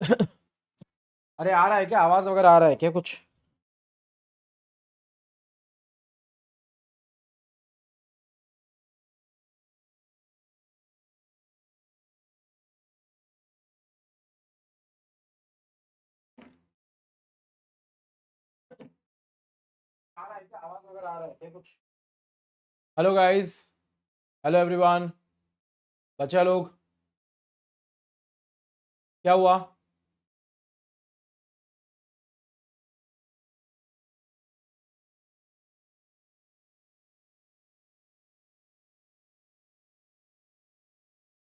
अरे आ रहा है क्या, आवाज वगैरह आ रहा है क्या कुछ? आ रहा है क्या, आवाज वगैरह आ रहा है क्या कुछ? हेलो गाइस, हेलो एवरीवन, बच्चा लोग, क्या हुआ?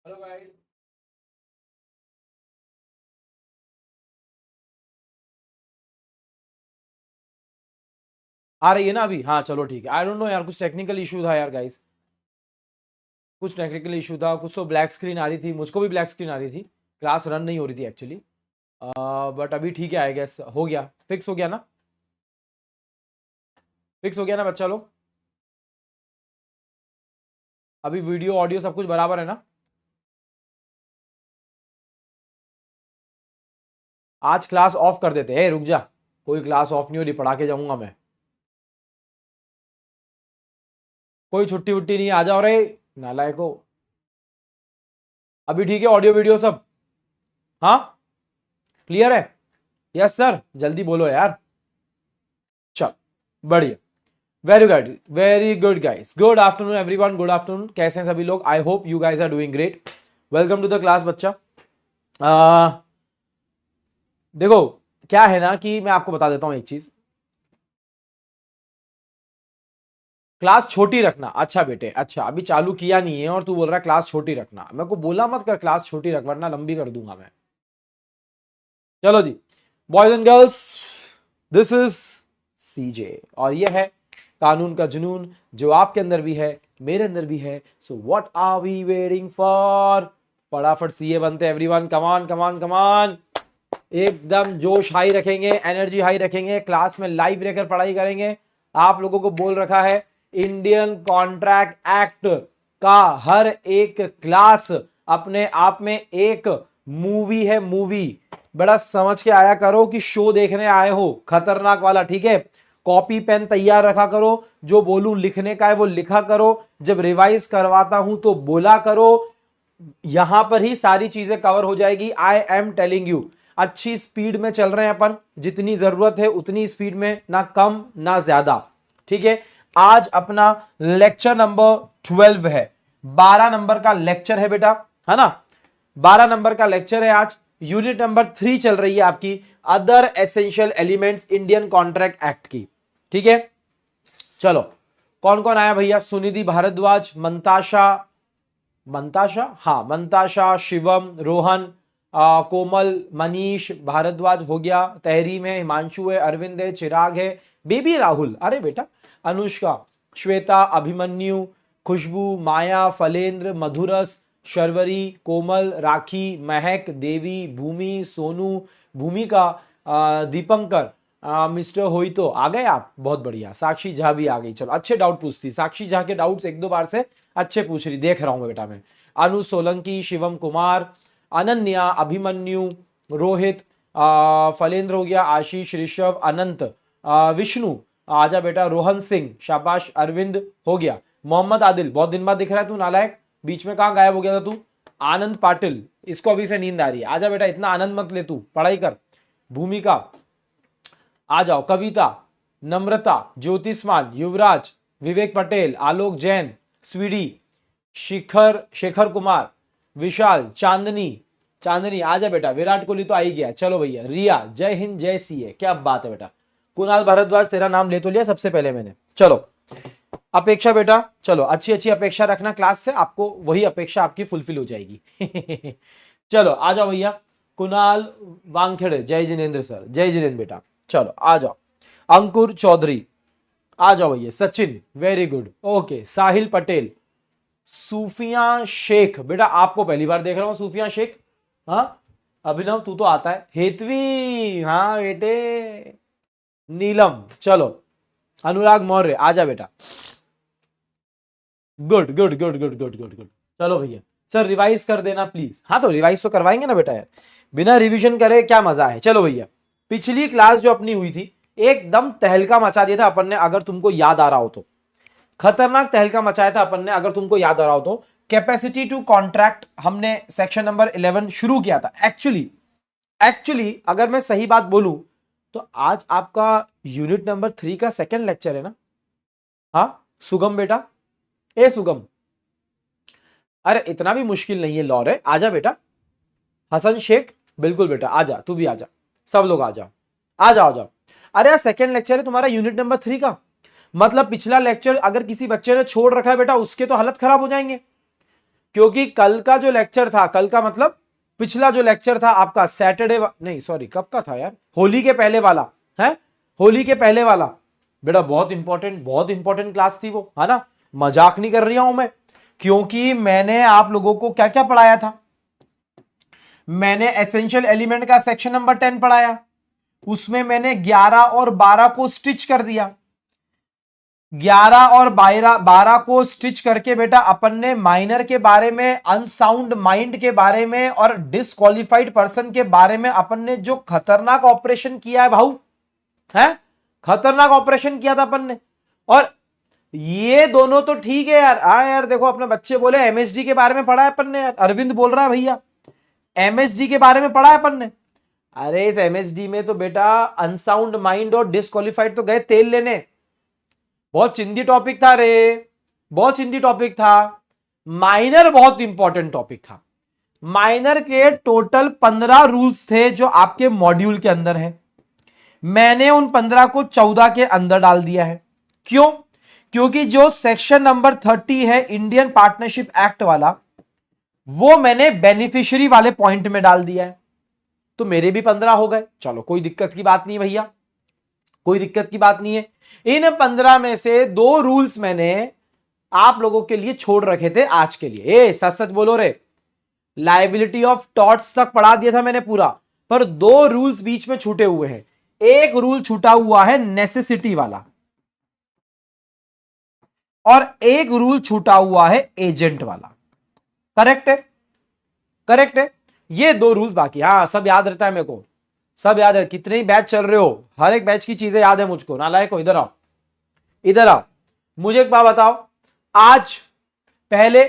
हेलो गाइस, आ रही है ना अभी? हाँ चलो ठीक है। आई डोंट नो यार, कुछ टेक्निकल इशू था यार गाइस, कुछ टेक्निकल इशू था, कुछ तो ब्लैक स्क्रीन आ रही थी, मुझको भी ब्लैक स्क्रीन आ रही थी, क्लास रन नहीं हो रही थी एक्चुअली। बट अभी ठीक है, आई गेस हो गया, फिक्स हो गया ना? फिक्स हो गया ना बच्चा लोग? अभी वीडियो ऑडियो सब कुछ बराबर है ना? आज क्लास ऑफ कर देते हैं, रुक जा, कोई क्लास ऑफ नहीं हो रही, पढ़ा के जाऊंगा मैं। कोई छुट्टी वुट्टी नहीं, आ जाओ रे नालायको। अभी ठीक है ऑडियो वीडियो सब? हाँ, क्लियर है? यस सर, जल्दी बोलो यार। चल, बढ़िया, very good, very good guys, good afternoon everyone, good afternoon, कैसे हैं सभी लोग? I hope you guys are doing great. Welcome to the class बच्चा। आ, देखो, क्या है ना कि मैं आपको बता देता हूं एक चीज। क्लास छोटी रखना, अच्छा बेटे, अच्छा अभी चालू किया नहीं है और तू बोल रहा है क्लास छोटी रखना, मेरे को बोला मत कर क्लास छोटी रख वरना लंबी कर दूंगा मैं। चलो जी, boys and girls, this is CJ और ये है कानून का जुनून, जो आपके अंदर भी है, मेरे अंदर भी है। So what are we waiting for? फटाफट सीए बनते हैं एवरीवन, कमान कमान कमान। एकदम जोश हाई रखेंगे, एनर्जी हाई रखेंगे, क्लास में लाइव रहकर पढ़ाई करेंगे। आप लोगों को बोल रखा है, इंडियन कॉन्ट्रैक्ट एक्ट का हर एक क्लास अपने आप में एक मूवी है, मूवी। बड़ा समझ के आया करो कि शो देखने आए हो, खतरनाक वाला, ठीक है? कॉपी पेन तैयार रखा करो, जो बोलूं लिखने का है वो लिखा करो, जब रिवाइज करवाता हूं तो बोला करो। यहां पर ही सारी चीजें कवर हो जाएगी, आई एम टेलिंग यू। अच्छी स्पीड में चल रहे हैं अपन, जितनी जरूरत है उतनी स्पीड में, ना कम ना ज्यादा, ठीक है? आज अपना लेक्चर नंबर 12 है, 12 नंबर का लेक्चर है बेटा, है ना? 12 नंबर का लेक्चर है आज। यूनिट नंबर 3 चल रही है आपकी, other essential elements Indian contract act की, ठीक है? चलो, कौन कौन आया भैया? सुनिधि भारद्वाज, मंताशा, मंताशा, हाँ मंताशा, शिवम, रोहन, कोमल, मनीष भारद्वाज हो गया, तहरीम है, हिमांशु है, अरविंद है, चिराग है, बेबी राहुल, अरे बेटा, अनुष्का, श्वेता, अभिमन्यु, खुशबू, माया, फलेंद्र, मधुरस, शर्वरी, कोमल, राखी, महक, देवी, भूमि, सोनू, भूमिका, दीपंकर, मिस्टर होई तो आ गए आप, बहुत बढ़िया। साक्षी झा भी आ गई, चलो अच्छे डाउट पूछती, साक्षी झा के डाउट्स एक दो बार से अच्छे पूछ रही, देख रहा हूं मैं बेटा मैं। अनु सोलंकी, शिवम कुमार, अनन्या, अभिमन्यु, रोहित, फलेंद्र हो गया, आशीष, ऋषभ, अनंत, विष्णु, आजा बेटा, रोहन सिंह, शाबाश, अरविंद हो गया, मोहम्मद आदिल, बहुत दिन बाद दिख रहा है तू नालायक, बीच में कहां गायब हो गया था तू? आनंद पाटिल, इसको अभी से नींद आ रही है, आजा बेटा, इतना आनंद मत ले तू, पढ़ाई कर। भूमिका, आ जाओ, कविता, नम्रता, ज्योतिष्मान, युवराज, विवेक पटेल, आलोक जैन, स्वीडी, शिखर, शेखर कुमार, विशाल, चांदनी, चांदनी आजा बेटा, विराट कोहली तो आ ही गया, चलो भैया, रिया, जय हिंद जय सीए, क्या बात है बेटा, कुणाल भारद्वाज, तेरा नाम ले तो लिया सबसे पहले मैंने, चलो। अपेक्षा बेटा, चलो अच्छी अच्छी अपेक्षा रखना क्लास से, आपको वही अपेक्षा आपकी फुलफिल हो जाएगी। चलो आ जाओ भैया, कुणाल वांगखेड़े, जय जिनेन्द्र सर, जय जिनेन्द्र बेटा, चलो आ जाओ। अंकुर चौधरी, आ जाओ भैया, सचिन, वेरी गुड, ओके, साहिल पटेल, सूफिया शेख, बेटा आपको पहली बार देख रहा हूं, सूफिया शेख, हाँ, अभिनव तू तो आता है, हेतवी, हाँ बेटे, नीलम, चलो, अनुराग मौर्य, आजा बेटा, good good good good good good good, चलो भैया, सर रिवाइज कर देना प्लीज। हाँ तो रिवाइज तो करवाएंगे ना बेटा यार, बिना रिवीजन करे क्या मजा है। चलो भैया, पिछली क्लास जो अपनी हुई थी एकदम तहलका मचा दिया था अपन ने, अगर तुमको याद आ रहा हो तो। खतरनाक तहलका मचाया था अपन ने, अगर तुमको याद आ रहा हो तो। कैपेसिटी टू कॉन्ट्रैक्ट हमने सेक्शन नंबर 11 शुरू किया था। एक्चुअली अगर मैं सही बात बोलूं तो आज आपका यूनिट नंबर 3 का सेकंड लेक्चर है ना। हाँ सुगम बेटा, ए सुगम, अरे इतना भी मुश्किल नहीं है लॉर है, आजा बेटा। हसन शेख, बिल्कुल बेटा आजा, तू भी आजा, सब लोग आ जाओ, आ जाओ जाओ। अरे यार सेकंड लेक्चर है तुम्हारा यूनिट नंबर 3 का, मतलब पिछला लेक्चर अगर किसी बच्चे ने छोड़ रखा है बेटा उसके तो हालत खराब हो जाएंगे। क्योंकि कल का जो लेक्चर था, कल का मतलब पिछला जो लेक्चर था आपका सैटरडे नहीं सॉरी कब का था यार, होली के पहले वाला है, होली के पहले वाला बेटा बहुत इंपॉर्टेंट क्लास थी वो, है ना। मजाक नहीं कर रही हूं मैं, क्योंकि मैंने आप लोगों को क्या क्या पढ़ाया था। मैंने एसेंशियल एलिमेंट का सेक्शन नंबर 10 पढ़ाया, उसमें मैंने 11 और 12 को स्टिच कर दिया। 11 और 12 को स्टिच करके बेटा अपन ने माइनर के बारे में, अनसाउंड माइंड के बारे में और डिसक्वालिफाइड पर्सन के बारे में अपन ने जो खतरनाक ऑपरेशन किया है भाऊ, है खतरनाक ऑपरेशन किया था अपन ने। और ये दोनों तो ठीक है यार। यार देखो अपने बच्चे बोले एमएसडी के बारे में पढ़ा है अपन ने, अरविंद बोल रहा है भैया एमएसडी के बारे में पढ़ा है अपन ने। अरे इस एमएसडी में तो बेटा अनसाउंड माइंड और डिसक्वालिफाइड तो गए तेल लेने, बहुत चिंदी टॉपिक था रे, बहुत चिंदी टॉपिक था। माइनर बहुत इंपॉर्टेंट टॉपिक था। माइनर के टोटल 15 रूल्स थे जो आपके मॉड्यूल के अंदर है, मैंने उन 15 को 14 के अंदर डाल दिया है। क्यों? क्योंकि जो सेक्शन नंबर 30 है इंडियन पार्टनरशिप एक्ट वाला, वो मैंने बेनिफिशियरी वाले पॉइंट में डाल दिया है, तो मेरे भी 15 हो गए। चलो कोई दिक्कत की बात नहीं भैया, कोई दिक्कत की बात नहीं है। इन 15 में से 2 रूल्स मैंने आप लोगों के लिए छोड़ रखे थे आज के लिए। ए सच सच बोलो रे, लाइबिलिटी ऑफ टॉर्ट्स तक पढ़ा दिया था मैंने पूरा, पर 2 रूल्स बीच में छूटे हुए हैं। एक रूल छूटा हुआ है नेसेसिटी वाला, और एक रूल छूटा हुआ है एजेंट वाला। करेक्ट है, करेक्ट है। ये 2 रूल्स बाकी। हाँ सब याद रहता है मेरे को, सब याद है। कितने ही बैच चल रहे हो, हर एक बैच की चीजें याद है मुझको। नालायक हो, इधर आओ, इधर आओ। मुझे एक बात बताओ, आज पहले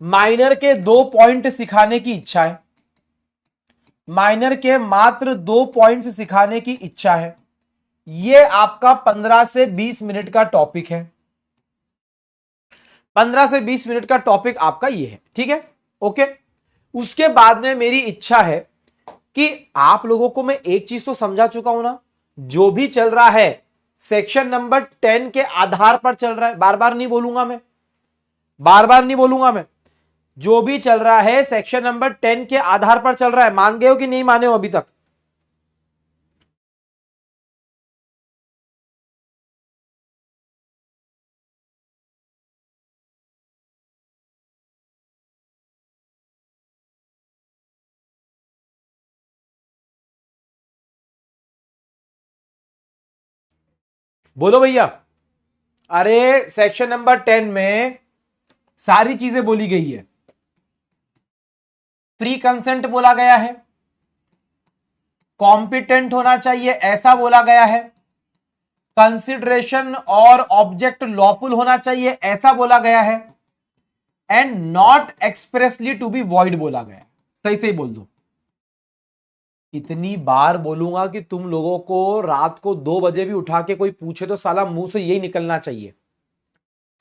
माइनर के 2 पॉइंट सिखाने की इच्छा है, माइनर के मात्र 2 पॉइंट्स सिखाने की इच्छा है। ये आपका 15 से 20 मिनट का टॉपिक है, 15 से 20 मिनट का टॉपिक आपका ये है, ठीक है ओके। उसके बाद में मेरी इच्छा है कि आप लोगों को मैं एक चीज तो समझा चुका हूं ना, जो भी चल रहा है सेक्शन नंबर 10 के आधार पर चल रहा है। बार बार नहीं बोलूंगा मैं, बार बार नहीं बोलूंगा मैं। जो भी चल रहा है सेक्शन नंबर 10 के आधार पर चल रहा है। मान गए हो कि नहीं माने हो अभी तक? बोलो भैया। अरे सेक्शन नंबर 10 में सारी चीजें बोली गई है। फ्री कंसेंट बोला गया है, कॉम्पिटेंट होना चाहिए ऐसा बोला गया है, कंसिडरेशन और ऑब्जेक्ट लॉफुल होना चाहिए ऐसा बोला गया है, and not expressly to be void बोला गया। सही सही बोल दो। इतनी बार बोलूंगा कि तुम लोगों को रात को 2 बजे भी उठा के कोई पूछे तो साला मुंह से यही निकलना चाहिए।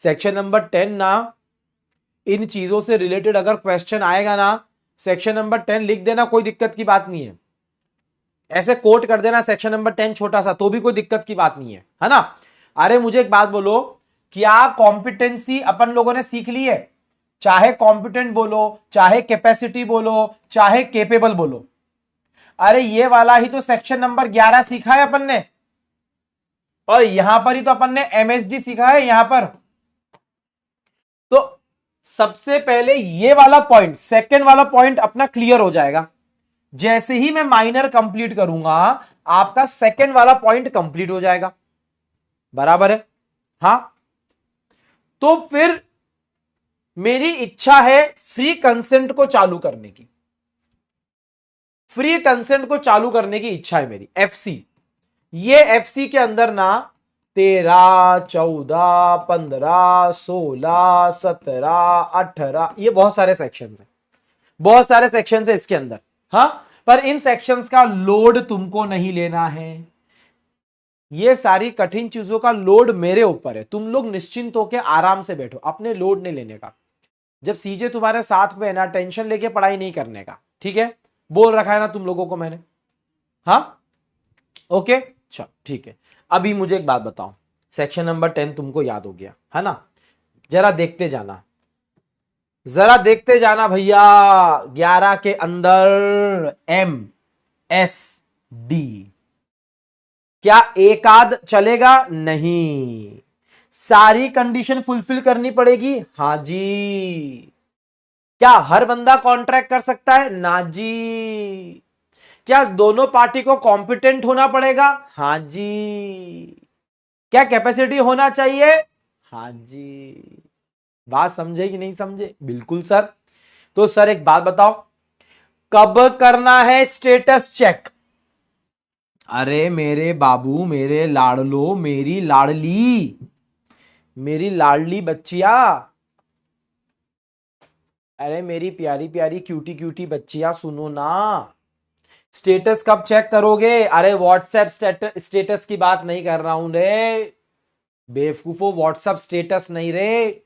सेक्शन नंबर 10 ना, इन चीजों से रिलेटेड अगर क्वेश्चन आएगा ना, सेक्शन नंबर 10 लिख देना, कोई दिक्कत की बात नहीं है। ऐसे कोट कर देना सेक्शन नंबर 10 छोटा सा, तो भी कोई दिक्कत की बात नहीं है ना। अरे मुझे एक बात बोलो, क्या कॉम्पिटेंसी अपन लोगों ने सीख ली है? चाहे कॉम्पिटेंट बोलो, चाहे कैपेसिटी बोलो, चाहे केपेबल बोलो। अरे ये वाला ही तो सेक्शन नंबर 11 सीखा है अपन ने, और यहां पर ही तो अपन ने एमएसडी सीखा है यहां पर। तो सबसे पहले ये वाला पॉइंट, सेकंड वाला पॉइंट अपना क्लियर हो जाएगा। जैसे ही मैं माइनर कंप्लीट करूंगा, आपका सेकंड वाला पॉइंट कंप्लीट हो जाएगा। बराबर है? हां, तो फिर मेरी इच्छा है फ्री कंसेंट को चालू करने की, फ्री कंसेंट को चालू करने की इच्छा है मेरी, एफसी। ये एफसी के अंदर ना 13, 14, 15, 16, 17, 18 ये बहुत सारे सेक्शंस हैं, बहुत सारे सेक्शंस है इसके अंदर। हाँ, पर इन सेक्शंस का लोड तुमको नहीं लेना है, ये सारी कठिन चीजों का लोड मेरे ऊपर है। तुम लोग निश्चिंत होकर आराम से बैठो, अपने लोड नहीं लेने का। जब सीजे तुम्हारे साथ में है ना, टेंशन लेके पढ़ाई नहीं करने का, ठीक है? बोल रखा है ना तुम लोगों को मैंने। हाँ, ओके, चल ठीक है। अभी मुझे एक बात बताओ, सेक्शन नंबर 10 तुमको याद हो गया है ना? जरा देखते जाना, जरा देखते जाना भैया। 11 के अंदर एम एस डी, क्या एक आध चलेगा? नहीं, सारी कंडीशन फुलफिल करनी पड़ेगी। हाँ जी। क्या हर बंदा कॉन्ट्रैक्ट कर सकता है? ना जी। क्या दोनों पार्टी को कॉम्पिटेंट होना पड़ेगा? हाँ जी। क्या कैपेसिटी होना चाहिए? हाँ जी। बात समझे कि नहीं समझे? बिल्कुल सर। तो सर एक बात बताओ, कब करना है स्टेटस चेक? अरे मेरे बाबू, मेरे लाडलो, मेरी लाडली, मेरी लाडली बच्चिया, अरे मेरी प्यारी प्यारी क्यूटी क्यूटी बच्चिया, सुनो ना। स्टेटस कब चेक करोगे? अरे व्हाट्सएप स्टेटस की बात नहीं कर रहा हूं रे बेवकूफो, व्हाट्सएप स्टेटस नहीं रे।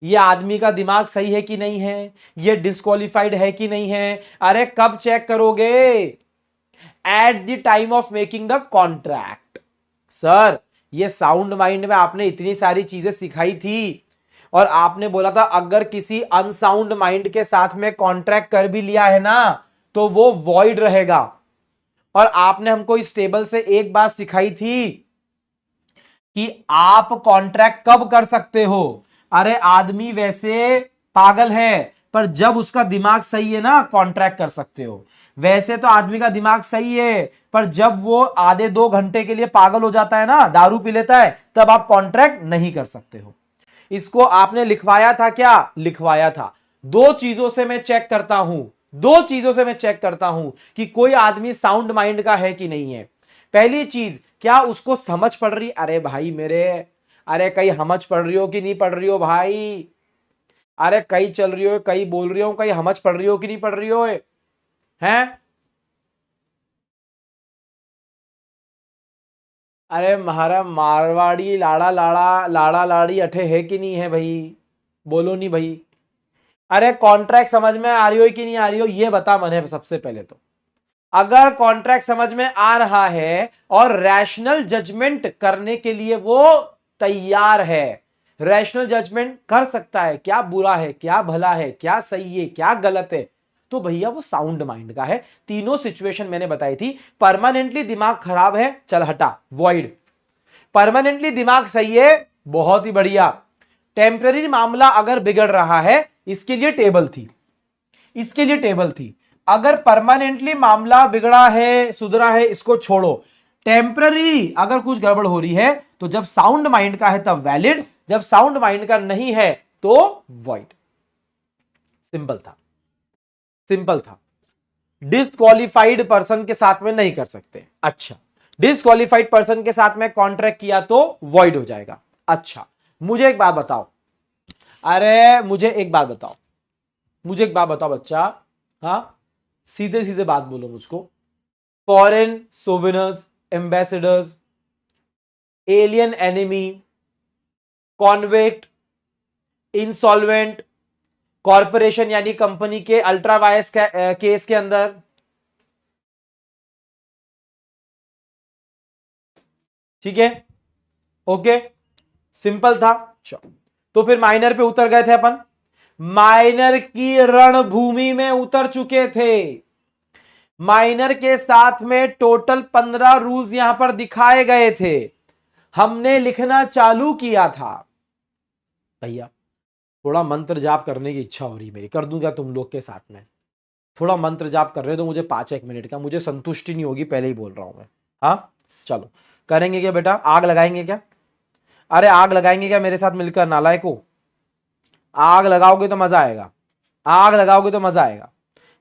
ये आदमी का दिमाग सही है कि नहीं है, ये डिस्क्वालिफाइड है कि नहीं है? अरे कब चेक करोगे? At the time of making the contract. Sir ये साउंड माइंड में आपने इतनी सारी चीजें सिखाई थी, और आपने बोला था अगर किसी अनसाउंड माइंड के साथ में कॉन्ट्रैक्ट कर भी लिया है ना तो वो वॉइड रहेगा। और आपने हमको इस टेबल से एक बात सिखाई थी कि आप कॉन्ट्रैक्ट कब कर सकते हो। अरे आदमी वैसे पागल है, पर जब उसका दिमाग सही है ना कॉन्ट्रैक्ट कर सकते हो। वैसे तो आदमी का दिमाग सही है, पर जब वो आधे 2 घंटे के लिए पागल हो जाता है ना, दारू पी लेता है, तब आप कॉन्ट्रैक्ट नहीं कर सकते हो। इसको आपने लिखवाया था क्या? लिखवाया था। दो चीजों से मैं चेक करता हूं, दो चीजों से मैं चेक करता हूं कि कोई आदमी साउंड माइंड का है कि नहीं है। पहली चीज, क्या उसको समझ पड़ रही? अरे भाई मेरे, अरे कहीं समझ पड़ रही हो कि नहीं पड़ रही हो भाई? अरे कहीं चल रही हो, कहीं बोल रही हो, कहीं समझ पड़ रही हो कि नहीं पड़ रही हो? हैं? अरे महारा मारवाड़ी लाड़ा लाड़ा लाड़ा लाड़ी अठे है कि नहीं है भाई? बोलो नहीं भाई। अरे कॉन्ट्रैक्ट समझ में आ रही हो कि नहीं आ रही हो, ये बता मने सबसे पहले तो। अगर कॉन्ट्रैक्ट समझ में आ रहा है और रैशनल जजमेंट करने के लिए वो तैयार है, रैशनल जजमेंट कर सकता है, क्या बुरा है, क्या भला है, क्या सही है, क्या गलत है, तो भैया वो साउंड माइंड का है। तीनों सिचुएशन मैंने बताई थी। परमानेंटली दिमाग खराब है, चल हटा, वॉइड। परमानेंटली दिमाग सही है, बहुत ही बढ़िया। टेम्पररी मामला अगर बिगड़ रहा है, इसके लिए टेबल थी, इसके लिए टेबल थी। अगर परमानेंटली मामला बिगड़ा है, सुधरा है, इसको छोड़ो। टेम्पररी अगर कुछ गड़बड़ हो रही है तो जब साउंड माइंड का है तब वैलिड, जब साउंड माइंड का नहीं है तो वॉइड। सिंपल था, सिंपल था। डिसक्वालिफाइड पर्सन के साथ में नहीं कर सकते। अच्छा, डिसक्वालिफाइड पर्सन के साथ में कॉन्ट्रैक्ट किया तो वॉइड हो जाएगा। अच्छा, मुझे एक बात बताओ, अरे मुझे एक बात बताओ, मुझे एक बात बताओ बच्चा, हाँ सीधे सीधे बात बोलो मुझको। फॉरेन सोविनर्स, ambassadors, alien enemy, convict, insolvent, corporation यानी कंपनी के अल्ट्रा वायस केस के अंदर, ठीक है? ओके, सिंपल था। चलो, तो फिर माइनर पे उतर गए थे अपन, माइनर की रणभूमि में उतर चुके थे। माइनर के साथ में टोटल 15 रूल्स यहां पर दिखाए गए थे, हमने लिखना चालू किया था। भैया थोड़ा मंत्र जाप करने की इच्छा हो रही मेरी, कर दूंगा तुम लोग के साथ में। थोड़ा मंत्र जाप कर रहे तो मुझे 5-1 मिनट का, मुझे संतुष्टि नहीं होगी, पहले ही बोल रहा हूं मैं। हाँ चलो, करेंगे क्या बेटा? आग लगाएंगे क्या? अरे आग लगाएंगे क्या मेरे साथ मिलकर नालायकों? आग लगाओगे तो मजा आएगा, आग लगाओगे तो मजा आएगा।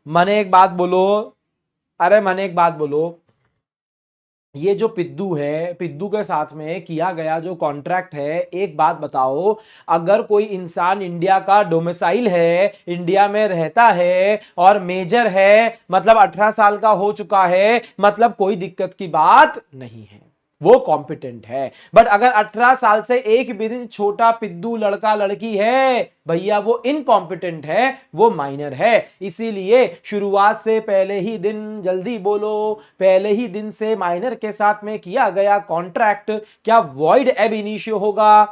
मने एक बात बोलो, अरे मने एक बात बोलो, ये जो पिद्दू है, पिद्दू के साथ में किया गया जो कॉन्ट्रैक्ट है, एक बात बताओ, अगर कोई इंसान इंडिया का डोमिसाइल है, इंडिया में रहता है और मेजर है, मतलब 18 साल का हो चुका है, मतलब कोई दिक्कत की बात नहीं है, वो कॉम्पिटेंट है। बट अगर 18 साल से एक भी दिन छोटा पिद्दू लड़का लड़की है भैया, वो इनकॉम्पिटेंट है, वो माइनर है। इसीलिए शुरुआत से पहले ही दिन, जल्दी बोलो, पहले ही दिन से माइनर के साथ में किया गया कॉन्ट्रैक्ट क्या वॉइड एब इनिशियो होगा?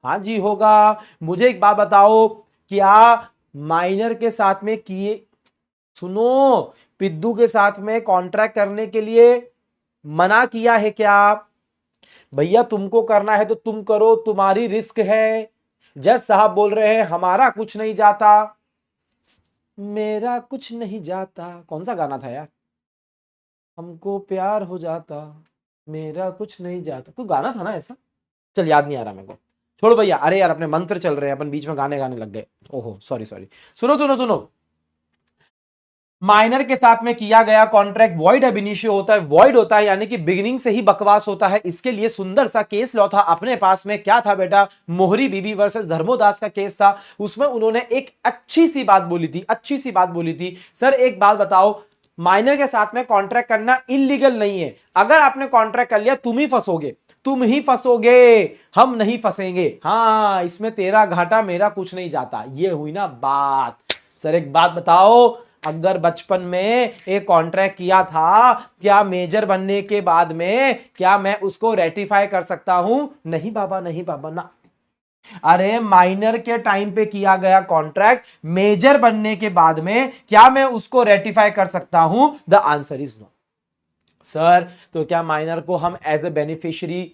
हाँ जी होगा। मुझे एक बात बताओ, क्या माइनर के साथ में किए, सुनो, पिद्दू के साथ में कॉन्ट्रैक्ट करने के लिए मना किया है क्या? भैया तुमको करना है तो तुम करो, तुम्हारी रिस्क है। जज साहब बोल रहे हैं हमारा कुछ नहीं जाता, मेरा कुछ नहीं जाता, कौन सा गाना था यार? हमको प्यार हो जाता, मेरा कुछ नहीं जाता, कोई गाना था ना ऐसा, चल याद नहीं आ रहा मेरे को, छोड़ भैया। अरे यार अपने मंत्र चल रहे हैं, अपन बीच में गाने गाने लग गए, ओहो सॉरी सॉरी। सुनो सुनो सुनो, माइनर के साथ में किया गया कॉन्ट्रैक्ट वॉइड एब इनिशियो होता है। वॉइड होता है यानी कि बिगिनिंग से ही बकवास होता है। इसके लिए सुंदर सा केस लॉ था अपने पास में, क्या था बेटा? मोहरी बीबी वर्सेस धर्मोदास का केस था। उसमें उन्होंने एक अच्छी सी बात बोली थी, अच्छी सी बात बोली थी, सर एक बात बताओ, माइनर के साथ में कॉन्ट्रैक्ट करना इलीगल नहीं है। अगर आपने कॉन्ट्रैक्ट कर लिया तुम ही फंसोगे, तुम ही फंसोगे, हम नहीं फंसेंगे। हाँ, इसमें तेरा घाटा मेरा कुछ नहीं जाता, ये हुई ना बात। सर एक बात बताओ, अगर बचपन में एक कॉन्ट्रैक्ट किया था, क्या मेजर बनने के बाद में क्या मैं उसको रेटिफाई कर सकता हूं? नहीं बाबा, नहीं बाबा ना। अरे माइनर के टाइम पे किया गया कॉन्ट्रैक्ट मेजर बनने के बाद में क्या मैं उसको रेटिफाई कर सकता हूं? The answer is no. Sir तो क्या माइनर को हम एज ए बेनिफिशियरी,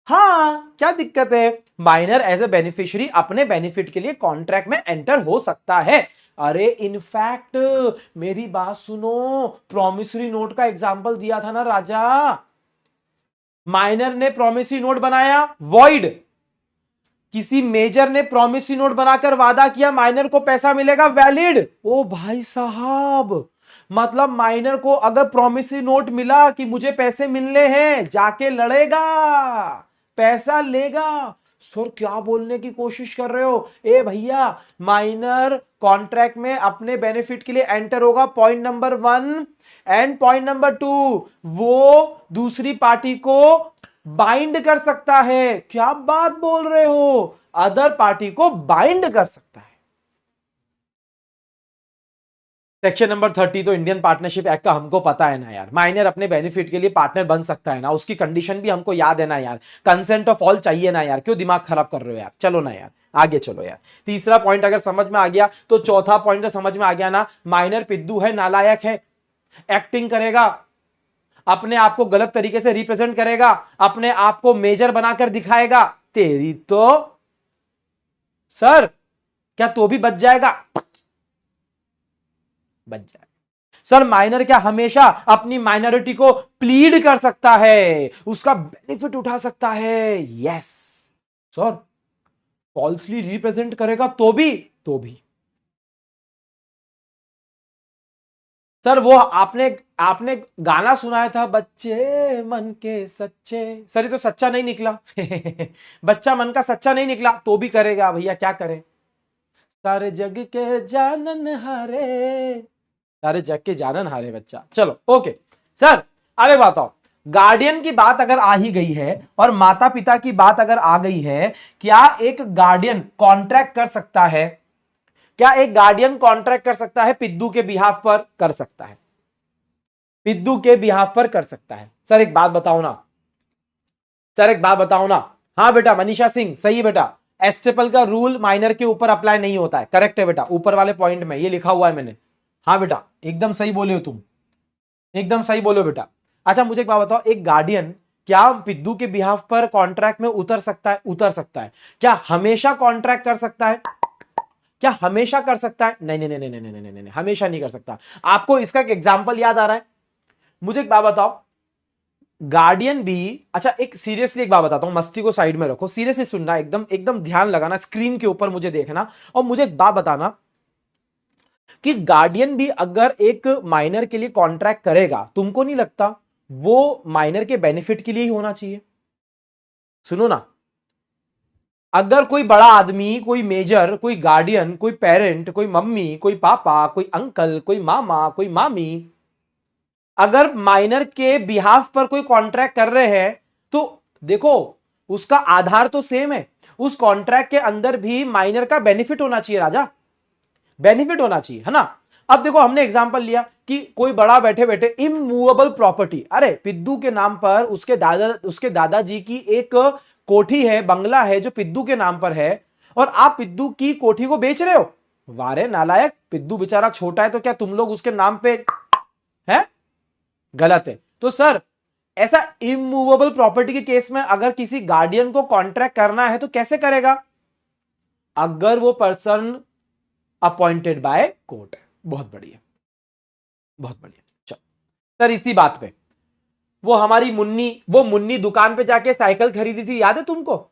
हाँ क्या दिक्कत है, माइनर एज ए बेनिफिशियरी अपने बेनिफिट के लिए कॉन्ट्रैक्ट में एंटर हो सकता है। अरे इनफैक्ट मेरी बात सुनो, प्रॉमिसरी नोट का एग्जांपल दिया था ना राजा, माइनर ने प्रॉमिसरी नोट बनाया वॉइड, किसी मेजर ने प्रॉमिसरी नोट बनाकर वादा किया माइनर को पैसा मिलेगा वैलिड। ओ भाई साहब, मतलब माइनर को अगर प्रॉमिसरी नोट मिला कि मुझे पैसे मिलने हैं, जाके लड़ेगा, पैसा लेगा। सर क्या बोलने की कोशिश कर रहे हो? ए भैया, माइनर कॉन्ट्रैक्ट में अपने बेनिफिट के लिए एंटर होगा, point number 1। And point number 2, वो दूसरी पार्टी को बाइंड कर सकता है। क्या बात बोल रहे हो? अदर पार्टी को बाइंड कर सकता है। सेक्शन नंबर 30 तो इंडियन पार्टनरशिप एक्ट का हमको पता है ना यार, माइनर अपने बेनिफिट के लिए पार्टनर बन सकता है ना, उसकी कंडीशन भी हमको याद है ना यार, कंसेंट ऑफ ऑल चाहिए ना यार, क्यों दिमाग खराब कर रहे हो यार? चलो ना यार, आगे चलो यार। तीसरा पॉइंट अगर समझ में आ गया तो चौथा पॉइंट तो समझ में आ गया ना, माइनर पिद्दू है, नालायक है, एक्टिंग करेगा, अपने आप को गलत तरीके से रिप्रेजेंट करेगा, अपने आप को मेजर बनाकर दिखाएगा, तेरी तो सर क्या तो भी बच जाएगा? बच जाएगा। सर माइनर क्या हमेशा अपनी माइनॉरिटी को प्लीड कर सकता है, उसका बेनिफिट उठा सकता है? Yes sir. फॉल्सली रिप्रेजेंट करेगा तो भी सर वो आपने आपने गाना सुनाया था, बच्चे मन के सच्चे, सर ये तो सच्चा नहीं निकला बच्चा मन का सच्चा नहीं निकला, तो भी करेगा भैया, क्या करे? सारे जग के जानन हारे, सारे जग के जानन हारे बच्चा। चलो ओके सर, अरे बताओ, गार्डियन की बात अगर आ ही गई है और माता पिता की बात अगर आ गई है, क्या एक गार्डियन कॉन्ट्रैक्ट कर सकता है? क्या एक गार्डियन कॉन्ट्रैक्ट कर सकता है पिद्दू के बिहाफ पर? कर सकता है, पिद्दू के बिहाफ पर कर सकता है। सर एक बात बताओ ना, सर एक बात बताओ ना। हाँ बेटा मनीषा सिंह, सही बेटा, एस्टेपल का रूल माइनर के ऊपर अप्लाई नहीं होता है, करेक्ट है बेटा, ऊपर वाले पॉइंट में ये लिखा हुआ है मैंने। हाँ बेटा एकदम सही बोले हो तुम, एकदम सही बोलो बेटा। अच्छा मुझे एक बात बताओ, एक गार्डियन क्या पिद्दू के बिहाफ पर कॉन्ट्रैक्ट में उतर सकता है? उतर सकता है। क्या हमेशा कॉन्ट्रैक्ट कर सकता है? क्या हमेशा कर सकता है? नहीं नहीं नहीं नहीं नहीं नहीं नहीं, हमेशा नहीं कर सकता। आपको इसका एक एग्जांपल याद आ रहा है? मुझे एक बात बताओ, गार्डियन भी, अच्छा एक सीरियसली एक बात बताता हूं, मस्ती को साइड में रखो, सीरियसली सुनना, एकदम एकदम ध्यान लगाना, स्क्रीन के ऊपर मुझे देखना और मुझे एक बात बताना कि गार्डियन भी अगर एक माइनर के लिए कॉन्ट्रैक्ट करेगा, तुमको नहीं लगता वो माइनर के बेनिफिट के लिए ही होना चाहिए? सुनो ना, अगर कोई बड़ा आदमी, कोई मेजर, कोई गार्डियन, कोई पेरेंट, कोई मम्मी, कोई पापा, कोई अंकल, कोई मामा, कोई मामी, अगर माइनर के बिहाफ पर कोई कॉन्ट्रैक्ट कर रहे हैं तो देखो उसका आधार तो सेम है, उस कॉन्ट्रैक्ट के अंदर भी माइनर का बेनिफिट होना चाहिए राजा, बेनिफिट होना चाहिए, है ना? अब देखो हमने एग्जांपल लिया कि कोई बड़ा बैठे बैठे इमूवेबल प्रॉपर्टी, अरे पिद्दू के नाम पर उसके दादाजी की एक कोठी है, बंगला है जो पिद्दू के नाम पर है, और आप पिद्दू की कोठी को बेच रहे हो। वारे नालायक, पिद्दू बेचारा छोटा है तो क्या तुम लोग उसके नाम पे है? गलत है। तो सर ऐसा इमूवेबल प्रॉपर्टी के केस में अगर किसी गार्डियन को कॉन्ट्रैक्ट करना है तो कैसे करेगा? अगर वो पर्सन अपॉइंटेड बाय कोर्ट है। बहुत बढ़िया, बहुत बढ़िया। चलो सर, इसी बात पे वो हमारी मुन्नी, वो मुन्नी दुकान पे जाके साइकिल खरीदी थी, याद है तुमको?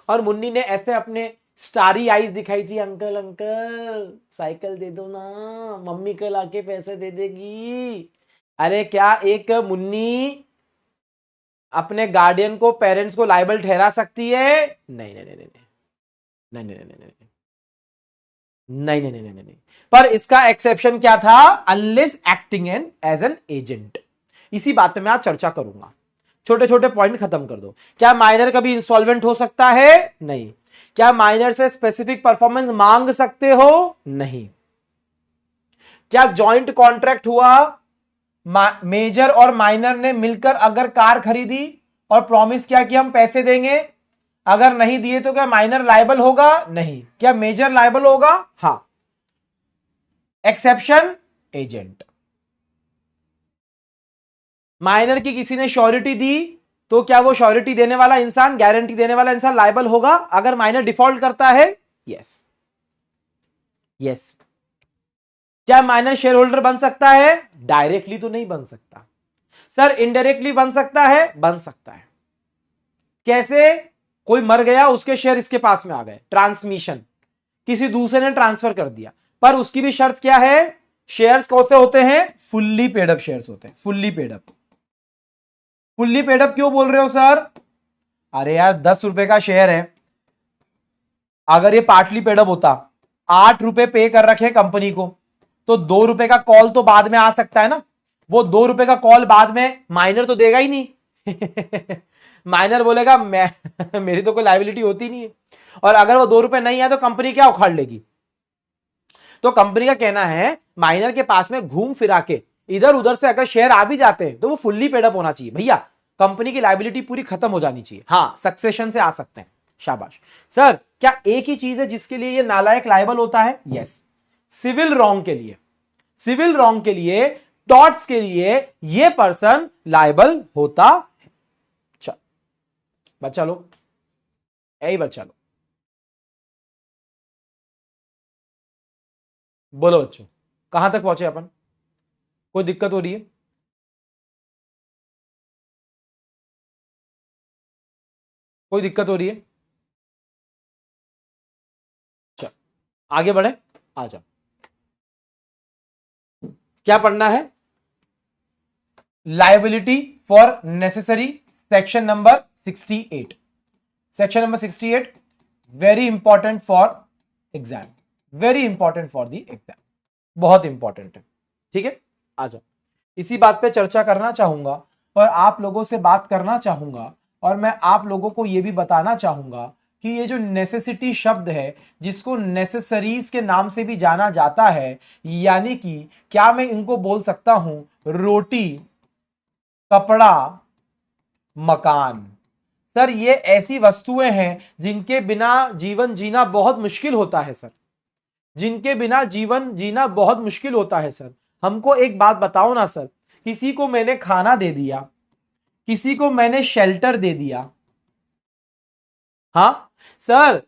और मुन्नी ने ऐसे अपने स्टारी आईज दिखाई थी, अंकल अंकल साइकिल दे दो ना, मम्मी कल आके पैसे दे देगी। अरे क्या एक मुन्नी अपने गार्डियन को, पेरेंट्स को लायबल ठहरा सकती है? नहीं नहीं नहीं नहीं नहीं नहीं नहीं नहीं नहीं नहीं नहीं नहीं नहीं नहीं। पर इसका एक्सेप्शन क्या था? Unless acting an as an agent. इसी बात पे मैं आज चर्चा करूंगा। छोटे छोटे पॉइंट खत्म कर दो। क्या माइनर कभी इंसॉल्वेंट हो सकता है? नहीं। क्या माइनर से स्पेसिफिक परफॉर्मेंस मांग सकते हो? नहीं। क्या जॉइंट कॉन्ट्रैक्ट हुआ, मेजर और माइनर ने मिलकर अगर कार खरीदी और प्रॉमिस किया कि हम पैसे देंगे, अगर नहीं दिए तो क्या माइनर लायबल होगा? नहीं। क्या मेजर लायबल होगा? हां। Exception agent. माइनर की किसी ने श्योरिटी दी तो क्या वो श्योरिटी देने वाला इंसान, गारंटी देने वाला इंसान लायबल होगा अगर माइनर डिफॉल्ट करता है? Yes yes. क्या माइनर शेयर होल्डर बन सकता है? डायरेक्टली तो नहीं बन सकता सर, इनडायरेक्टली बन सकता है, बन सकता है। कैसे? कोई मर गया, उसके शेयर इसके पास में आ गए, ट्रांसमिशन, किसी दूसरे ने ट्रांसफर कर दिया, पर उसकी भी शर्त क्या है? शेयर्स कौन से होते हैं? फुल्ली पेडअप शेयर्स होते हैं, फुल्ली पेडअप। फुल्ली पेडअप क्यों बोल रहे हो सर? अरे यार 10 रुपए का शेयर है, अगर ये पार्टली पेडअप होता, 8 रुपए पे कर रखे कंपनी को, तो 2 रुपए का कॉल तो बाद में आ सकता है ना। वो 2 रुपए का कॉल बाद में माइनर तो देगा ही नहीं। माइनर बोलेगा मैं मेरी तो कोई लायबिलिटी होती नहीं है, और अगर वो 2 रुपए नहीं है तो कंपनी क्या उखाड़ लेगी? तो कंपनी का कहना है माइनर के पास में घूम फिरा के इधर उधर से अगर शेयर आ भी जाते हैं तो वो फुल्ली पेडअप होना चाहिए भैया, कंपनी की लायबिलिटी पूरी खत्म हो जानी चाहिए। हाँ, सक्सेशन से आ सकते हैं, शाबाश। सर क्या एक ही चीज है जिसके लिए ये नालायक लायबल होता है? यस, सिविल रॉन्ग के लिए, सिविल रॉन्ग के लिए, टॉर्ट्स के लिए ये पर्सन लायबल होता है। चल बच्चा लोग, यही बच्चा लोग बोलो बच्चों, कहां तक पहुंचे अपन? कोई दिक्कत हो रही है? कोई दिक्कत हो रही है? चल आगे बढ़े, आ जाओ। क्या पढ़ना है? Liability for necessary, section number 68। Section number 68 very important for exam, very important for the exam, बहुत इंपॉर्टेंट है। ठीक है, आ जाओ। इसी बात पे चर्चा करना चाहूंगा और आप लोगों से बात करना चाहूंगा, और मैं आप लोगों को यह भी बताना चाहूंगा कि ये जो नेसेसिटी शब्द है, जिसको नेसेसरीज के नाम से भी जाना जाता है, यानी कि क्या मैं इनको बोल सकता हूं रोटी, कपड़ा, मकान। सर ये ऐसी वस्तुएं हैं जिनके बिना जीवन जीना बहुत मुश्किल होता है सर, जिनके बिना जीवन जीना बहुत मुश्किल होता है सर। हमको एक बात बताओ ना सर, किसी को मैंने खाना दे दिया, किसी को मैंने शेल्टर दे दिया, हाँ सर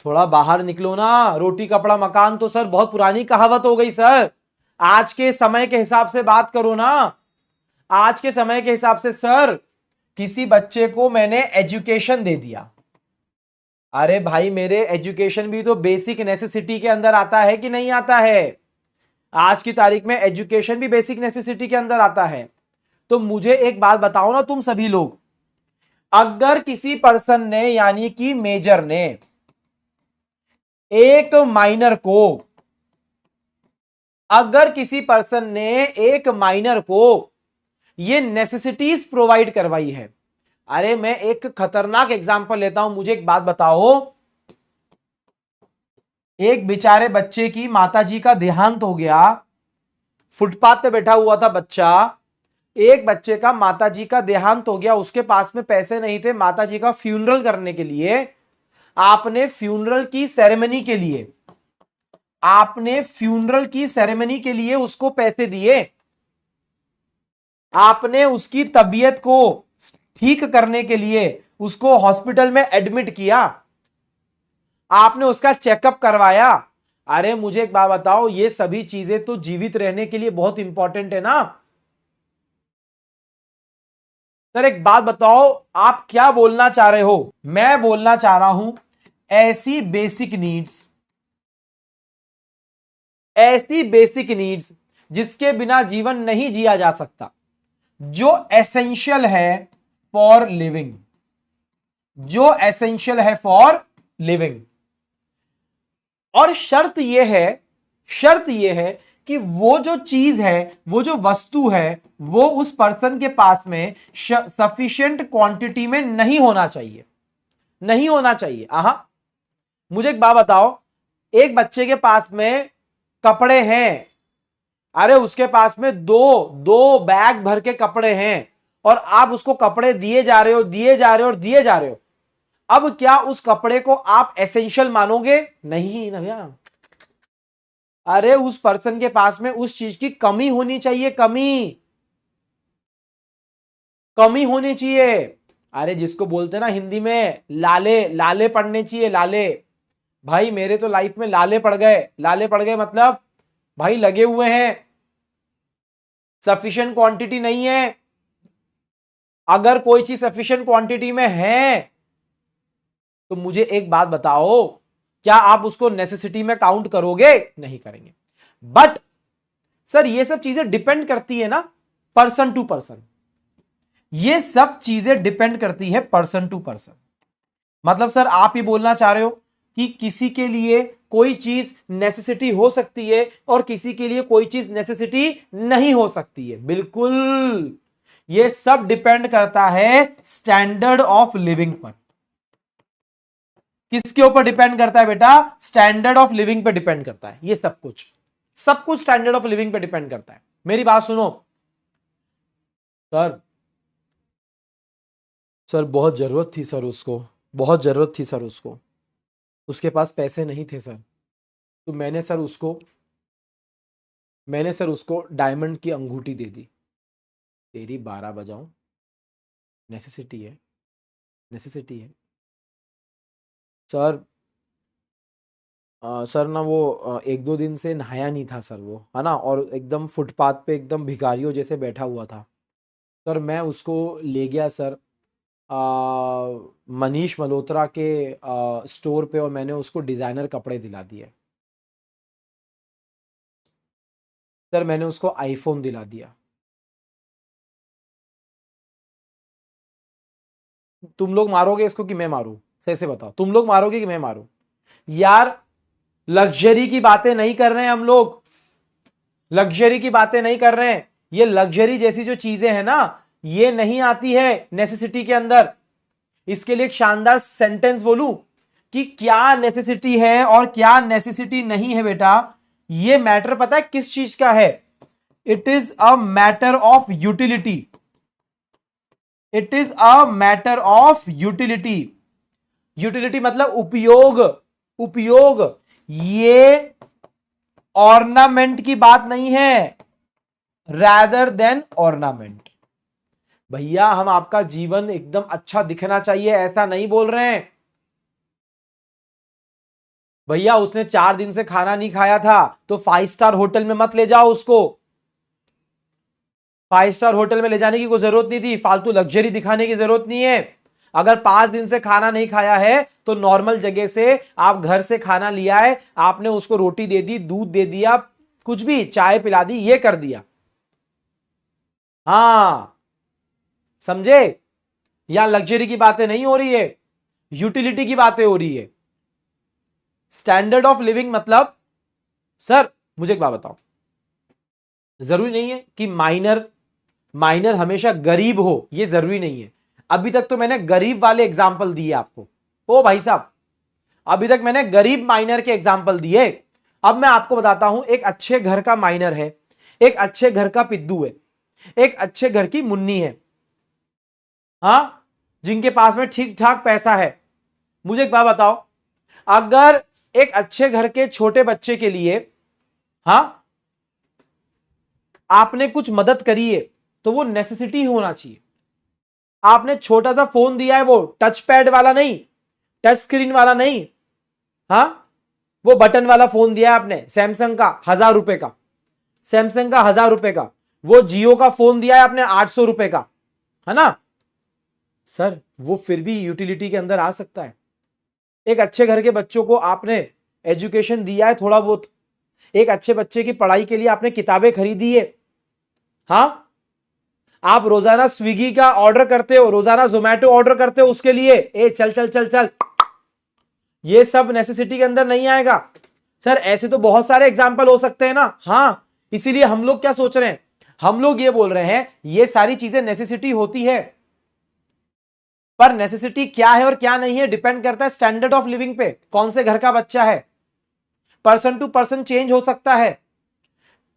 थोड़ा बाहर निकलो ना, रोटी कपड़ा मकान तो सर बहुत पुरानी कहावत हो गई सर, आज के समय के हिसाब से बात करो ना। आज के समय के हिसाब से सर किसी बच्चे को मैंने एजुकेशन दे दिया, अरे भाई मेरे एजुकेशन भी तो बेसिक नेसेसिटी के अंदर आता है कि नहीं आता है? आज की तारीख में एजुकेशन भी बेसिक नेसेसिटी के अंदर आता है। तो मुझे एक बात बताओ ना तुम सभी लोग, अगर किसी पर्सन ने यानी कि मेजर ने एक माइनर को, अगर किसी पर्सन ने एक माइनर को ये नेसेसिटीज प्रोवाइड करवाई है, अरे मैं एक खतरनाक एग्जांपल लेता हूं, मुझे एक बात बताओ, एक बेचारे बच्चे की माताजी का देहांत हो गया, फुटपाथ पे बैठा हुआ था बच्चा, एक बच्चे का माताजी का देहांत हो गया, उसके पास में पैसे नहीं थे माताजी का फ्यूनरल करने के लिए, आपने फ्यूनरल की सेरेमनी के लिए, आपने फ्यूनरल की सेरेमनी के लिए उसको पैसे दिए, आपने उसकी तबीयत को ठीक करने के लिए उसको हॉस्पिटल में एडमिट किया, आपने उसका चेकअप करवाया। अरे मुझे एक बात बताओ, ये सभी चीजें तो जीवित रहने के लिए बहुत इंपॉर्टेंट है ना। सर एक बात बताओ, आप क्या बोलना चाह रहे हो? मैं बोलना चाह रहा हूं ऐसी बेसिक नीड्स, ऐसी बेसिक नीड्स जिसके बिना जीवन नहीं जिया जा सकता, जो एसेंशियल है फॉर लिविंग, जो एसेंशियल है फॉर लिविंग। और शर्त यह है, शर्त यह है कि वो जो चीज है, वो जो वस्तु है, वो उस पर्सन के पास में सफिशिएंट क्वांटिटी में नहीं होना चाहिए, नहीं होना चाहिए। मुझे एक बात बताओ, एक बच्चे के पास में कपड़े हैं, अरे उसके पास में दो दो बैग भर के कपड़े हैं, और आप उसको कपड़े दिए जा रहे हो, दिए जा रहे हो और दिए जा रहे हो, अब क्या उस कपड़े को आप एसेंशियल मानोगे? नहीं ना भैया। अरे उस पर्सन के पास में उस चीज की कमी होनी चाहिए, कमी, कमी होनी चाहिए। अरे जिसको बोलते हैं ना हिंदी में लाले, लाले पड़ने चाहिए, लाले। भाई मेरे तो लाइफ में लाले पड़ गए, लाले पड़ गए मतलब भाई लगे हुए हैं, सफिशिएंट क्वांटिटी नहीं है। अगर कोई चीज सफिशिएंट क्वांटिटी में है तो मुझे एक बात बताओ, क्या आप उसको नेसेसिटी में काउंट करोगे? नहीं करेंगे। बट सर ये सब चीजें डिपेंड करती है ना पर्सन टू पर्सन, ये सब चीजें डिपेंड करती है पर्सन टू पर्सन। मतलब सर आप ये बोलना चाह रहे हो कि किसी के लिए कोई चीज नेसेसिटी हो सकती है और किसी के लिए कोई चीज नेसेसिटी नहीं हो सकती है? बिल्कुल, ये सब डिपेंड करता है स्टैंडर्ड ऑफ लिविंग पर। किसके ऊपर डिपेंड करता है बेटा? स्टैंडर्ड ऑफ लिविंग पे डिपेंड करता है। ये सब कुछ, सब कुछ स्टैंडर्ड ऑफ लिविंग पे डिपेंड करता है। मेरी बात सुनो सर, सर बहुत जरूरत थी सर उसको, बहुत जरूरत थी सर उसको, उसके पास पैसे नहीं थे सर, तो मैंने सर उसको डायमंड की अंगूठी दे दी। तेरी 12 बजाऊं, नेसेसिटी है, नेसेसिटी है सर। सर ना वो एक दो दिन से नहाया नहीं था सर वो, है ना, और एकदम फुटपाथ पे एकदम भिखारियों जैसे बैठा हुआ था सर। मैं उसको ले गया सर मनीष मल्होत्रा के स्टोर पे, और मैंने उसको डिज़ाइनर कपड़े दिला दिए सर। मैंने उसको आईफोन दिला दिया। तुम लोग मारोगे इसको कि मैं मारूं? सही से बताओ, तुम लोग मारोगे कि मैं मारूं? यार लग्जरी की बातें नहीं कर रहे हैं हम लोग, लग्जरी की बातें नहीं कर रहे हैं। ये लग्जरी जैसी जो चीजें हैं ना, ये नहीं आती है नेसेसिटी के अंदर। इसके लिए एक शानदार सेंटेंस बोलूं कि क्या नेसेसिटी है और क्या नेसेसिटी नहीं है बेटा, ये मैटर पता है किस चीज का है? It is a matter of utility, it is a matter of utility. Utility मतलब उपयोग, उपयोग। ये ऑर्नामेंट की बात नहीं है, रैदर देन ऑर्नामेंट। भैया हम आपका जीवन एकदम अच्छा दिखना चाहिए ऐसा नहीं बोल रहे हैं। भैया उसने 4 दिन से खाना नहीं खाया था तो 5 स्टार होटल में मत ले जाओ उसको। 5 स्टार होटल में ले जाने की कोई जरूरत नहीं थी, फालतू लग्जरी दिखाने की जरूरत नहीं है। अगर 5 दिन से खाना नहीं खाया है तो नॉर्मल जगह से आप घर से खाना लिया है, आपने उसको रोटी दे दी, दूध दे दिया, कुछ भी चाय पिला दी, ये कर दिया। हाँ, समझे? यहां लग्जरी की बातें नहीं हो रही है, यूटिलिटी की बातें हो रही है। स्टैंडर्ड ऑफ लिविंग मतलब, सर मुझे एक बात बताओ, जरूरी नहीं है कि माइनर माइनर हमेशा गरीब हो, यह जरूरी नहीं है। अभी तक तो मैंने गरीब वाले एग्जाम्पल दिए आपको। ओ भाई साहब, अभी तक मैंने गरीब माइनर के एग्जाम्पल दिए। अब मैं आपको बताता हूं, एक अच्छे घर का माइनर है, एक अच्छे घर का पिद्दू है, एक अच्छे घर की मुन्नी है, हां, जिनके पास में ठीक ठाक पैसा है। मुझे एक बात बताओ, अगर एक अच्छे घर के छोटे बच्चे के लिए, हां, आपने कुछ मदद करी है तो वो नेसेसिटी होना चाहिए। आपने छोटा सा फोन दिया है, वो टच पैड वाला नहीं, टच स्क्रीन वाला नहीं, हां, वो बटन वाला फोन दिया है आपने, सैमसंग का 1000 रुपए का, सैमसंग का 1000 रुपए का। वो जियो का फोन दिया है आपने 800 रुपए का, है ना सर? वो फिर भी यूटिलिटी के अंदर आ सकता है। एक अच्छे घर के बच्चों को आपने एजुकेशन दिया है थोड़ा बहुत, एक अच्छे बच्चे की पढ़ाई के लिए आपने किताबें खरीदी है, हां, आप रोजाना स्विगी का ऑर्डर करते हो, रोजाना जोमेटो ऑर्डर करते हो उसके लिए, ए चल चल चल चल, ये सब नेसेसिटी के अंदर नहीं आएगा। सर ऐसे तो बहुत सारे एग्जाम्पल हो सकते हैं ना। हां, इसीलिए हम लोग क्या सोच रहे हैं, हम लोग ये बोल रहे हैं ये सारी चीजें नेसेसिटी होती है, पर नेसेसिटी क्या है और क्या नहीं है डिपेंड करता है स्टैंडर्ड ऑफ लिविंग पे, कौन से घर का बच्चा है। पर्सन टू पर्सन चेंज हो सकता है,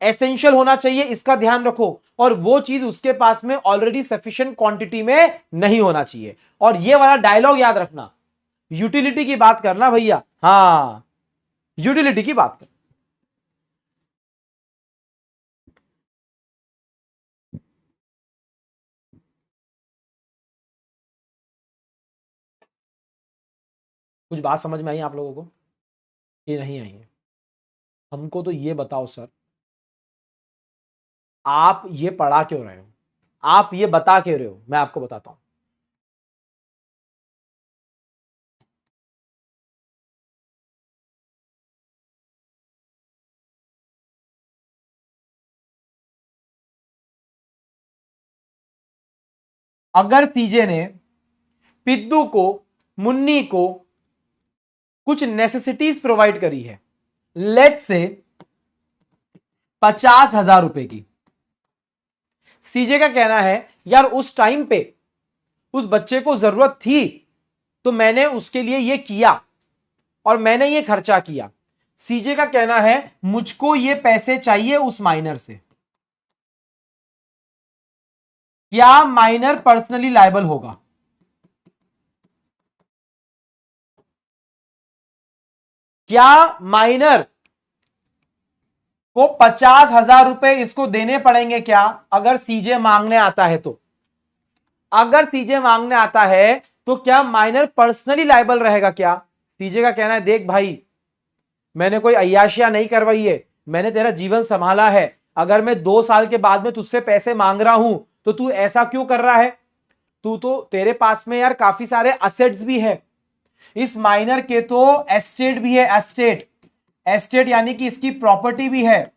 एसेंशियल होना चाहिए, इसका ध्यान रखो, और वो चीज उसके पास में ऑलरेडी सफिशिएंट क्वांटिटी में नहीं होना चाहिए। और ये वाला डायलॉग याद रखना, यूटिलिटी की बात करना भैया, हां, यूटिलिटी की बात कर। कुछ बात समझ में आई आप लोगों को? ये नहीं आई है? हमको तो ये बताओ सर, आप ये पढ़ा क्यों रहे हो, आप ये बता क्यों रहे हो? मैं आपको बताता हूं। अगर सीजे ने पिद्दू को, मुन्नी को कुछ नेसेसिटीज प्रोवाइड करी है, लेट से 50,000 रुपए की, सीजे का कहना है यार उस टाइम पे उस बच्चे को जरूरत थी तो मैंने उसके लिए ये किया और मैंने ये खर्चा किया। सीजे का कहना है मुझको ये पैसे चाहिए उस माइनर से। क्या माइनर पर्सनली लायबल होगा? क्या माइनर को 50,000 रुपए इसको देने पड़ेंगे क्या अगर सीजे मांगने आता है तो? अगर सीजे मांगने आता है तो क्या माइनर पर्सनली लायबल रहेगा क्या? सीजे का कहना है देख भाई, मैंने कोई अय्याशियां नहीं करवाई है, मैंने तेरा जीवन संभाला है, अगर मैं 2 साल के बाद में तुझसे पैसे मांग रहा हूं तो तू ऐसा क्यों कर रहा है? तू तो, तेरे पास में यार काफी सारे असेट्स भी है, इस माइनर के तो एस्टेट भी है, एस्टेट, एस्टेट यानी कि इसकी प्रॉपर्टी भी है,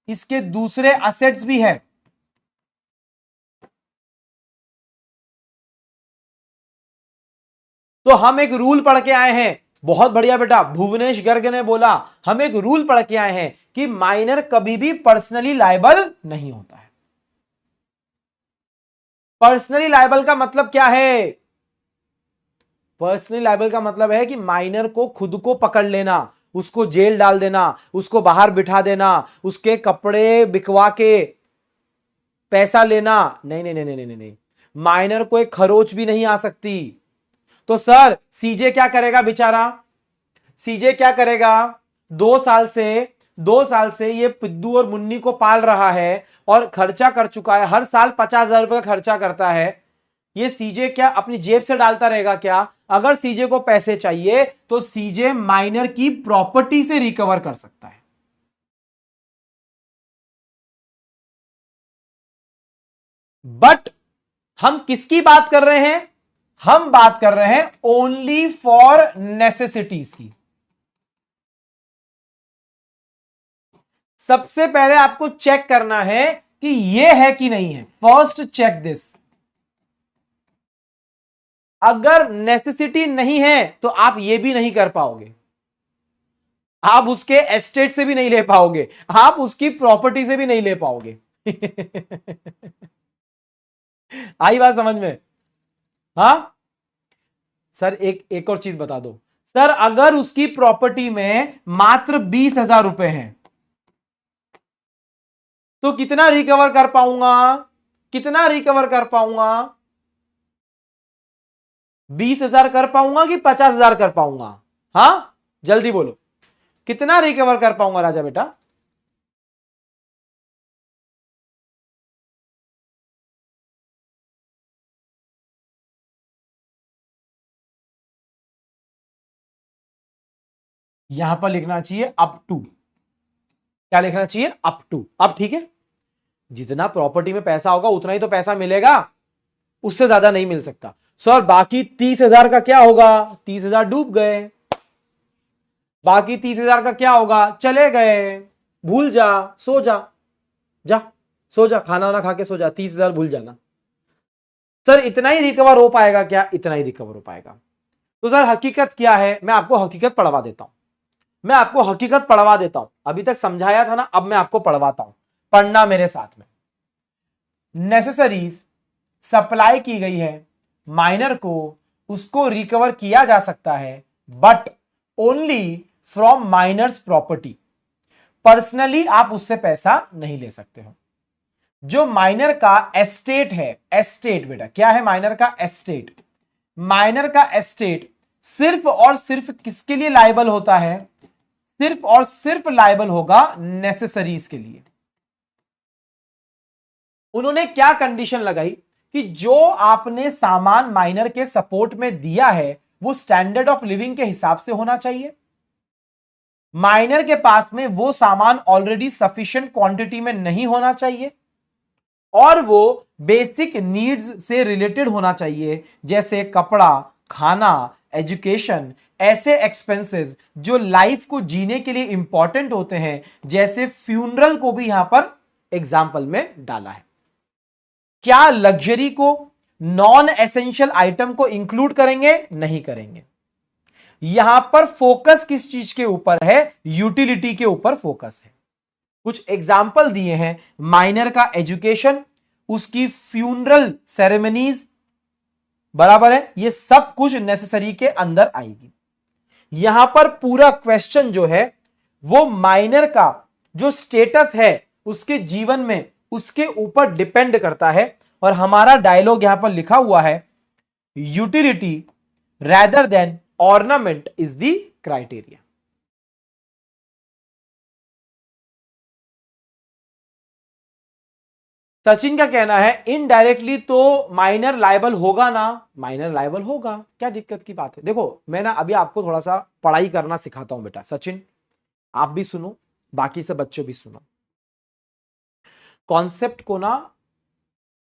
इसके दूसरे असेट्स भी है। तो हम एक रूल पढ़ के आए हैं, बहुत बढ़िया बेटा, भुवनेश गर्ग ने बोला, हम एक रूल पढ़ के आए हैं कि माइनर कभी भी पर्सनली लायबल नहीं होता है। पर्सनली लायबल का मतलब क्या है? पर्सनली लायबल का मतलब है कि माइनर को खुद को पकड़ लेना, उसको जेल डाल देना, उसको बाहर बिठा देना, उसके कपड़े बिकवा के पैसा लेना, नहीं नहीं नहीं नहीं नहीं नहीं, माइनर को एक खरोच भी नहीं आ सकती। तो सर सीजे क्या करेगा बेचारा? सीजे क्या करेगा? 2 साल से 2 साल से ये पिद्दू और मुन्नी को पाल रहा है और खर्चा कर चुका है, हर साल 50,000 रुपए का खर्चा करता है। ये सीजे क्या अपनी जेब से डालता रहेगा क्या? अगर सीजे को पैसे चाहिए तो सीजे माइनर की प्रॉपर्टी से रिकवर कर सकता है। बट हम किसकी बात कर रहे हैं? हम बात कर रहे हैं ओनली फॉर नेसेसिटीज की। सबसे पहले आपको चेक करना है कि यह है कि नहीं है। First check this. अगर नेसेसिटी नहीं है तो आप यह भी नहीं कर पाओगे, आप उसके एस्टेट से भी नहीं ले पाओगे, आप उसकी प्रॉपर्टी से भी नहीं ले पाओगे। आई बात समझ में? हाँ सर, एक और चीज बता दो सर, अगर उसकी प्रॉपर्टी में मात्र 20,000 रुपए हैं तो कितना रिकवर कर पाऊंगा? कितना रिकवर कर पाऊंगा? 20,000 कर पाऊंगा कि 50,000 कर पाऊंगा? हाँ जल्दी बोलो, कितना रिकवर कर पाऊंगा राजा बेटा? यहां पर लिखना चाहिए अप टू। क्या लिखना चाहिए? Up to. अब ठीक है, जितना प्रॉपर्टी में पैसा होगा उतना ही तो पैसा मिलेगा, उससे ज्यादा नहीं मिल सकता। सर बाकी 30,000 का क्या होगा? 30,000 डूब गए। बाकी 30,000 का क्या होगा? चले गए। भूल जा, सो जा, जा सो जा, खाना वाना खा के सो जा, 30,000 भूल जाना। सर इतना ही रिकवर हो पाएगा क्या? इतना ही रिकवर हो पाएगा। तो सर हकीकत क्या है? मैं आपको हकीकत पढ़वा देता हूं, मैं आपको हकीकत पढ़वा देता हूं। अभी तक समझाया था ना, अब मैं आपको पढ़वाता हूं, पढ़ना मेरे साथ में। नेसेसरीज सप्लाई की गई है, माइनर को उसको रिकवर किया जा सकता है, but only from minor's property. Personally आप उससे पैसा नहीं ले सकते हो। जो माइनर का एस्टेट है, एस्टेट बेटा क्या है? माइनर का एस्टेट। माइनर का एस्टेट सिर्फ और सिर्फ किसके लिए लायबल होता है? सिर्फ और सिर्फ लायबल होगा नेसेसरीज के लिए। उन्होंने क्या कंडीशन लगाई कि जो आपने सामान माइनर के सपोर्ट में दिया है वो स्टैंडर्ड ऑफ लिविंग के हिसाब से होना चाहिए। माइनर के पास में वो सामान ऑलरेडी सफिशिएंट क्वांटिटी में नहीं होना चाहिए, और वो बेसिक नीड्स से रिलेटेड होना चाहिए, जैसे कपड़ा, खाना, एजुकेशन, ऐसे एक्सपेंसेस जो लाइफ को जीने के लिए इंपॉर्टेंट होते हैं, जैसे फ्यूनरल को भी यहां पर एग्जाम्पल में डाला है। क्या लग्जरी को, नॉन एसेंशियल आइटम को इंक्लूड करेंगे? नहीं करेंगे। यहां पर फोकस किस चीज के ऊपर है? यूटिलिटी के ऊपर फोकस है। कुछ एग्जाम्पल दिए हैं, माइनर का एजुकेशन, उसकी फ्यूनरल सेरेमनीज, बराबर है, ये सब कुछ नेसेसरी के अंदर आएगी। यहां पर पूरा क्वेश्चन जो है वो माइनर का जो स्टेटस है उसके जीवन में, उसके ऊपर डिपेंड करता है। और हमारा डायलॉग यहां पर लिखा हुआ है, utility rather than ornament is the criteria। Sachin का कहना है इनडायरेक्टली तो माइनर लायबल होगा ना? माइनर लायबल होगा, क्या दिक्कत की बात है? देखो मैं ना अभी आपको थोड़ा सा पढ़ाई करना सिखाता हूं बेटा। सचिन आप भी सुनो, बाकी सब बच्चों भी सुनो। कॉन्सेप्ट को ना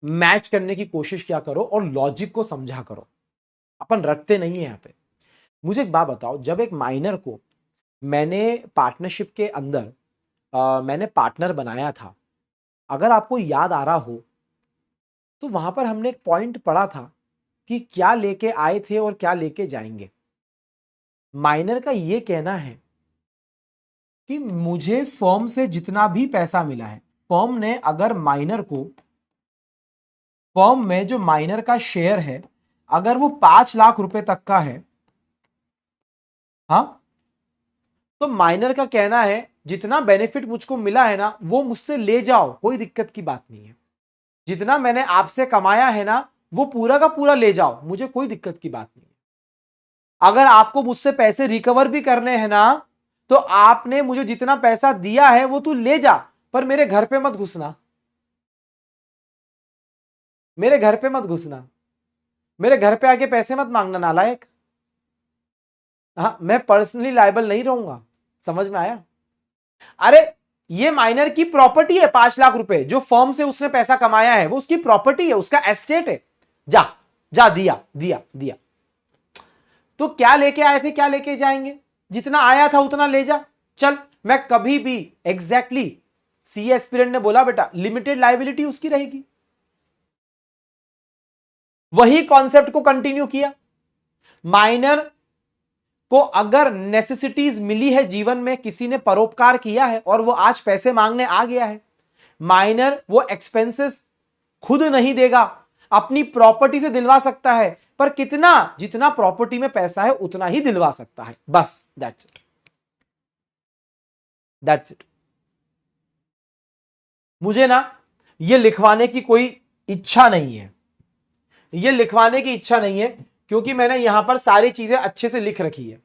मैच करने की कोशिश क्या करो और लॉजिक को समझा करो, अपन रखते नहीं है यहां पे। मुझे एक बात बताओ, जब एक माइनर को मैंने पार्टनरशिप के अंदर मैंने पार्टनर बनाया था, अगर आपको याद आ रहा हो तो वहां पर हमने एक पॉइंट पढ़ा था कि क्या लेके आए थे और क्या लेके जाएंगे। माइनर का यह कहना है कि मुझे फर्म से जितना भी पैसा मिला है, फर्म ने अगर माइनर को, फर्म में जो माइनर का शेयर है अगर वो 5 लाख रुपए तक का है, हाँ, तो माइनर का कहना है जितना बेनिफिट मुझको मिला है ना वो मुझसे ले जाओ, कोई दिक्कत की बात नहीं है। जितना मैंने आपसे कमाया है ना वो पूरा का पूरा ले जाओ, मुझे कोई दिक्कत की बात नहीं है। अगर आपको मुझसे पैसे रिकवर भी करने हैं ना तो आपने मुझे जितना पैसा दिया है वो तू ले जा, पर मेरे घर पे मत घुसना, मेरे घर पे मत घुसना, मेरे घर पे आके पैसे मत मांगना नालायक। हाँ मैं पर्सनली लायबल नहीं रहूंगा, समझ में आया? अरे ये माइनर की प्रॉपर्टी है, 5 लाख रुपए जो फर्म से उसने पैसा कमाया है वो उसकी प्रॉपर्टी है, उसका एस्टेट है। जा जा, दिया दिया दिया। तो क्या लेके आए थे, क्या लेके जाएंगे, जितना आया था उतना ले जा। चल, मैं कभी भी एग्जैक्टली सीए एस्पिरेंट ने बोला बेटा लिमिटेड लायबिलिटी उसकी रहेगी, वही कॉन्सेप्ट को कंटिन्यू किया। माइनर को अगर नेसेसिटीज मिली है जीवन में, किसी ने परोपकार किया है और वो आज पैसे मांगने आ गया है, माइनर वो एक्सपेंसेस खुद नहीं देगा, अपनी प्रॉपर्टी से दिलवा सकता है, पर कितना, जितना प्रॉपर्टी में पैसा है उतना ही दिलवा सकता है, बस दैट्स इट, दैट्स इट। मुझे ना ये लिखवाने की कोई इच्छा नहीं है, ये लिखवाने की इच्छा नहीं है, क्योंकि मैंने यहां पर सारी चीजें अच्छे से लिख रखी है।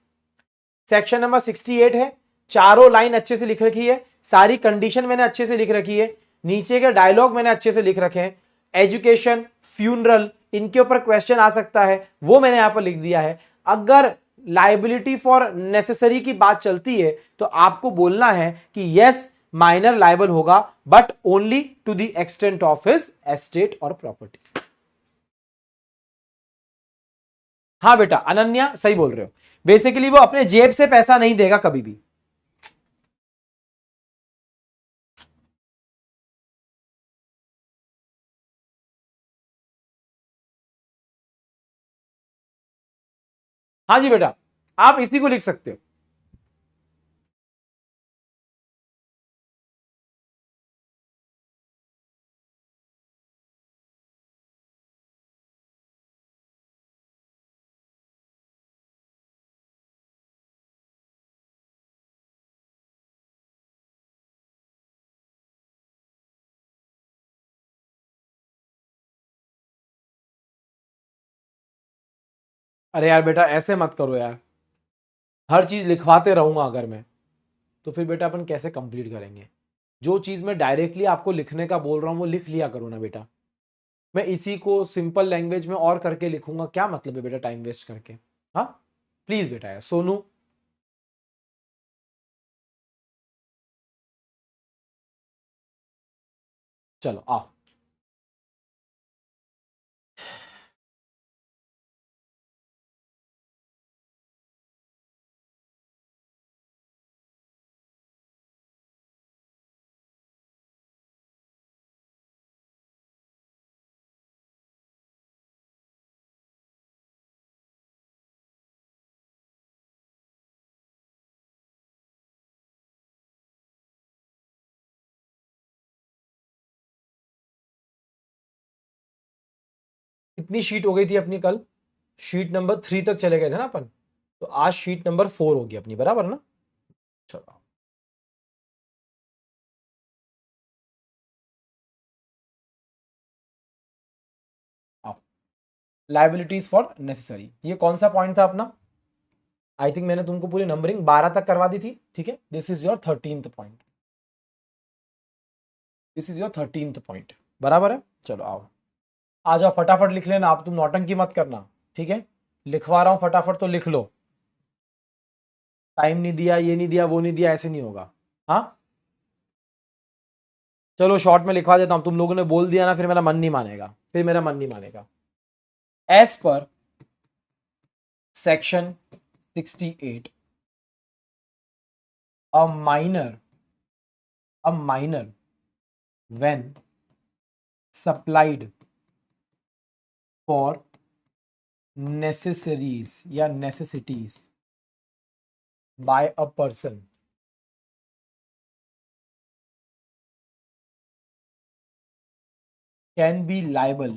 सेक्शन नंबर 68 है, चारों लाइन अच्छे से लिख रखी है, सारी कंडीशन मैंने अच्छे से लिख रखी है, नीचे के डायलॉग मैंने अच्छे से लिख रखे हैं, एजुकेशन, फ्यूनरल, इनके ऊपर क्वेश्चन आ सकता है वो मैंने यहां पर लिख दिया है। अगर लाइबिलिटी फॉर नेसेसरी की बात चलती है तो आपको बोलना है कि यस माइनर लायबल होगा, but only to the extent of his estate और प्रॉपर्टी। हाँ बेटा अनन्या सही बोल रहे हो, बेसिकली वो अपने जेब से पैसा नहीं देगा कभी भी। हाँ जी बेटा, आप इसी को लिख सकते हो। अरे यार बेटा ऐसे मत करो यार, हर चीज लिखवाते रहूंगा अगर मैं, तो फिर बेटा अपन कैसे कंप्लीट करेंगे। जो चीज मैं डायरेक्टली आपको लिखने का बोल रहा हूं वो लिख लिया करो ना बेटा, मैं इसी को सिंपल लैंग्वेज में और करके लिखूंगा, क्या मतलब है बेटा टाइम वेस्ट करके। हाँ प्लीज बेटा यार, सोनू। चलो आओ। कितनी शीट हो गई थी अपनी कल, शीट नंबर 3 तक चले गए थे ना अपन, तो आज शीट नंबर 4 होगी अपनी, बराबर ना। चलो आओ, लाइबिलिटीज फॉर नेसेसरी, ये कौन सा पॉइंट था अपना, आई थिंक मैंने तुमको पूरी नंबरिंग 12 तक करवा दी थी, ठीक है। This is your 13th point, this is your 13th point, बराबर है। चलो आओ, आ जाओ फटाफट लिख लेना, आप तुम नौटंकी मत करना, ठीक है। लिखवा रहा हूं फटाफट तो लिख लो, टाइम नहीं दिया, ये नहीं दिया, वो नहीं दिया, ऐसे नहीं होगा। हाँ चलो शॉर्ट में लिखवा देता हूं, तुम लोगों ने बोल दिया ना फिर मेरा मन नहीं मानेगा, फिर मेरा मन नहीं मानेगा। As per section 68, a minor, a minor when supplied for necessaries या necessities by a person can be liable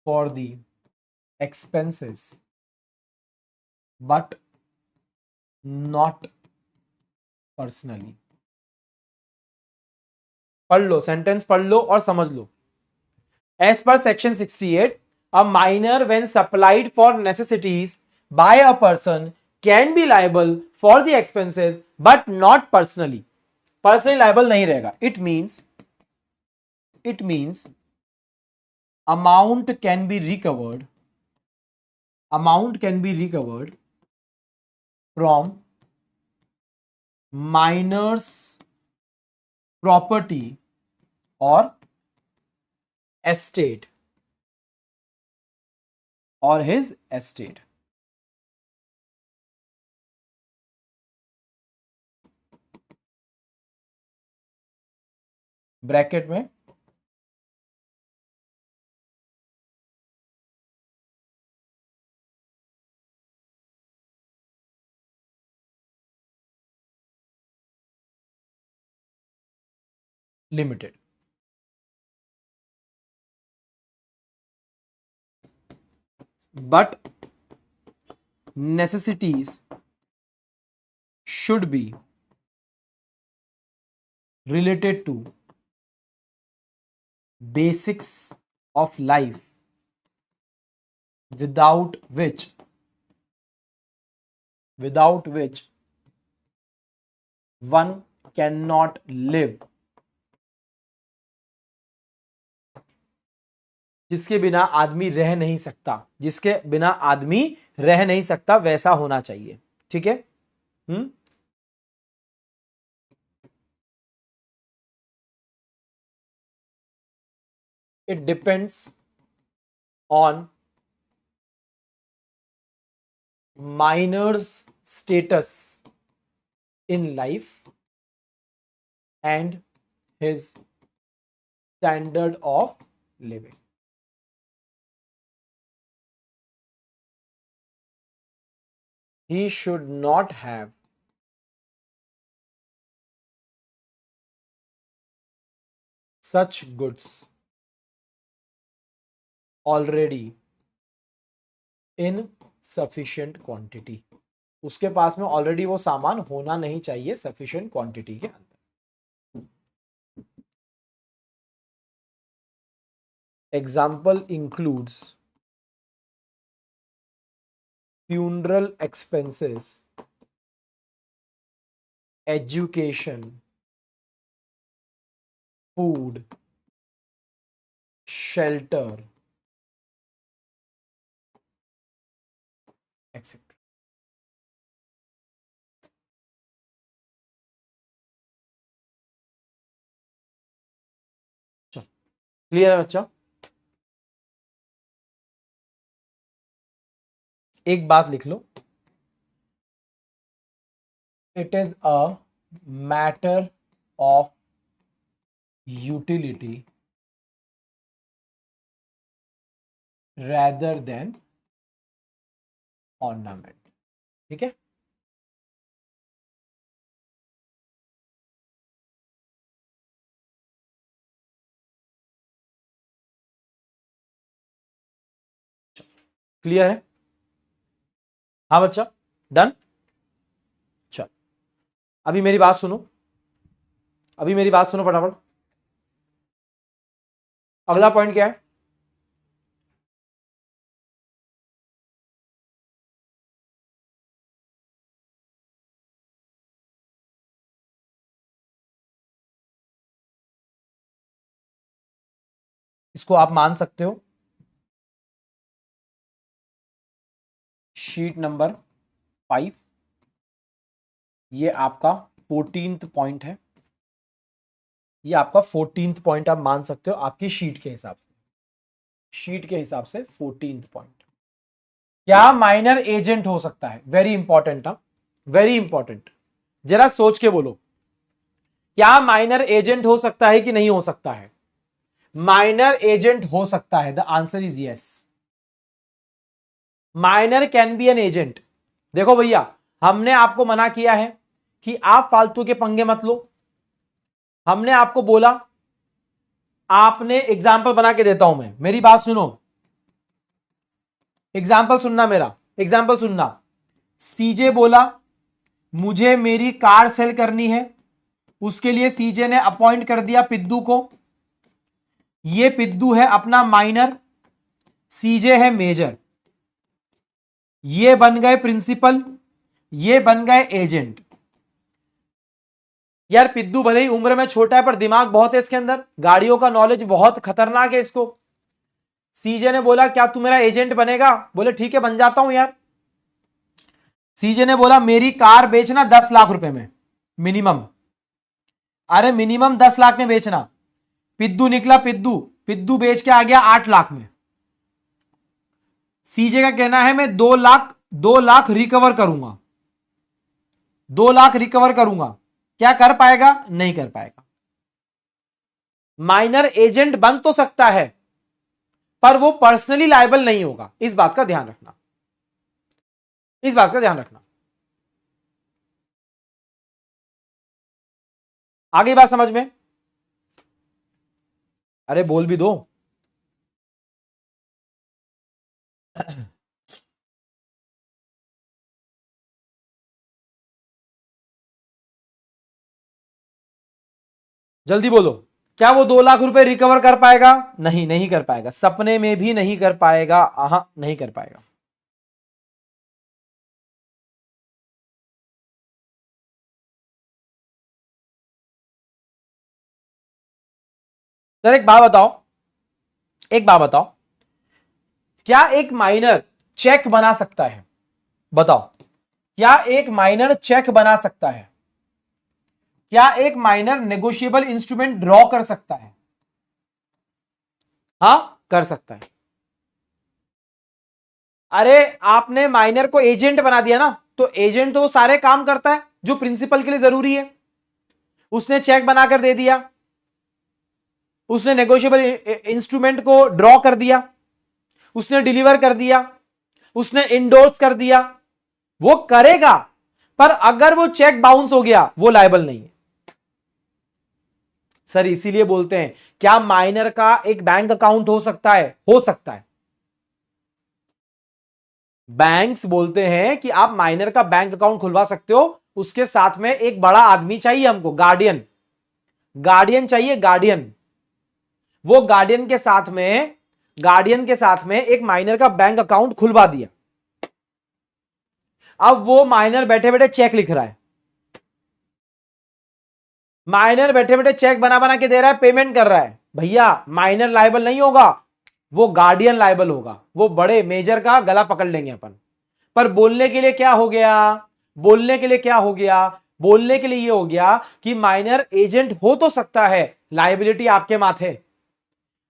for the expenses but not personally। पढ़ लो सेंटेंस, पढ़ लो और समझ लो। As per section 68, a minor when supplied for necessities by a person can be liable for the expenses but not personally। Personally liable नहीं रहेगा, it means amount can be recovered, amount can be recovered from minor's property और estate और his estate. Bracket में limited. But necessities should be related to basics of life without which one cannot live। जिसके बिना आदमी रह नहीं सकता, जिसके बिना आदमी रह नहीं सकता, वैसा होना चाहिए। ठीक है। It depends on minor's status in life and his standard of living. He should not have such goods already in sufficient quantity। उसके पास में ऑलरेडी वो सामान होना नहीं चाहिए सफिशिएंट क्वांटिटी के अंदर। Example includes funeral expenses, education, food, shelter, etc. Clear है बच्चा? एक बात लिख लो, it is a matter of utility rather than ornament। ठीक है। क्लियर है? हाँ बच्चा, डन। चल अभी मेरी बात सुनो, अभी मेरी बात सुनो फटाफट। अगला पॉइंट क्या है? इसको आप मान सकते हो शीट नंबर 5, ये आपका 14th पॉइंट है, ये आपका 14th पॉइंट आप मान सकते हो आपकी शीट के हिसाब से, शीट के हिसाब से 14th पॉइंट। क्या माइनर एजेंट हो सकता है? वेरी इंपॉर्टेंट, वेरी इंपॉर्टेंट, जरा सोच के बोलो, क्या माइनर एजेंट हो सकता है कि नहीं हो सकता है? माइनर एजेंट हो सकता है। The answer is yes, minor can be an agent. देखो भैया, हमने आपको मना किया है कि आप फालतू के पंगे मत लो। हमने आपको बोला, आपने एग्जाम्पल बना के देता हूं मैं, मेरी बात सुनो, एग्जाम्पल सुनना, मेरा एग्जाम्पल सुनना। सीजे बोला मुझे मेरी कार सेल करनी है, उसके लिए सीजे ने अपॉइंट कर दिया पिद्दू को। ये पिद्दू है अपना माइनर, सीजे है मेजर, ये बन गए प्रिंसिपल, ये बन गए एजेंट। यार पिद्दू भले ही उम्र में छोटा है पर दिमाग बहुत है इसके अंदर, गाड़ियों का नॉलेज बहुत खतरनाक है इसको। सीजे ने बोला क्या तू मेरा एजेंट बनेगा? बोले ठीक है बन जाता हूं यार। सीजे ने बोला मेरी कार बेचना 10 लाख रुपए में, मिनिमम, अरे मिनिमम 10 लाख में बेचना। पिद्दू निकला, पिद्दू पिद्दू बेच के आ गया 8 लाख में। सीजे का कहना है मैं 2 लाख रिकवर करूंगा, 2 लाख रिकवर करूंगा। क्या कर पाएगा? नहीं कर पाएगा। माइनर एजेंट बन तो सकता है पर वो पर्सनली लायबल नहीं होगा, इस बात का ध्यान रखना, इस बात का ध्यान रखना। आगे बात समझ में? अरे बोल भी दो। जल्दी बोलो। क्या वो 2 लाख रुपए रिकवर कर पाएगा? नहीं, नहीं कर पाएगा, सपने में भी नहीं कर पाएगा। आहा, नहीं कर पाएगा। सर एक बात बताओ, एक बात बताओ, क्या एक माइनर चेक बना सकता है? बताओ, क्या एक माइनर चेक बना सकता है? क्या एक माइनर नेगोशिएबल इंस्ट्रूमेंट ड्रॉ कर सकता है? हां, कर सकता है। अरे आपने माइनर को एजेंट बना दिया ना, तो एजेंट तो सारे काम करता है जो प्रिंसिपल के लिए जरूरी है। उसने चेक बनाकर दे दिया, उसने नेगोशिएबल इंस्ट्रूमेंट को ड्रॉ कर दिया, उसने डिलीवर कर दिया, उसने इंडोर्स कर दिया, वो करेगा। पर अगर वो चेक बाउंस हो गया, वो लायबल नहीं है। सर इसीलिए बोलते हैं, क्या माइनर का एक बैंक अकाउंट हो सकता है? हो सकता है। बैंक्स बोलते हैं कि आप माइनर का बैंक अकाउंट खुलवा सकते हो, उसके साथ में एक बड़ा आदमी चाहिए हमको, गार्डियन, गार्डियन चाहिए, गार्डियन। वो गार्डियन के साथ में, गार्डियन के साथ में एक माइनर का बैंक अकाउंट खुलवा दिया। अब वो माइनर बैठे बैठे चेक लिख रहा है, माइनर बैठे बैठे चेक बना बना के दे रहा है, पेमेंट कर रहा है। भैया माइनर लायबल नहीं होगा, वो गार्डियन लायबल होगा। वो बड़े मेजर का गला पकड़ लेंगे अपन। पर बोलने के लिए क्या हो गया? बोलने के लिए क्या हो गया? बोलने के लिए ये हो गया कि माइनर एजेंट हो तो सकता है, लायबिलिटी आपके माथे।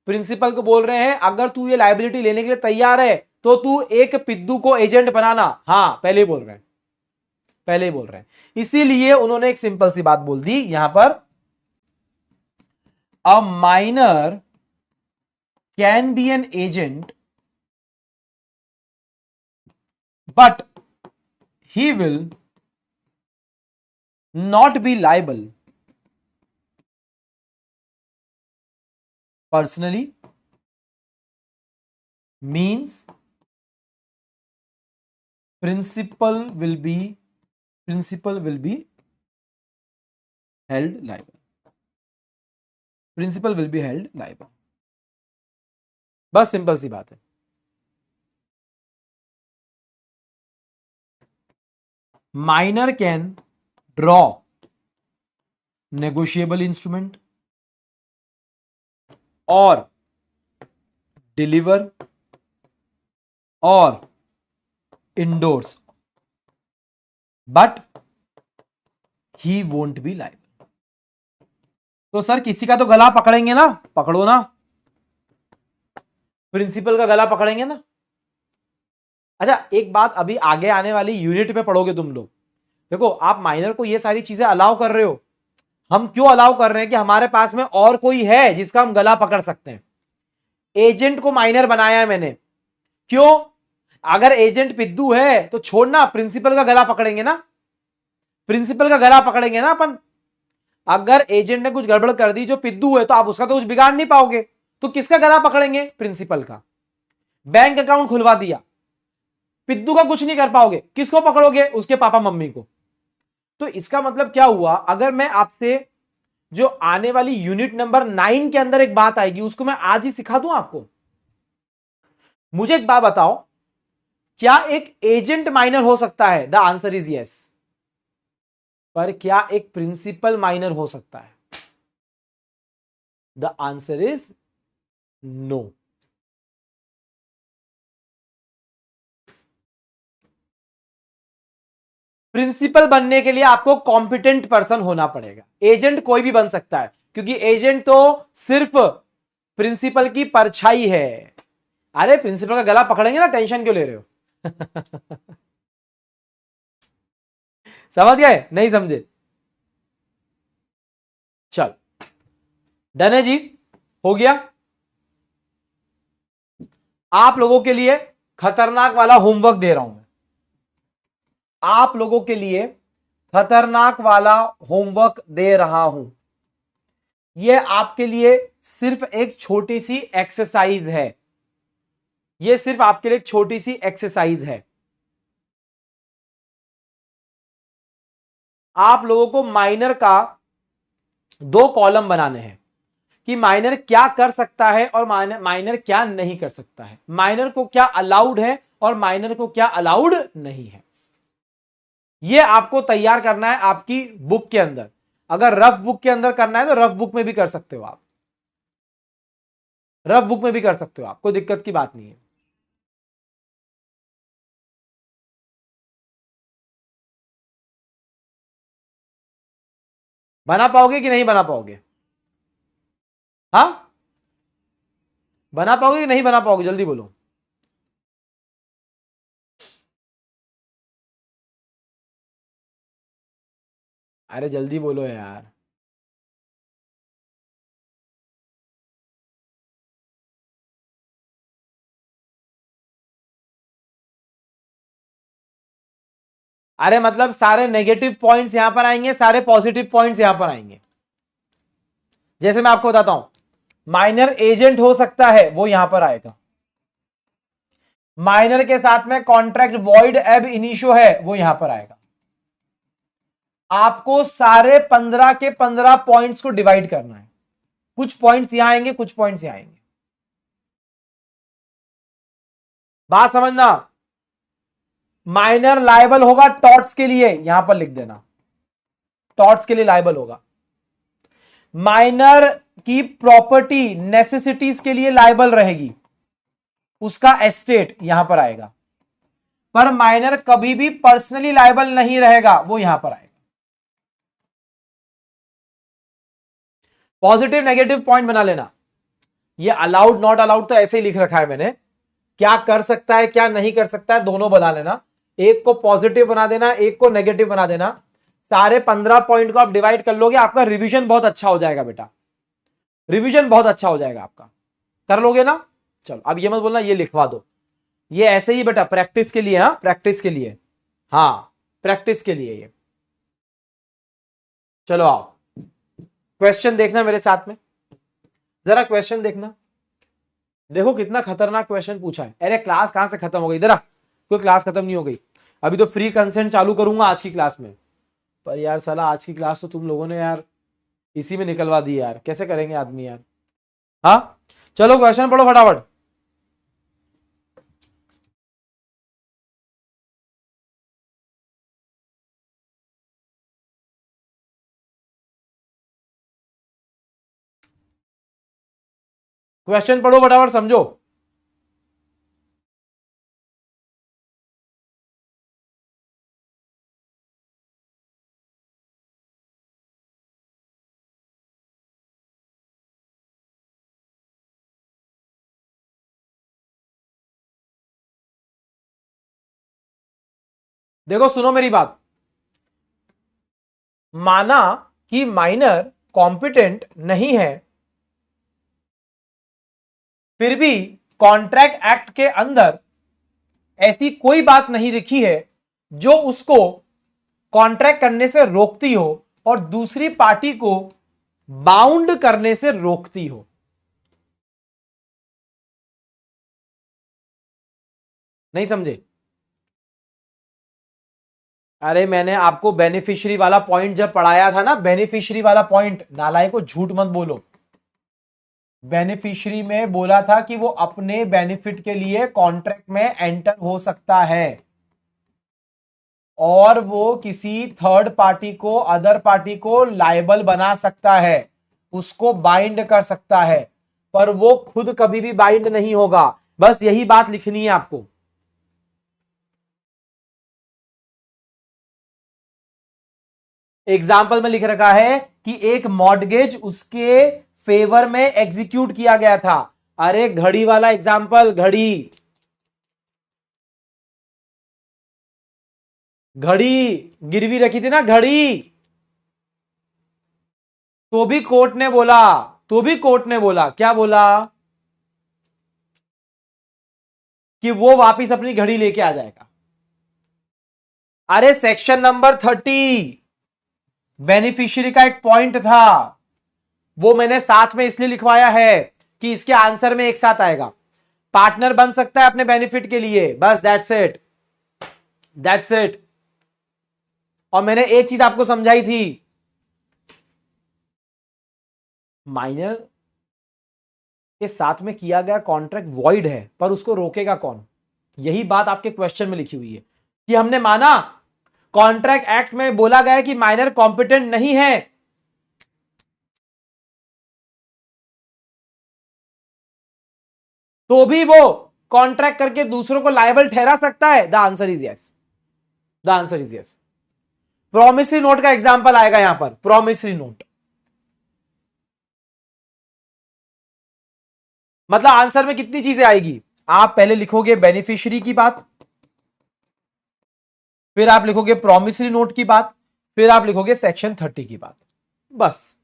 प्रिंसिपल को बोल रहे हैं अगर तू ये लायबिलिटी लेने के लिए तैयार है तो तू एक पिद्दू को एजेंट बनाना। हां, पहले ही बोल रहे हैं, पहले ही बोल रहे हैं। इसीलिए उन्होंने एक सिंपल सी बात बोल दी यहां पर, a minor can be an agent but he will not be liable personally, means principal will be held liable, principal will be held liable। बस सिंपल सी बात है। Minor can draw negotiable instrument और डिलीवर और endorse, but he won't be liable. तो sir किसी का तो गला पकड़ेंगे ना? पकड़ो ना, प्रिंसिपल का गला पकड़ेंगे ना। अच्छा एक बात, अभी आगे आने वाली यूनिट में पढ़ोगे तुम लोग। देखो आप माइनर को ये सारी चीजें अलाउ कर रहे हो, हम क्यों अलाउ कर रहे हैं कि हमारे पास में और कोई है जिसका हम गला पकड़ सकते हैं। एजेंट को माइनर बनाया है मैंने, क्यों? अगर एजेंट पिद्दू है तो छोड़ना, प्रिंसिपल का गला पकड़ेंगे ना, प्रिंसिपल का गला पकड़ेंगे ना अपन। अगर एजेंट ने कुछ गड़बड़ कर दी जो पिद्दू है तो आप उसका तो कुछ बिगाड़ नहीं पाओगे, तो किसका गला पकड़ेंगे? प्रिंसिपल का। बैंक अकाउंट खुलवा दिया, पिद्दू का कुछ नहीं कर पाओगे, किसको पकड़ोगे? उसके पापा मम्मी को। तो इसका मतलब क्या हुआ, अगर मैं आपसे जो आने वाली यूनिट नंबर 9 के अंदर एक बात आएगी उसको मैं आज ही सिखा दूं आपको। मुझे एक बात बताओ, क्या एक एजेंट माइनर हो सकता है? The answer is yes. पर क्या एक प्रिंसिपल माइनर हो सकता है? The answer is no. Principal बनने के लिए आपको कॉम्पिटेंट पर्सन होना पड़ेगा। एजेंट कोई भी बन सकता है, क्योंकि एजेंट तो सिर्फ प्रिंसिपल की परछाई है। अरे प्रिंसिपल का गला पकड़ेंगे ना, टेंशन क्यों ले रहे हो? समझ गए? नहीं समझे? चल, डन है जी, हो गया। आप लोगों के लिए खतरनाक वाला होमवर्क दे रहा हूं मैं, आप लोगों के लिए खतरनाक वाला होमवर्क दे रहा हूं। यह आपके लिए सिर्फ एक छोटी सी एक्सरसाइज है, यह सिर्फ आपके लिए एक छोटी सी एक्सरसाइज है। आप लोगों को माइनर का 2 कॉलम बनाने हैं कि माइनर क्या कर सकता है और माइनर क्या नहीं कर सकता है, माइनर को क्या अलाउड है और माइनर को क्या अलाउड नहीं है। यह आपको तैयार करना है आपकी बुक के अंदर। अगर रफ बुक के अंदर करना है तो रफ बुक में भी कर सकते हो आप, रफ बुक में भी कर सकते हो आप, कोई दिक्कत की बात नहीं है। बना पाओगे कि नहीं बना पाओगे? हाँ, बना पाओगे कि नहीं बना पाओगे? जल्दी बोलो। अरे जल्दी बोलो यार। अरे मतलब सारे नेगेटिव पॉइंट्स यहां पर आएंगे, सारे पॉजिटिव पॉइंट्स यहां पर आएंगे। जैसे मैं आपको बताता हूं, माइनर एजेंट हो सकता है, वो यहां पर आएगा। माइनर के साथ में कॉन्ट्रैक्ट वॉइड एब इनिशियो है, वो यहां पर आएगा। आपको सारे 15 के 15 पॉइंट्स को डिवाइड करना है। कुछ पॉइंट्स यहां आएंगे, कुछ पॉइंट्स यहां आएंगे। बात समझना। माइनर लायबल होगा टॉर्ट्स के लिए, यहां पर लिख देना, टॉर्ट्स के लिए लायबल होगा। माइनर की प्रॉपर्टी नेसेसिटीज के लिए लायबल रहेगी, उसका एस्टेट यहां पर आएगा। पर माइनर कभी भी पर्सनली लायबल नहीं रहेगा, वो यहां पर आएगा। पॉजिटिव नेगेटिव पॉइंट बना लेना। ये अलाउड नॉट अलाउड तो ऐसे ही लिख रखा है मैंने, क्या कर सकता है क्या नहीं कर सकता है दोनों बना लेना। एक को पॉजिटिव बना देना, एक को नेगेटिव बना देना। सारे 15 पॉइंट को आप डिवाइड कर लोगे, आपका रिवीजन बहुत अच्छा हो जाएगा बेटा, रिवीजन बहुत अच्छा हो जाएगा आपका। कर लोगे ना? चलो, अब ये मत बोलना ये लिखवा दो, ये ऐसे ही बेटा प्रैक्टिस के लिए। हाँ, प्रैक्टिस के लिए, हाँ प्रैक्टिस के लिए ये। चलो आओ, क्वेश्चन देखना मेरे साथ में, जरा क्वेश्चन देखना। देखो कितना खतरनाक क्वेश्चन पूछा है। अरे क्लास कहां से खत्म हो गई? इधर आ, कोई क्लास खत्म नहीं हो गई, अभी तो फ्री कंसेंट चालू करूंगा आज की क्लास में। पर यार साला आज की क्लास तो तुम लोगों ने यार इसी में निकलवा दी यार, कैसे करेंगे आदमी यार। हाँ चलो क्वेश्चन पढ़ो फटाफट। क्वेश्चन पढ़ो फटाफट, समझो। देखो सुनो मेरी बात, माना कि माइनर कॉम्पिटेंट नहीं है, फिर भी कॉन्ट्रैक्ट एक्ट के अंदर ऐसी कोई बात नहीं लिखी है जो उसको कॉन्ट्रैक्ट करने से रोकती हो और दूसरी पार्टी को बाउंड करने से रोकती हो। नहीं समझे? अरे मैंने आपको बेनिफिशियरी वाला पॉइंट जब पढ़ाया था ना, बेनिफिशियरी वाला पॉइंट, नालायक को झूठ मत बोलो। बेनिफिशियरी में बोला था कि वो अपने बेनिफिट के लिए कॉन्ट्रैक्ट में एंटर हो सकता है और वो किसी थर्ड पार्टी को, अदर पार्टी को लायबल बना सकता है, उसको बाइंड कर सकता है, पर वो खुद कभी भी बाइंड नहीं होगा। बस यही बात लिखनी है आपको। एग्जाम्पल में लिख रखा है कि एक मॉर्टगेज उसके फेवर में एग्जीक्यूट किया गया था। अरे घड़ी वाला एग्जाम्पल, घड़ी, घड़ी गिरवी रखी थी ना, घड़ी। तो भी कोर्ट ने बोला, तो भी कोर्ट ने बोला, क्या बोला? कि वो वापिस अपनी घड़ी लेके आ जाएगा। अरे सेक्शन नंबर 30 बेनिफिशियरी का एक पॉइंट था, वो मैंने साथ में इसलिए लिखवाया है कि इसके आंसर में एक साथ आएगा। पार्टनर बन सकता है अपने बेनिफिट के लिए, बस दैट्स इट, दैट्स इट। और मैंने एक चीज आपको समझाई थी, माइनर के साथ में किया गया कॉन्ट्रैक्ट वॉइड है, पर उसको रोकेगा कौन? यही बात आपके क्वेश्चन में लिखी हुई है कि हमने माना कॉन्ट्रैक्ट एक्ट में बोला गया है कि माइनर कॉम्पिटेंट नहीं है, तो भी वो कॉन्ट्रैक्ट करके दूसरों को लायबल ठहरा सकता है। The answer is yes, the answer is yes. Promissory note का एग्जांपल आएगा यहां पर, प्रोमिसरी नोट मतलब आंसर में कितनी चीजें आएगी? आप पहले लिखोगे बेनिफिशियरी की बात, फिर आप लिखोगे प्रोमिसरी नोट की बात, फिर आप लिखोगे सेक्शन 30 की बात। बस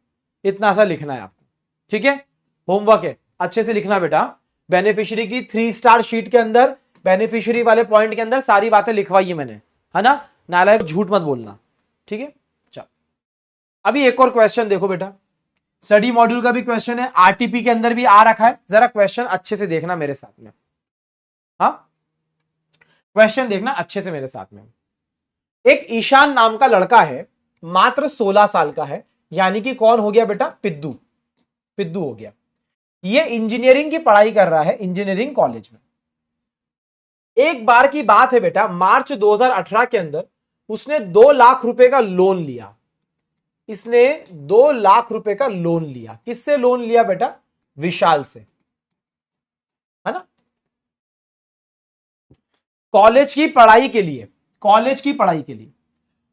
इतना सा लिखना है आपको, ठीक है? होमवर्क है, अच्छे से लिखना बेटा। बेनिफिशियरी की 3 स्टार शीट के अंदर बेनिफिशियरी वाले पॉइंट के अंदर सारी बातें लिखवाई है मैंने, है ना? नालायक झूठ मत बोलना, ठीक है? चलो अभी एक और क्वेश्चन देखो बेटा, स्टडी मॉड्यूल का भी क्वेश्चन है, आरटीपी के अंदर भी आ रखा है, जरा क्वेश्चन अच्छे से देखना मेरे साथ में। हाँ, क्वेश्चन देखना अच्छे से मेरे साथ में। एक ईशान नाम का लड़का है, मात्र 16 साल का है, यानी कि कौन हो गया बेटा? पिद्दू, पिद्दू हो गया। ये इंजीनियरिंग की पढ़ाई कर रहा है, इंजीनियरिंग कॉलेज में। एक बार की बात है बेटा, मार्च 2018 के अंदर उसने 2 लाख रुपए का लोन लिया। इसने 2 लाख रुपए का लोन लिया। किससे लोन लिया बेटा? विशाल से, है ना? कॉलेज की पढ़ाई के लिए, कॉलेज की पढ़ाई के लिए।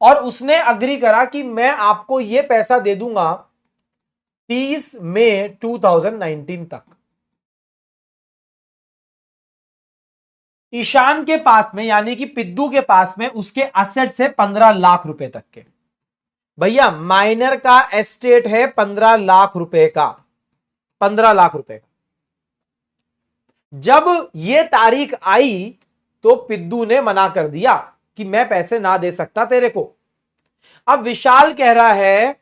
और उसने अग्री करा कि मैं आपको यह पैसा दे दूंगा 30 मई 2019 तक। ईशान के पास में, यानी कि पिद्दू के पास में, उसके एसेट से 15 लाख रुपए तक के। भैया माइनर का एस्टेट है 15 लाख रुपए का, 15 लाख रुपए का। जब यह तारीख आई तो पिद्दू ने मना कर दिया कि मैं पैसे ना दे सकता तेरे को। अब विशाल कह रहा है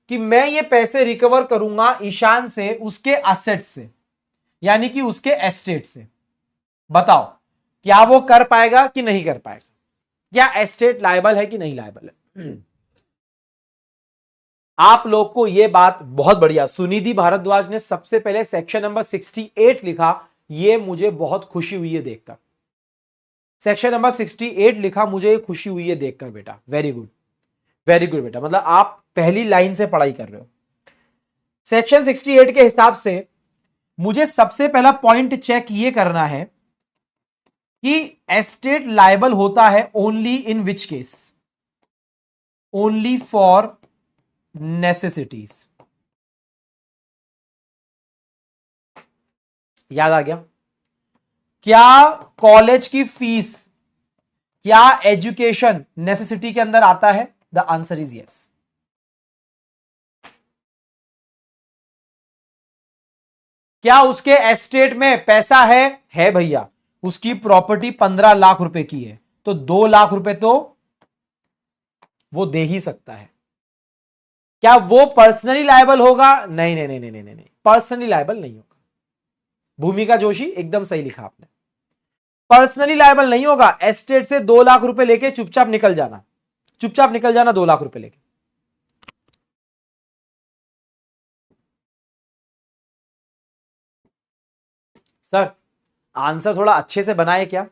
कि मैं ये पैसे रिकवर करूंगा ईशान से, उसके एसेट से, यानी कि उसके एस्टेट से। बताओ क्या वो कर पाएगा कि नहीं कर पाएगा? क्या एस्टेट लायबल है कि नहीं लायबल है? आप लोग को यह बात बहुत बढ़िया, सुनिधि भारद्वाज ने सबसे पहले सेक्शन नंबर 68 लिखा, यह मुझे बहुत खुशी हुई है देखकर। सेक्शन नंबर 68 लिखा, मुझे खुशी हुई है देखकर बेटा। वेरी गुड, वेरी गुड बेटा, मतलब आप पहली लाइन से पढ़ाई कर रहे हो। सेक्शन 68 के हिसाब से मुझे सबसे पहला पॉइंट चेक ये करना है कि एस्टेट लायबल होता है only in which case? Only for necessities. याद आ गया? क्या कॉलेज की फीस, क्या एजुकेशन नेसेसिटी के अंदर आता है? The answer is yes. क्या उसके एस्टेट में पैसा है भैया। उसकी प्रॉपर्टी 15 लाख रुपए की है, तो 2 लाख रुपए तो वो दे ही सकता है। क्या वो पर्सनली लायबल होगा? नहीं नहीं नहीं नहीं नहीं नहीं, पर्सनली लायबल नहीं होगा। भूमिका जोशी एकदम सही लिखा आपने, पर्सनली लायबल नहीं होगा। एस्टेट से 2 लाख रुपए लेके चुपचाप निकल जाना, चुपचाप निकल जाना 2 लाख रुपए लेके। सर आंसर थोड़ा अच्छे से बनाए क्या?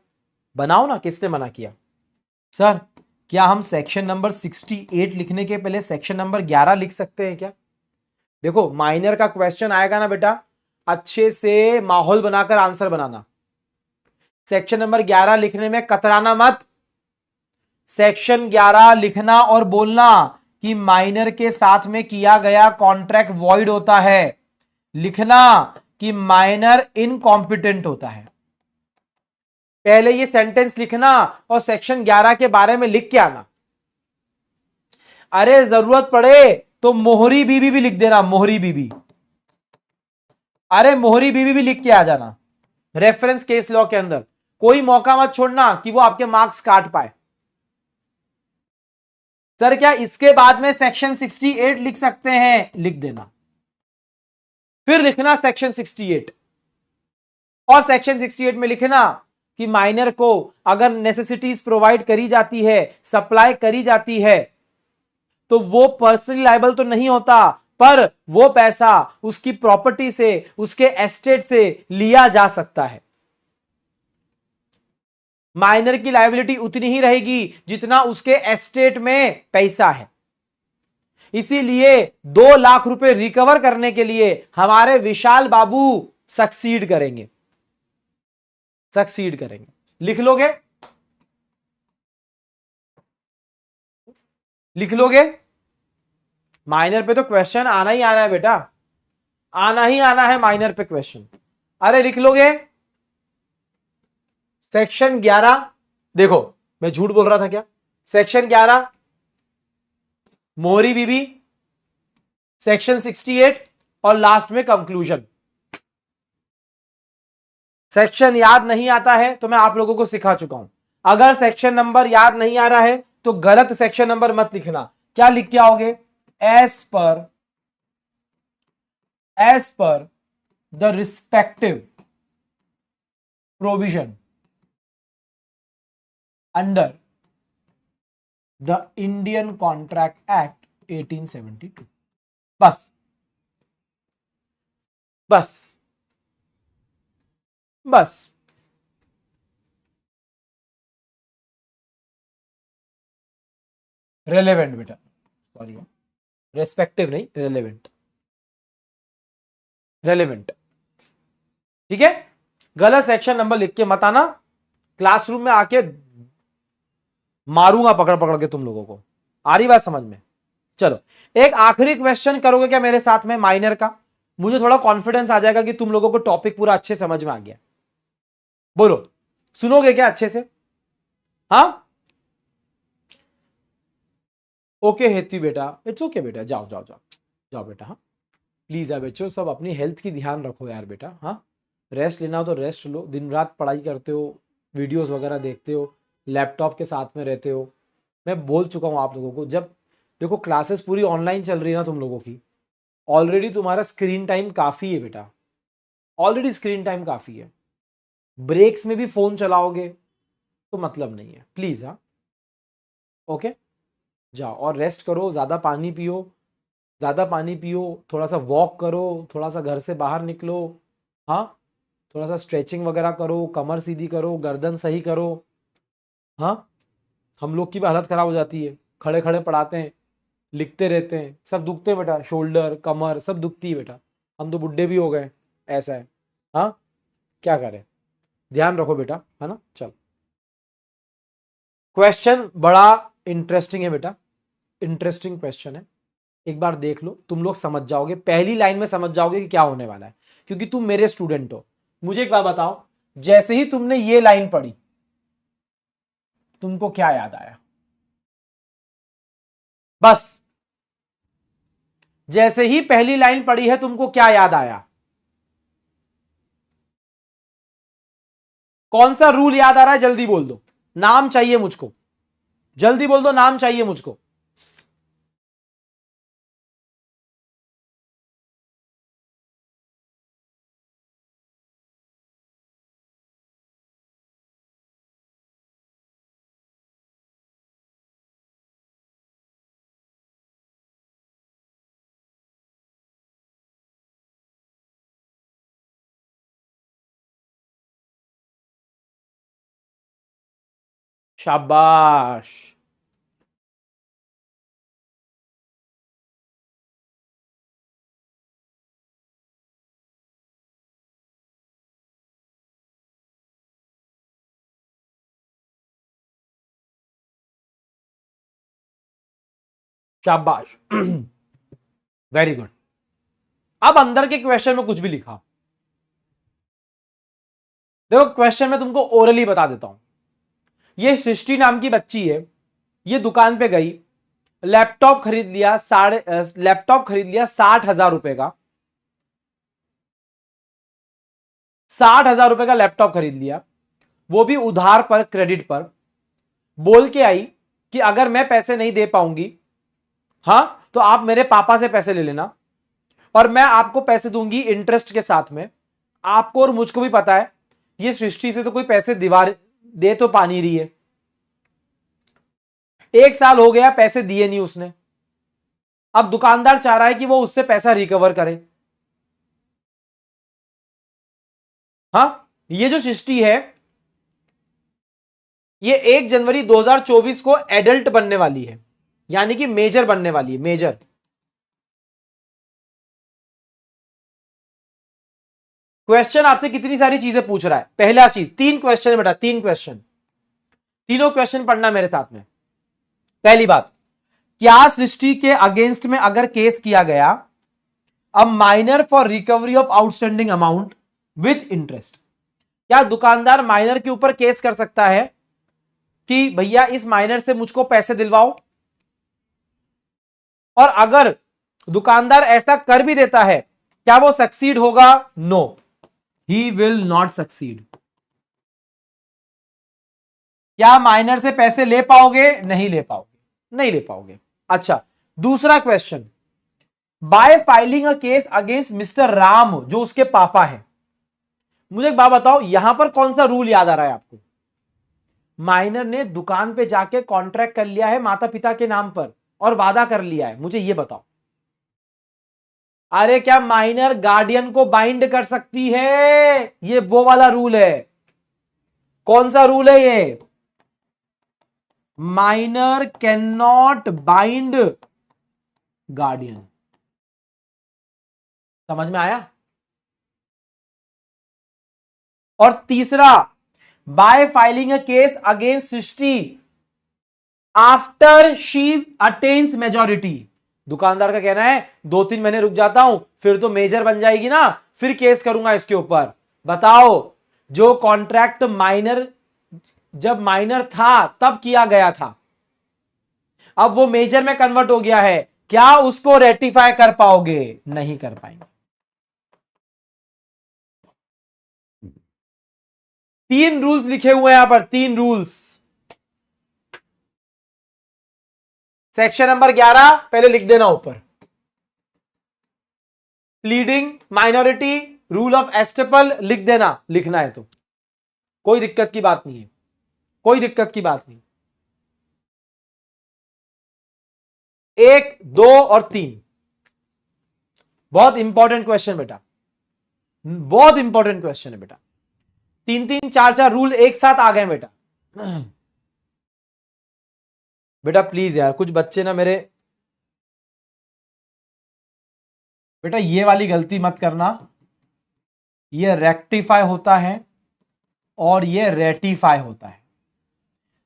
बनाओ ना, किसने मना किया? सर क्या हम सेक्शन नंबर 68 लिखने के पहले सेक्शन नंबर 11 लिख सकते हैं क्या? देखो माइनर का क्वेश्चन आएगा ना बेटा, अच्छे से माहौल बनाकर आंसर बनाना। सेक्शन नंबर 11 लिखने में कतराना मत। सेक्शन 11 लिखना और बोलना कि माइनर के साथ में किया गया कॉन्ट्रैक्ट वॉइड होता है, लिखना कि माइनर इनकॉम्पिटेंट होता है। पहले ये सेंटेंस लिखना और सेक्शन 11 के बारे में लिख के आना। अरे जरूरत पड़े तो मोहरी बीबी भी लिख देना, मोहरी बीबी। अरे मोहरी बीबी भी लिख के आ जाना रेफरेंस केस लॉ के अंदर। कोई मौका मत छोड़ना कि वो आपके मार्क्स काट पाए। सर क्या इसके बाद में सेक्शन 68 लिख सकते हैं? लिख देना, फिर लिखना सेक्शन 68 और सेक्शन 68 में लिखना कि माइनर को अगर नेसेसिटीज प्रोवाइड करी जाती है, सप्लाई करी जाती है, तो वो पर्सनली लायबल तो नहीं होता, पर वो पैसा उसकी प्रॉपर्टी से, उसके एस्टेट से लिया जा सकता है। माइनर की लायबिलिटी उतनी ही रहेगी जितना उसके एस्टेट में पैसा है। इसीलिए 2 लाख रुपए रिकवर करने के लिए हमारे विशाल बाबू सक्सीड करेंगे, सक्सीड करेंगे। लिख लोगे? लिख लोगे? माइनर पे तो क्वेश्चन आना ही आना है बेटा, आना ही आना है माइनर पे क्वेश्चन। अरे लिख लोगे? सेक्शन 11, देखो मैं झूठ बोल रहा था क्या? सेक्शन 11 मोहरी बीबी, सेक्शन 68 और लास्ट में कंक्लूजन। सेक्शन याद नहीं आता है तो मैं आप लोगों को सिखा चुका हूं। अगर सेक्शन नंबर याद नहीं आ रहा है तो गलत सेक्शन नंबर मत लिखना। क्या लिख के आओगे? As per the respective provision under the Indian contract act 1872। बस बस बस। रेलेवेंट बेटा, सॉरी, रेस्पेक्टिव नहीं, रेलेवेंट, रेलेवेंट। ठीक है? गलत सेक्शन नंबर लिख के मत आना, क्लासरूम में आके मारूंगा पकड़ पकड़ के तुम लोगों को। आ रही बात समझ में? चलो एक आखिरी क्वेश्चन करोगे क्या मेरे साथ में माइनर का? मुझे थोड़ा कॉन्फिडेंस आ जाएगा कि तुम लोगों को टॉपिक पूरा अच्छे समझ में आ गया। बोलो, सुनोगे क्या अच्छे से? हाँ ओके हेती बेटा, इट्स ओके बेटा, जाओ जाओ जाओ जाओ बेटा। हाँ प्लीज यार बच्चों, सब अपनी हेल्थ की ध्यान रखो यार बेटा। हाँ रेस्ट लेना हो तो रेस्ट लो, दिन रात पढ़ाई करते हो, वीडियोस वगैरह देखते हो, लैपटॉप के साथ में रहते हो। मैं बोल चुका हूँ आप लोगों को, जब देखो क्लासेस पूरी ऑनलाइन चल रही है ना तुम लोगों की, ऑलरेडी तुम्हारा स्क्रीन टाइम काफ़ी है बेटा, ऑलरेडी स्क्रीन टाइम काफ़ी है। ब्रेक्स में भी फ़ोन चलाओगे तो मतलब नहीं है, प्लीज़। हाँ ओके, जाओ और रेस्ट करो, ज़्यादा पानी पियो, ज़्यादा पानी पियो, थोड़ा सा वॉक करो, थोड़ा सा घर से बाहर निकलो। हाँ थोड़ा सा स्ट्रेचिंग वगैरह करो, कमर सीधी करो, गर्दन सही करो। हाँ हम लोग की भी हालत ख़राब हो जाती है, खड़े खड़े पढ़ाते हैं, लिखते रहते हैं, सब दुखते हैं बेटा, शोल्डर कमर सब दुखती है बेटा। हम तो बुढ़े भी हो गए, ऐसा है। हाँ क्या करें, ध्यान रखो बेटा, है ना? चलो क्वेश्चन बड़ा इंटरेस्टिंग है बेटा, इंटरेस्टिंग क्वेश्चन है। एक बार देख लो, तुम लोग समझ जाओगे, पहली लाइन में समझ जाओगे कि क्या होने वाला है, क्योंकि तुम मेरे स्टूडेंट हो। मुझे एक बात बताओ, जैसे ही तुमने ये लाइन पढ़ी तुमको क्या याद आया? बस जैसे ही पहली लाइन पढ़ी है तुमको क्या याद आया? कौन सा रूल याद आ रहा है? जल्दी बोल दो, नाम चाहिए मुझको, जल्दी बोल दो, नाम चाहिए मुझको। शाबाश। शाबाश। Very good. अब अंदर के क्वेश्चन में कुछ भी लिखा, देखो क्वेश्चन में तुमको ओरली बता देता हूं। ये सृष्टि नाम की बच्ची है, ये दुकान पे गई, लैपटॉप खरीद लिया, 60,000 रुपए का, 60,000 रुपए का लैपटॉप खरीद लिया, वो भी उधार पर, क्रेडिट पर। बोल के आई कि अगर मैं पैसे नहीं दे पाऊंगी, हां, तो आप मेरे पापा से पैसे ले लेना और मैं आपको पैसे दूंगी इंटरेस्ट के साथ में। आपको और मुझको भी पता है ये सृष्टि से तो कोई पैसे दीवार दे तो पा नहीं रही है। 1 साल हो गया, पैसे दिए नहीं उसने। अब दुकानदार चाह रहा है कि वो उससे पैसा रिकवर करे। हाँ, ये जो सृष्टि है ये 1 जनवरी 2024 को एडल्ट बनने वाली है, यानी कि मेजर बनने वाली है, मेजर। क्वेश्चन आपसे कितनी सारी चीजें पूछ रहा है। पहला चीज, 3 क्वेश्चन बेटा, 3 क्वेश्चन, तीनों क्वेश्चन पढ़ना मेरे साथ में। पहली बात, क्या सृष्टि के अगेंस्ट में अगर केस किया गया, a minor for recovery of outstanding amount with interest, क्या दुकानदार माइनर के ऊपर केस कर सकता है कि भैया इस माइनर से मुझको पैसे दिलवाओ? और अगर दुकानदार ऐसा कर भी देता है, क्या वो सक्सीड होगा? No, he will not succeed. क्या माइनर से पैसे ले पाओगे? नहीं ले पाओगे, नहीं ले पाओगे। अच्छा, दूसरा question, bye filing a case against mister Ram, जो उसके पापा है। मुझे एक बात बताओ, यहां पर कौन सा रूल याद आ रहा है आपको? माइनर ने दुकान पे जाके कॉन्ट्रैक्ट कर लिया है माता पिता के नाम पर और वादा कर लिया है, मुझे यह बताओ। अरे क्या माइनर गार्डियन को बाइंड कर सकती है? ये वो वाला रूल है। कौन सा रूल है ये? Minor can not bind guardian. समझ में आया? और तीसरा, bye filing a case against Srishti after she attains majority. दुकानदार का कहना है 2-3 महीने रुक जाता हूं, फिर तो मेजर बन जाएगी ना, फिर केस करूंगा इसके ऊपर। बताओ, जो कॉन्ट्रैक्ट माइनर, जब माइनर था तब किया गया था, अब वो मेजर में कन्वर्ट हो गया है, क्या उसको रेटिफाई कर पाओगे? नहीं कर पाएंगे। 3 रूल्स लिखे हुए हैं यहां पर, 3 रूल्स। सेक्शन नंबर 11 पहले लिख देना ऊपर। प्लीडिंग, माइनॉरिटी, रूल ऑफ एस्टेपल लिख देना, लिखना है तो कोई दिक्कत की बात नहीं है, कोई दिक्कत की बात नहीं। 1, 2 और 3 बहुत इंपॉर्टेंट क्वेश्चन बेटा, बहुत इंपॉर्टेंट क्वेश्चन है बेटा। 3-3, 4-4 रूल एक साथ आ गए बेटा। बेटा प्लीज यार, कुछ बच्चे ना मेरे, बेटा ये वाली गलती मत करना। ये रेक्टिफाई होता है और ये रेटिफाई होता है।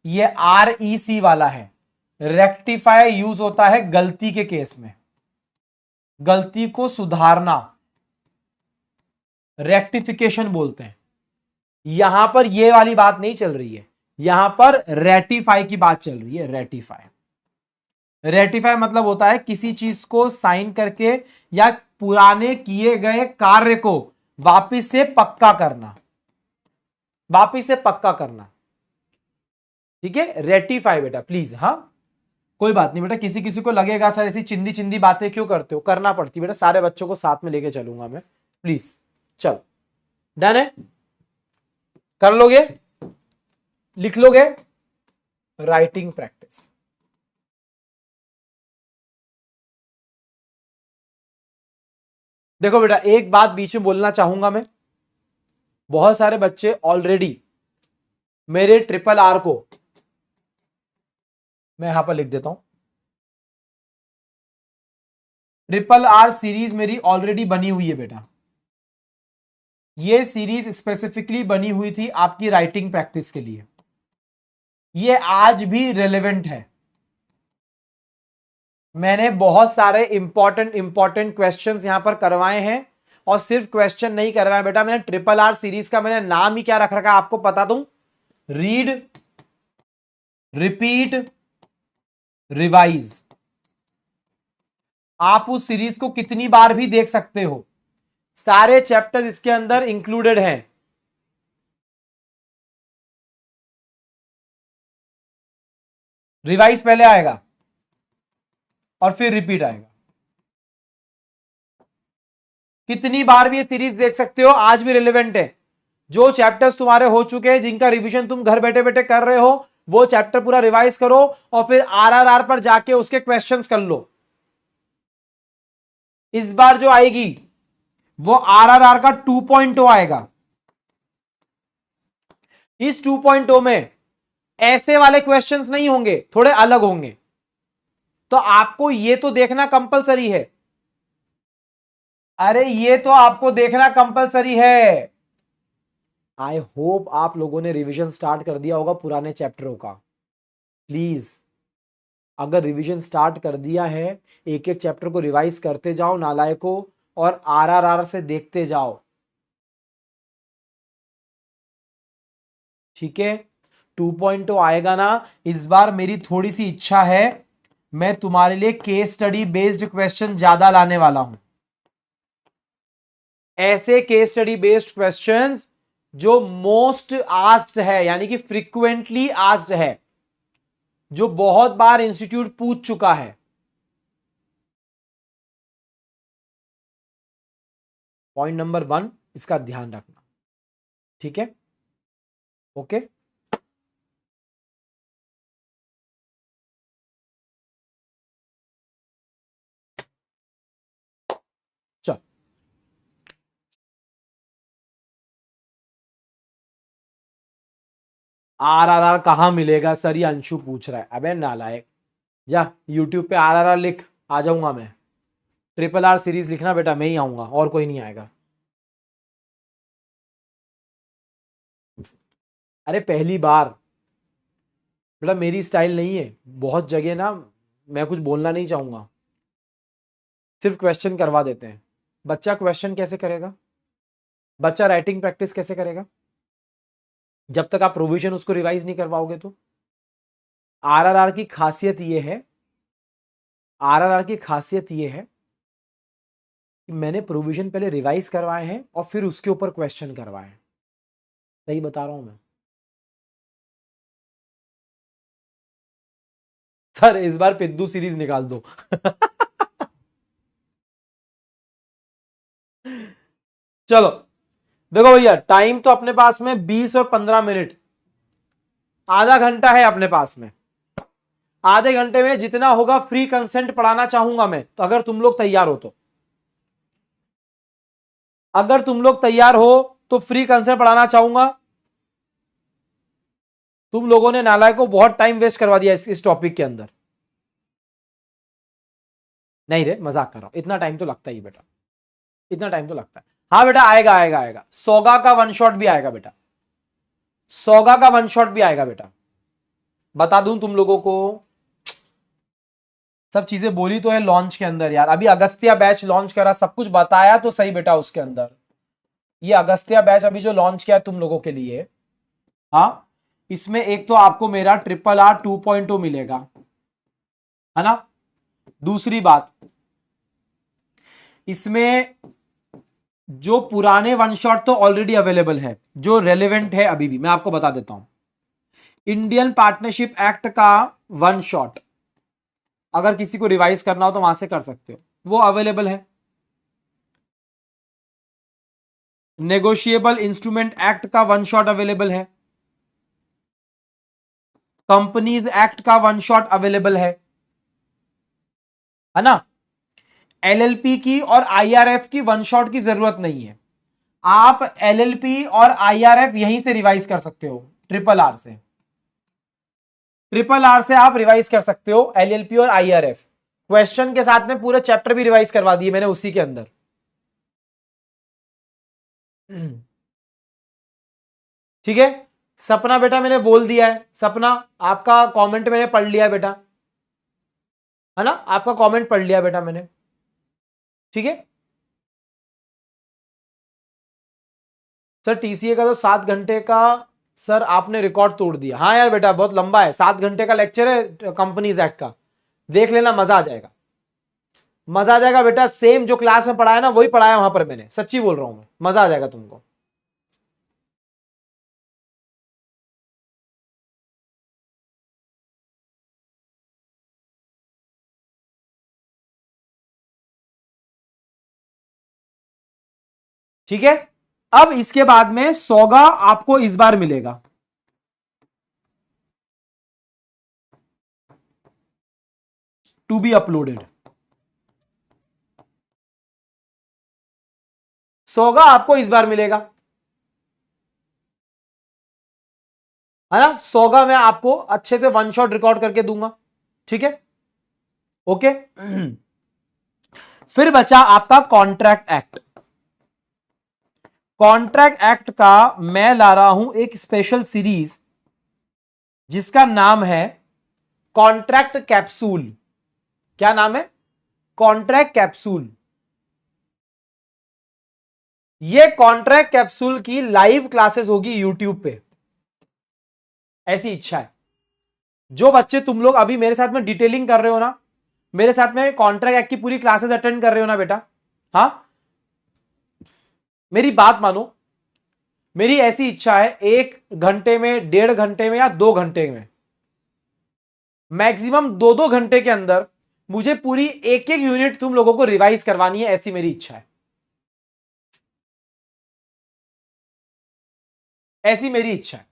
ये REC वाला है। रेक्टिफाई यूज होता है गलती के केस में, गलती को सुधारना, रेक्टिफिकेशन बोलते हैं। यहां पर ये वाली बात नहीं चल रही है, यहां पर रेटिफाई की बात चल रही है। रेटिफाई, रेटिफाई मतलब होता है किसी चीज को साइन करके या पुराने किए गए कार्य को वापिस से पक्का करना, वापिस से पक्का करना। ठीक है, रेटिफाई बेटा प्लीज। हाँ, कोई बात नहीं बेटा, किसी किसी को लगेगा सर ऐसी चिंदी चिंदी बातें क्यों करते हो, करना पड़ती बेटा, सारे बच्चों को साथ में लेके चलूंगा मैं, प्लीज। चलो, डन है? कर लोगे? लिख लोगे? Writing practice. देखो बेटा, एक बात बीच में बोलना चाहूंगा मैं, बहुत सारे बच्चे ऑलरेडी मेरे RRR को, मैं यहां पर लिख देता हूं, RRR सीरीज मेरी ऑलरेडी बनी हुई है बेटा। ये सीरीज स्पेसिफिकली बनी हुई थी आपकी राइटिंग प्रैक्टिस के लिए, ये आज भी रेलेवेंट है। मैंने बहुत सारे इंपॉर्टेंट क्वेश्चंस यहां पर करवाए हैं, और सिर्फ क्वेश्चन नहीं करवाए बेटा, मैंने ट्रिपल आर सीरीज का मैंने नाम ही क्या रख रखा है आपको पता दूं? Read, repeat, revise. आप उस सीरीज को कितनी बार भी देख सकते हो, सारे चैप्टर इसके अंदर इंक्लूडेड हैं। रिवाइज पहले आएगा और फिर रिपीट आएगा। कितनी बार भी ये सीरीज देख सकते हो, आज भी रिलेवेंट है। जो चैप्टर्स तुम्हारे हो चुके हैं, जिनका रिवीजन तुम घर बैठे बैठे कर रहे हो, वो चैप्टर पूरा रिवाइज करो और फिर आरआरआर पर जाके उसके क्वेश्चंस कर लो। इस बार जो आएगी वो आरआरआर का 2.0 आएगा। इस 2.0 में ऐसे वाले क्वेश्चंस नहीं होंगे, थोड़े अलग होंगे। तो आपको ये तो देखना कंपलसरी है। अरे ये तो आपको देखना कंपलसरी है। आई होप आप लोगों ने रिवीजन स्टार्ट कर दिया होगा पुराने चैप्टरों का। प्लीज, अगर रिवीजन स्टार्ट कर दिया है, एक एक चैप्टर को रिवाइज करते जाओ नालायकों, और आरआरआर से देखते जाओ। ठीक है, 2.0 आएगा ना इस बार। मेरी थोड़ी सी इच्छा है, मैं तुम्हारे लिए केस स्टडी बेस्ड क्वेश्चन ज्यादा लाने वाला हूं। ऐसे केस स्टडी बेस्ड क्वेश्चंस जो मोस्ट आस्क्ड है, यानी कि फ्रीक्वेंटली आस्क्ड है, जो बहुत बार इंस्टीट्यूट पूछ चुका है। पॉइंट नंबर 1, इसका ध्यान रखना। ठीक है, ओके। चल, आरआरआर कहां मिलेगा सर, ये अंशु पूछ रहा है। अबे नालायक, जा यूट्यूब पे आरआरआर लिख, आ जाऊंगा मैं। ट्रिपल आर सीरीज लिखना बेटा, मैं ही आऊंगा, और कोई नहीं आएगा। अरे पहली बार बेटा, मेरी स्टाइल नहीं है। बहुत जगह ना मैं कुछ बोलना नहीं चाहूंगा, सिर्फ क्वेश्चन करवा देते हैं। बच्चा क्वेश्चन कैसे करेगा? बच्चा राइटिंग प्रैक्टिस कैसे करेगा जब तक आप प्रोविजन उसको रिवाइज नहीं करवाओगे? तो आरआरआर की खासियत ये है, आरआरआर की खासियत ये है कि मैंने प्रोविजन पहले रिवाइज करवाए हैं और फिर उसके ऊपर क्वेश्चन करवाए हैं। सही बता रहा हूं मैं? सर इस बार पिद्दू सीरीज निकाल दो। चलो देखो भैया, टाइम तो अपने पास में 20 और 15 मिनट, आधा घंटा है अपने पास में। आधे घंटे में जितना होगा फ्री कंसेंट पढ़ाना चाहूंगा मैं, तो अगर तुम लोग तैयार हो तो, अगर तुम लोग तैयार हो तो फ्री कंसेंट पढ़ाना चाहूंगा। तुम लोगों ने नालायक को बहुत टाइम वेस्ट करवा दिया इस टॉपिक के अंदर। नहीं रे, मजाक कर रहा हूं, इतना टाइम तो लगता ही बेटा, इतना टाइम तो लगता है। हाँ बेटा, आएगा आएगा आएगा, सोगा का वन शॉट भी आएगा बेटा, सोगा का वन शॉट भी आएगा बेटा। बता दूं तुम लोगों को, सब चीजें बोली तो है लॉन्च के अंदर यार। अभी अगस्त्या बैच लॉन्च करा, सब कुछ बताया तो सही बेटा उसके अंदर। ये अगस्त्या बैच अभी जो लॉन्च किया तुम लोगों के लिए, हाँ, इसमें एक तो आपको मेरा ट्रिपल आर 2.0 मिलेगा, है ना। दूसरी बात, इसमें जो पुराने वन शॉट तो ऑलरेडी अवेलेबल है, जो रेलेवेंट है अभी भी, मैं आपको बता देता हूं। इंडियन पार्टनरशिप एक्ट का वन शॉट अगर किसी को रिवाइज करना हो तो वहां से कर सकते हो, वो अवेलेबल है। नेगोशिएबल इंस्ट्रूमेंट एक्ट का वन शॉट अवेलेबल है। कंपनीज एक्ट का वन शॉट अवेलेबल है ना। एलएलपी की और आईआरएफ की वन शॉट की जरूरत नहीं है। आप एलएलपी और आईआरएफ यहीं से रिवाइज कर सकते हो, ट्रिपल आर से। ट्रिपल आर से आप रिवाइज कर सकते हो एलएलपी और आईआरएफ, क्वेश्चन के साथ में पूरे चैप्टर भी रिवाइज करवा दिए मैंने उसी के अंदर। ठीक है, सपना बेटा मैंने बोल दिया है, सपना आपका कमेंट मैंने पढ़ लिया है बेटा। है ना, आपका कमेंट पढ़ लिया बेटा मैंने, ठीक है। सर टीसीए का तो 7 घंटे का, सर आपने रिकॉर्ड तोड़ दिया। हाँ यार बेटा बहुत लंबा है, 7 घंटे का लेक्चर है कंपनीज एक्ट का, देख लेना, मजा आ जाएगा, मजा आ जाएगा बेटा। सेम जो क्लास में पढ़ाया ना वही पढ़ाया वहां पर मैंने, सच्ची बोल रहा हूं मैं, मजा आ जाएगा तुमको। ठीक है, अब इसके बाद में सौगा आपको इस बार मिलेगा, टू बी अपलोडेड। सौगा आपको इस बार मिलेगा, है ना, सौगा मैं आपको अच्छे से वन शॉट रिकॉर्ड करके दूंगा, ठीक है, ओके। फिर बचा आपका कॉन्ट्रैक्ट एक्ट। कॉन्ट्रैक्ट एक्ट का मैं ला रहा हूं एक स्पेशल सीरीज जिसका नाम है कॉन्ट्रैक्ट कैप्सूल। क्या नाम है? Contract capsule. ये कॉन्ट्रैक्ट कैप्सूल की लाइव क्लासेस होगी यूट्यूब पे, ऐसी इच्छा है। जो बच्चे तुम लोग अभी मेरे साथ में डिटेलिंग कर रहे हो ना, मेरे साथ में कॉन्ट्रैक्ट एक्ट की पूरी क्लासेस अटेंड कर रहे हो ना बेटा, हाँ, मेरी बात मानो, मेरी ऐसी इच्छा है 1 घंटे में, 1.5 घंटे में या 2 घंटे में, मैक्सिमम 2-2 घंटे के अंदर मुझे पूरी एक एक यूनिट तुम लोगों को रिवाइज करवानी है, ऐसी मेरी इच्छा है, ऐसी मेरी इच्छा है।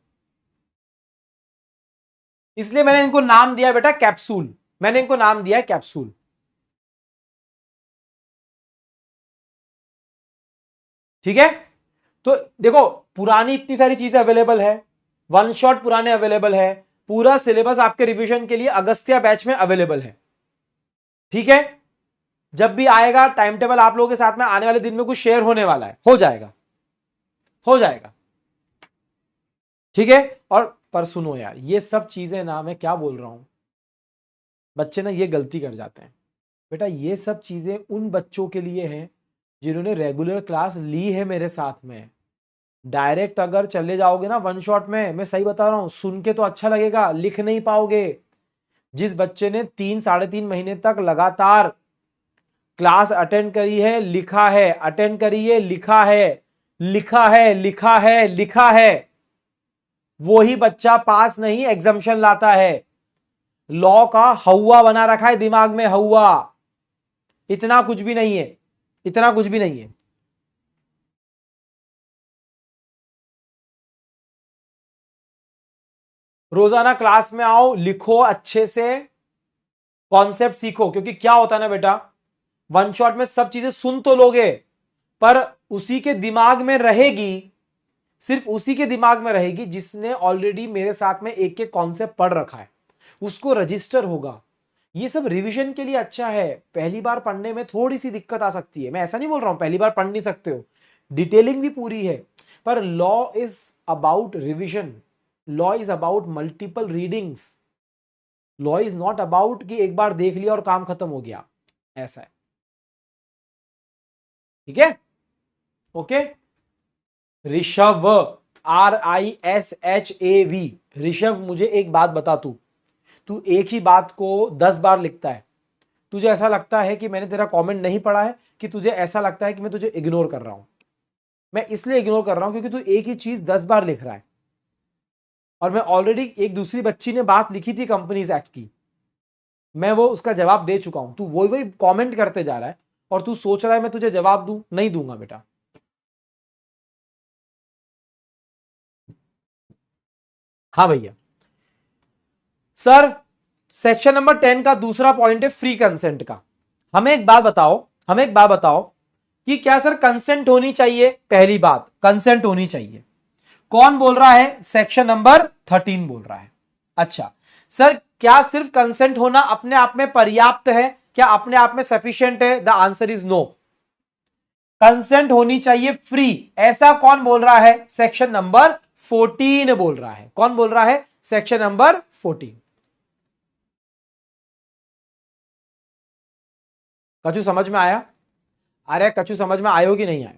इसलिए मैंने इनको नाम दिया बेटा कैप्सूल, मैंने इनको नाम दिया है कैप्सूल, ठीक है। तो देखो पुरानी इतनी सारी चीजें अवेलेबल है, वन शॉट पुराने अवेलेबल है, पूरा सिलेबस आपके रिवीजन के लिए अगस्त्या बैच में अवेलेबल है, ठीक है। जब भी आएगा टाइम टेबल आप लोगों के साथ में आने वाले दिन में कुछ शेयर होने वाला है, हो जाएगा, हो जाएगा, ठीक है। और पर सुनो यार, ये सब चीजें ना, मैं क्या बोल रहा हूं, बच्चे ना ये गलती कर जाते हैं बेटा, ये सब चीजें उन बच्चों के लिए हैं जिन्होंने रेगुलर क्लास ली है मेरे साथ में। डायरेक्ट अगर चले जाओगे ना वन शॉट में, मैं सही बता रहा हूं, सुन के तो अच्छा लगेगा, लिख नहीं पाओगे। जिस बच्चे ने 3-3.5 महीने तक लगातार क्लास अटेंड करी है, लिखा है, अटेंड करी है, लिखा है, लिखा है, लिखा है, लिखा है, वो ही बच्चा पास नहीं एग्जामिशन लाता है। लॉ का हवा बना रखा है दिमाग में, हवा, इतना कुछ भी नहीं है, इतना कुछ भी नहीं है। रोजाना क्लास में आओ, लिखो अच्छे से, कॉन्सेप्ट सीखो, क्योंकि क्या होता है ना बेटा, वन शॉट में सब चीजें सुन तो लोगे, पर उसी के दिमाग में रहेगी, सिर्फ उसी के दिमाग में रहेगी जिसने ऑलरेडी मेरे साथ में एक एक कॉन्सेप्ट पढ़ रखा है, उसको रजिस्टर होगा। ये सब रिवीजन के लिए अच्छा है, पहली बार पढ़ने में थोड़ी सी दिक्कत आ सकती है, मैं ऐसा नहीं बोल रहा हूं पहली बार पढ़ नहीं सकते हो, डिटेलिंग भी पूरी है, पर law is about revision, law is about multiple readings, law is not about कि एक बार देख लिया और काम खत्म हो गया, ऐसा है, ठीक है, ओके। ऋषभ, RISHAV, ऋषभ, मुझे एक बात बता, तू तू एक ही बात को 10 बार लिखता है, तुझे ऐसा लगता है कि मैंने तेरा कमेंट नहीं पढ़ा है, कि तुझे ऐसा लगता है कि मैं तुझे इग्नोर कर रहा हूं? मैं इसलिए इग्नोर कर रहा हूं क्योंकि तू एक ही चीज 10 बार लिख रहा है, और मैं ऑलरेडी एक दूसरी बच्ची ने बात लिखी थी कंपनीज एक्ट की, मैं वो उसका जवाब दे चुका हूं, तू वही वही कमेंट करते जा रहा है, और तू सोच रहा है मैं तुझे जवाब दूं, नहीं दूंगा बेटा। हाँ भैया। सर सेक्शन नंबर 10 का दूसरा पॉइंट है फ्री कंसेंट का। हमें एक बात बताओ, हमें एक बात बताओ कि क्या सर कंसेंट होनी चाहिए? पहली बात, कंसेंट होनी चाहिए। कौन बोल रहा है? सेक्शन नंबर 13 बोल रहा है। अच्छा सर, क्या सिर्फ कंसेंट होना अपने आप में पर्याप्त है? क्या अपने आप में सफिशिएंट है? The answer is no. Consent होनी चाहिए फ्री, ऐसा कौन बोल रहा है? सेक्शन नंबर 14 बोल रहा है। कौन बोल रहा है? Section number 14। कछु समझ में आया? अरे कछु समझ में आयो कि नहीं आया?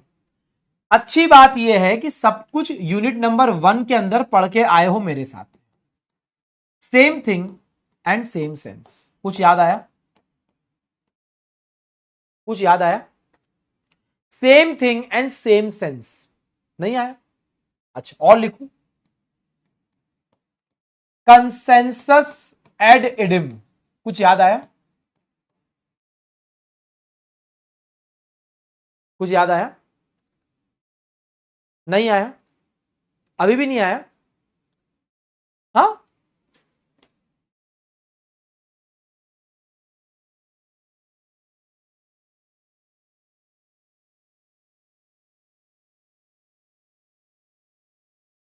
अच्छी बात यह है कि सब कुछ यूनिट नंबर 1 के अंदर पढ़ के आए हो मेरे साथ। Same thing and same sense, कुछ याद आया? कुछ याद आया? Same thing and same sense नहीं आया? अच्छा, और लिखूं, कंसेंसस एड इडिम, कुछ याद आया? कुछ याद आया? नहीं आया? अभी भी नहीं आया? हाँ,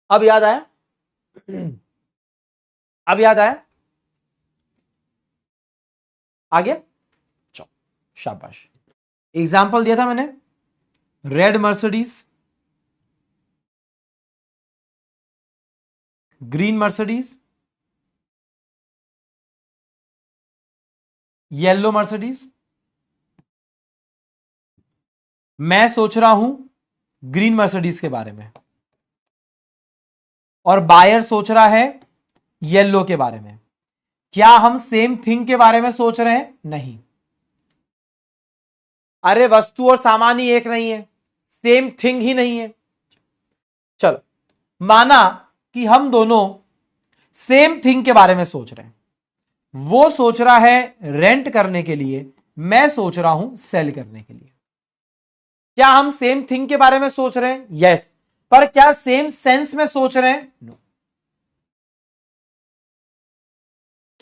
अब याद आया? अब याद आया? आ गया? चलो, शाबाश। एग्जाम्पल दिया था मैंने, red Mercedes, green Mercedes, yellow Mercedes. मैं सोच रहा हूं ग्रीन मर्सिडीज के बारे में और बायर सोच रहा है येलो के बारे में। क्या हम सेम थिंग के बारे में सोच रहे हैं? नहीं। अरे वस्तु और सामान ही एक नहीं है, सेम थिंग ही नहीं है। चलो, माना कि हम दोनों सेम थिंग के बारे में सोच रहे हैं। वो सोच रहा है रेंट करने के लिए, मैं सोच रहा हूं सेल करने के लिए। क्या हम सेम थिंग के बारे में सोच रहे हैं? यस। पर क्या सेम सेंस में सोच रहे हैं? नो।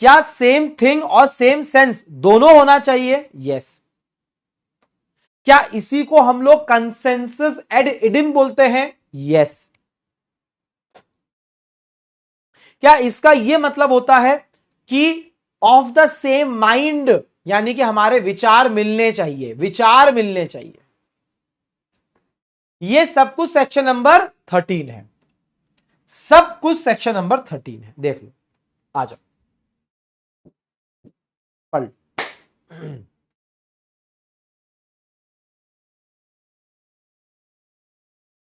क्या सेम थिंग और सेम सेंस दोनों होना चाहिए? यस। क्या इसी को हम लोग कंसेंसस एड इडिम बोलते हैं? यस। क्या इसका यह मतलब होता है कि ऑफ द सेम माइंड, यानी कि हमारे विचार मिलने चाहिए, विचार मिलने चाहिए। यह सब कुछ सेक्शन नंबर 13 है, सब कुछ सेक्शन नंबर 13 है। देख लो, आ जाओ, पढ़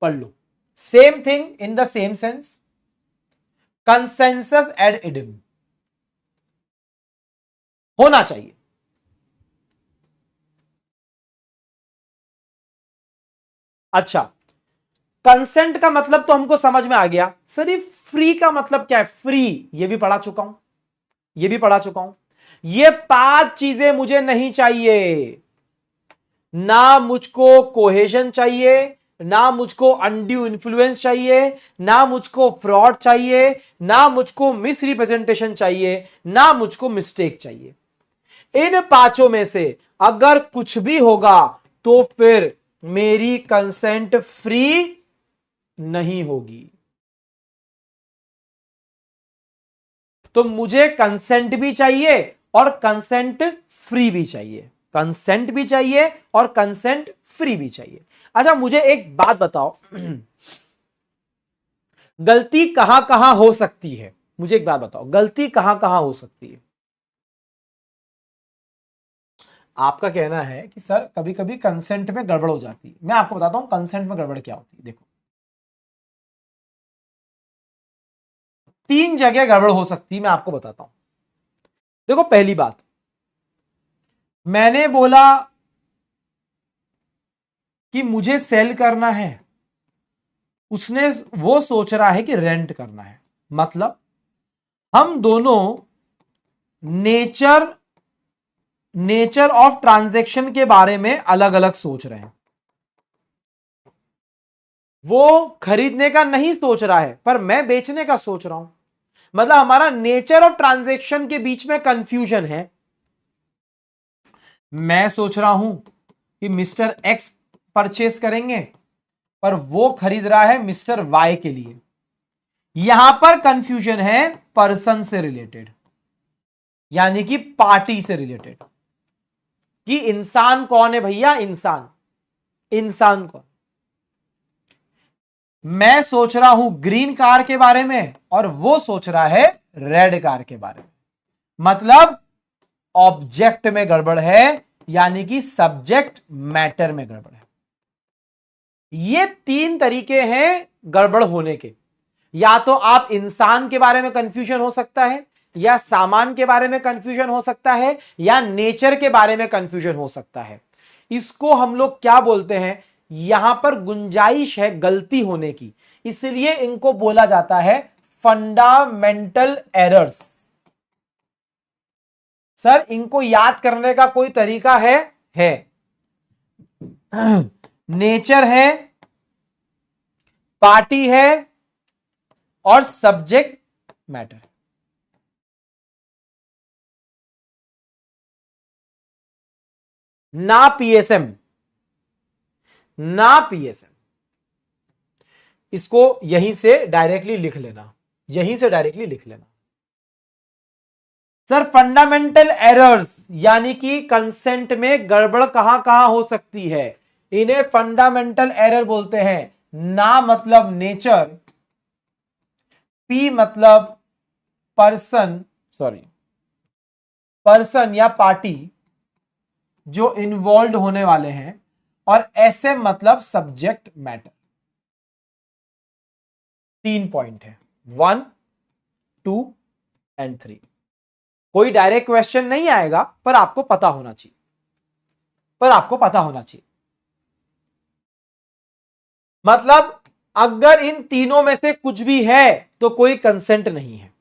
पढ़ लो। Same thing in the same sense, consensus ad idem होना चाहिए। अच्छा, कंसेंट का मतलब तो हमको समझ में आ गया। सर ये फ्री का मतलब क्या है? फ्री ये भी पढ़ा चुका हूं, ये भी पढ़ा चुका हूं। ये 5 चीजें मुझे नहीं चाहिए। ना मुझको कोहेजन चाहिए, ना मुझको अनड्यू इन्फ्लुएंस चाहिए, ना मुझको फ्रॉड चाहिए, ना मुझको मिस रिप्रेजेंटेशन चाहिए, ना मुझको मिस्टेक चाहिए। इन 5 में से अगर कुछ भी होगा तो फिर मेरी कंसेंट फ्री नहीं होगी। तो मुझे कंसेंट भी चाहिए और कंसेंट फ्री भी चाहिए, कंसेंट भी चाहिए और कंसेंट फ्री भी चाहिए। अच्छा, मुझे एक बात बताओ, गलती कहां कहां हो सकती है? मुझे एक बात बताओ, गलती कहां कहां हो सकती है? आपका कहना है कि सर कभी कभी कंसेंट में गड़बड़ हो जाती है। मैं आपको बताता हूं कंसेंट में गड़बड़ क्या होती है। देखो, 3 जगह गड़बड़ हो सकती है, मैं आपको बताता हूं। देखो, पहली बात, मैंने बोला कि मुझे सेल करना है, उसने वो सोच रहा है कि रेंट करना है। मतलब हम दोनों नेचर ऑफ ट्रांजैक्शन के बारे में अलग अलग सोच रहे हैं। वो खरीदने का नहीं सोच रहा है, पर मैं बेचने का सोच रहा हूं। मतलब हमारा नेचर ऑफ ट्रांजैक्शन के बीच में कंफ्यूजन है। मैं सोच रहा हूं कि मिस्टर एक्स परचेस करेंगे, पर वो खरीद रहा है मिस्टर वाई के लिए। यहां पर कंफ्यूजन है पर्सन से रिलेटेड, यानी कि पार्टी से रिलेटेड, कि इंसान कौन है भैया? इंसान, इंसान कौन? मैं सोच रहा हूं ग्रीन कार के बारे में और वो सोच रहा है रेड कार के बारे में। मतलब ऑब्जेक्ट में गड़बड़ है, यानी कि सब्जेक्ट मैटर में गड़बड़ है। ये 3 तरीके हैं गड़बड़ होने के। या तो आप इंसान के बारे में कंफ्यूजन हो सकता है, या सामान के बारे में कंफ्यूजन हो सकता है, या नेचर के बारे में कंफ्यूजन हो सकता है। इसको हम लोग क्या बोलते हैं, यहां पर गुंजाइश है गलती होने की, इसलिए इनको बोला जाता है फंडामेंटल एरर्स। सर इनको याद करने का कोई तरीका है नेचर है, पार्टी है, और सब्जेक्ट मैटर। ना पीएसएम, ना पीएसएम। इसको यहीं से डायरेक्टली लिख लेना, यहीं से डायरेक्टली लिख लेना। सर फंडामेंटल एरर्स यानी कि कंसेंट में गड़बड़ कहां कहां हो सकती है, इन्हें फंडामेंटल एरर बोलते हैं। ना मतलब नेचर, पी मतलब पर्सन, सॉरी पर्सन या पार्टी जो इन्वॉल्व होने वाले हैं, और ऐसे मतलब सब्जेक्ट मैटर। 3 पॉइंट है, 1, 2 एंड 3। कोई डायरेक्ट क्वेश्चन नहीं आएगा, पर आपको पता होना चाहिए, पर आपको पता होना चाहिए। मतलब अगर इन तीनों में से कुछ भी है तो कोई कंसेंट नहीं है।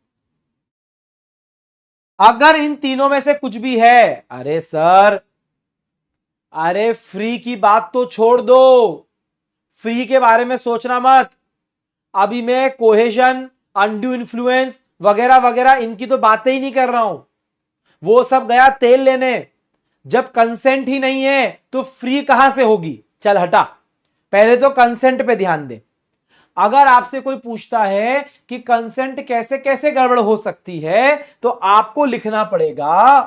अगर इन तीनों में से कुछ भी है, अरे सर, अरे फ्री की बात तो छोड़ दो, फ्री के बारे में सोचना मत। अभी मैं कोहेशन, अनड्यू इन्फ्लुएंस वगैरह वगैरह इनकी तो बातें ही नहीं कर रहा हूं, वो सब गया तेल लेने। जब कंसेंट ही नहीं है तो फ्री कहां से होगी, चल हटा, पहले तो कंसेंट पे ध्यान दे। अगर आपसे कोई पूछता है कि कंसेंट कैसे कैसे गड़बड़ हो सकती है, तो आपको लिखना पड़ेगा,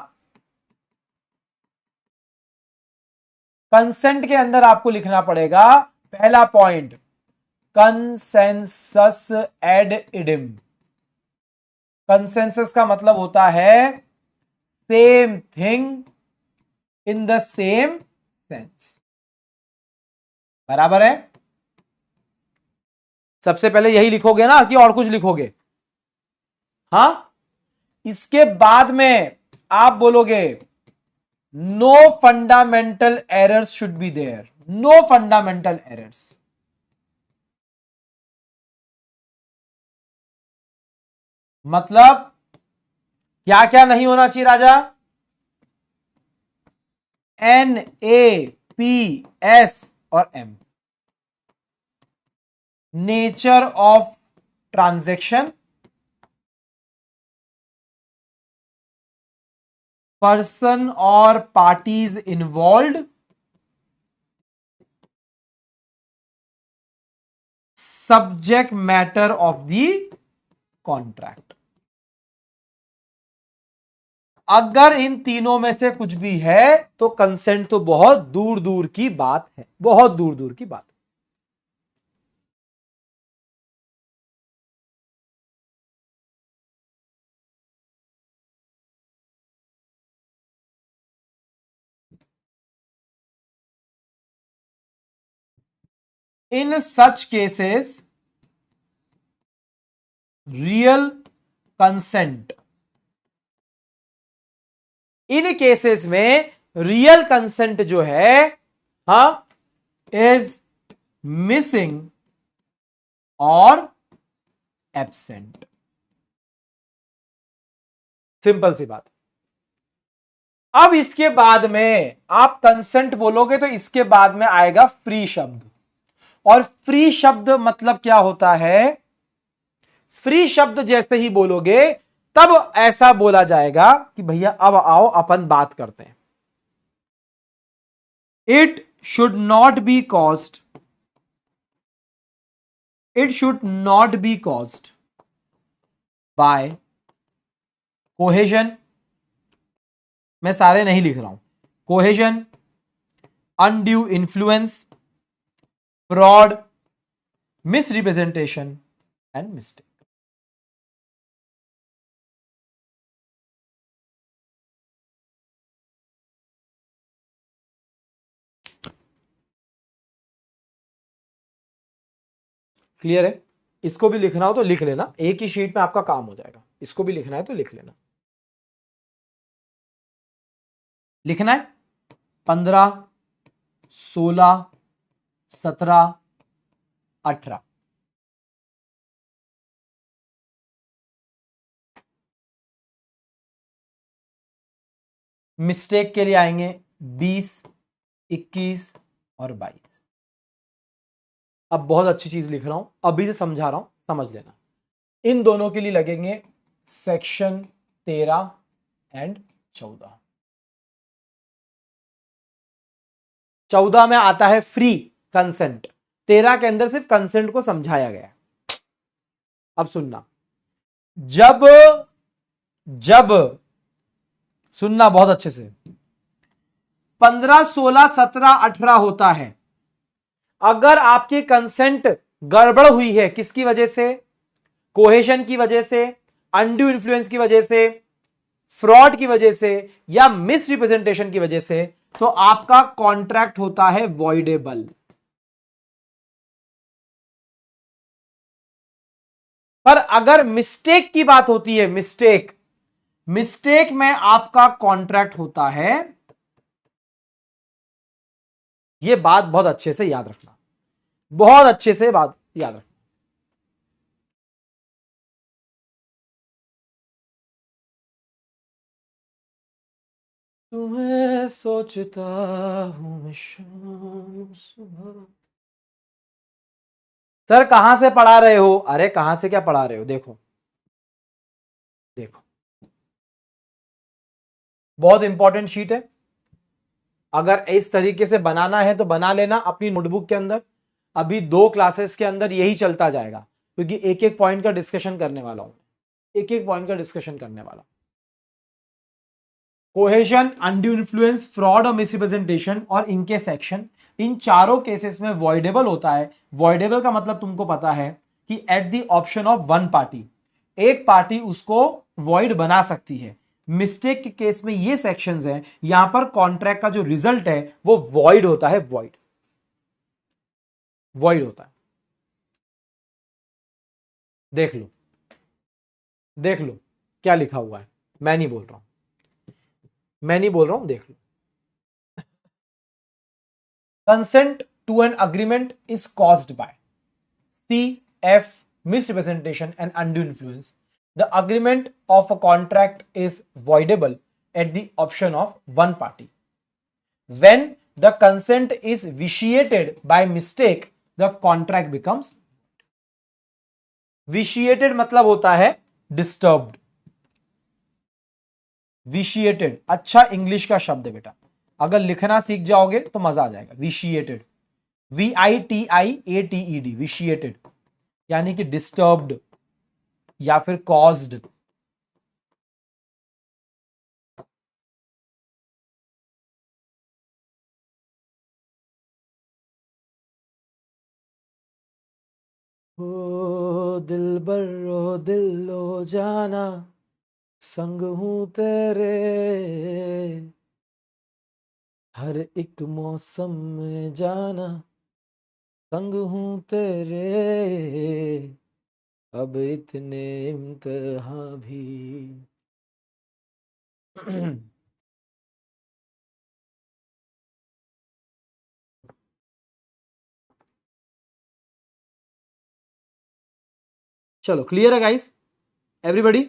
कंसेंट के अंदर आपको लिखना पड़ेगा पहला पॉइंट, कंसेंसस एड इडिम। कंसेंसस का मतलब होता है same thing in the same sense. बराबर है? सबसे पहले यही लिखोगे ना कि और कुछ लिखोगे? हां, इसके बाद में आप बोलोगे no fundamental errors should be there, no fundamental errors. मतलब क्या क्या नहीं होना चाहिए राजा? एन, ए, पी, एस और M. Nature of transaction, person और parties involved, subject matter of the contract. अगर इन तीनों में से कुछ भी है तो कंसेंट तो बहुत दूर दूर की बात है, बहुत दूर दूर की बात। In such cases, real consent, in cases में रियल कंसेंट जो है, हा, इज मिसिंग और एब्सेंट। सिंपल सी बात। अब इसके बाद में आप कंसेंट बोलोगे तो इसके बाद में आएगा फ्री शब्द। और फ्री शब्द मतलब क्या होता है? फ्री शब्द जैसे ही बोलोगे तब ऐसा बोला जाएगा कि भैया अब आओ अपन बात करते हैं। It should not be caused, it should not be caused by cohesion, मैं सारे नहीं लिख रहा हूं, cohesion, undue influence, fraud, misrepresentation and mistake. Clear है? इसको भी लिखना हो तो लिख लेना, एक ही शीट में आपका काम हो जाएगा। इसको भी लिखना है तो लिख लेना। लिखना है 15, 16, 17, 18। मिस्टेक के लिए आएंगे 20, 21 और 22। अब बहुत अच्छी चीज लिख रहा हूं, अभी से समझा रहा हूं, समझ लेना। इन दोनों के लिए लगेंगे सेक्शन 13 एंड 14। 14 में आता है फ्री कंसेंट, 13 के अंदर सिर्फ कंसेंट को समझाया गया। अब सुनना, जब जब सुनना बहुत अच्छे से, 15, 16, 17, 18 होता है, अगर आपकी कंसेंट गड़बड़ हुई है किसकी वजह से, कोहेशन की वजह से, अनड्यू इन्फ्लुएंस की वजह से, फ्रॉड की वजह से या मिस रिप्रेजेंटेशन की वजह से, तो आपका कॉन्ट्रैक्ट होता है वॉइडेबल। पर अगर मिस्टेक की बात होती है, मिस्टेक में आपका कॉन्ट्रैक्ट होता है, यह बात बहुत अच्छे से याद रखना, बहुत अच्छे से बात याद रखना। तुम्हें सोचता हूं मैं शाम सुबह। सर कहां से पढ़ा रहे हो? अरे कहां से क्या पढ़ा रहे हो, देखो देखो, बहुत इंपॉर्टेंट शीट है। अगर इस तरीके से बनाना है तो बना लेना अपनी नोटबुक के अंदर। अभी 2 क्लासेस के अंदर यही चलता जाएगा, क्योंकि एक एक पॉइंट का डिस्कशन करने वाला हूं, एक एक पॉइंट का डिस्कशन करने वाला हूं। कोहेशन, अनड्यू इन्फ्लुएंस, फ्रॉड और मिसरिप्रेजेंटेशन और इनके सेक्शन, इन चारों केसेस में वॉइडेबल होता है। वॉइडेबल का मतलब तुमको पता है कि at the option of one party, एक पार्टी उसको वॉइड बना सकती है। मिस्टेक के केस में ये सेक्शंस हैं, यहां पर कॉन्ट्रैक्ट का जो रिजल्ट है वो वॉइड होता है, वॉइड होता है। देख लो, देख लो क्या लिखा हुआ है, मैं नहीं बोल रहा हूं, मैं नहीं बोल रहा हूं, देख लो। Consent to an agreement is caused by CF, misrepresentation and undue influence. The agreement of a contract is voidable at the option of one party. When the consent is vitiated by mistake, the contract becomes vitiated। मतलब होता है disturbed। vitiated अच्छा English का शब्द है बेटा, अगर लिखना सीख जाओगे तो मजा आ जाएगा। vitiated, VITIATED, विशिएटेड यानी कि डिस्टर्ब्ड या फिर कॉज्ड। ओ दिलबर ओ दिल ओ जाना, संग हूं तेरे हर एक मौसम में जाना, संग हूं तेरे अब इतने इम्तिहान भी। चलो क्लियर है गाइस, एवरीबॉडी?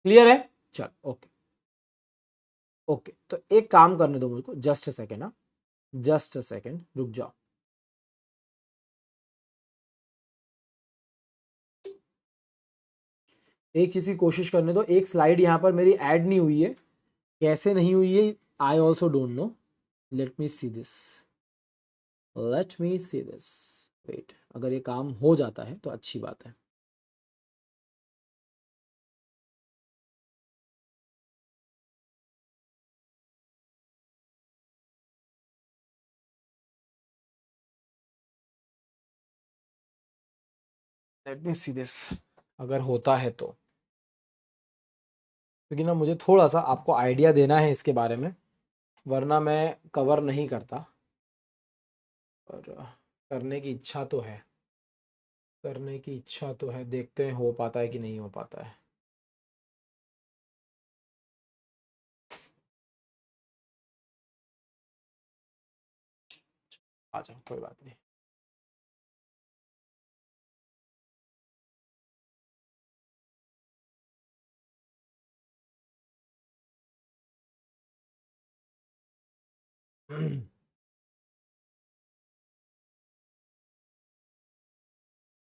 क्लियर है? चलो ओके ओके, तो एक काम करने दो मुझको, जस्ट अ सेकेंड, हाँ जस्ट अ सेकेंड रुक जाओ। एक चीज की कोशिश करने दो, एक स्लाइड यहां पर मेरी ऐड नहीं हुई है, कैसे नहीं हुई है I also don't know. Let me see this, let me see this, wait, अगर ये काम हो जाता है तो अच्छी बात है। लेट मी सी दिस, अगर होता है तो, क्योंकि ना मुझे थोड़ा सा आपको आइडिया देना है इसके बारे में, वरना मैं कवर नहीं करता। और करने की इच्छा तो है, करने की इच्छा तो है, देखते हैं हो पाता है कि नहीं हो पाता है। आ जाओ, कोई बात नहीं।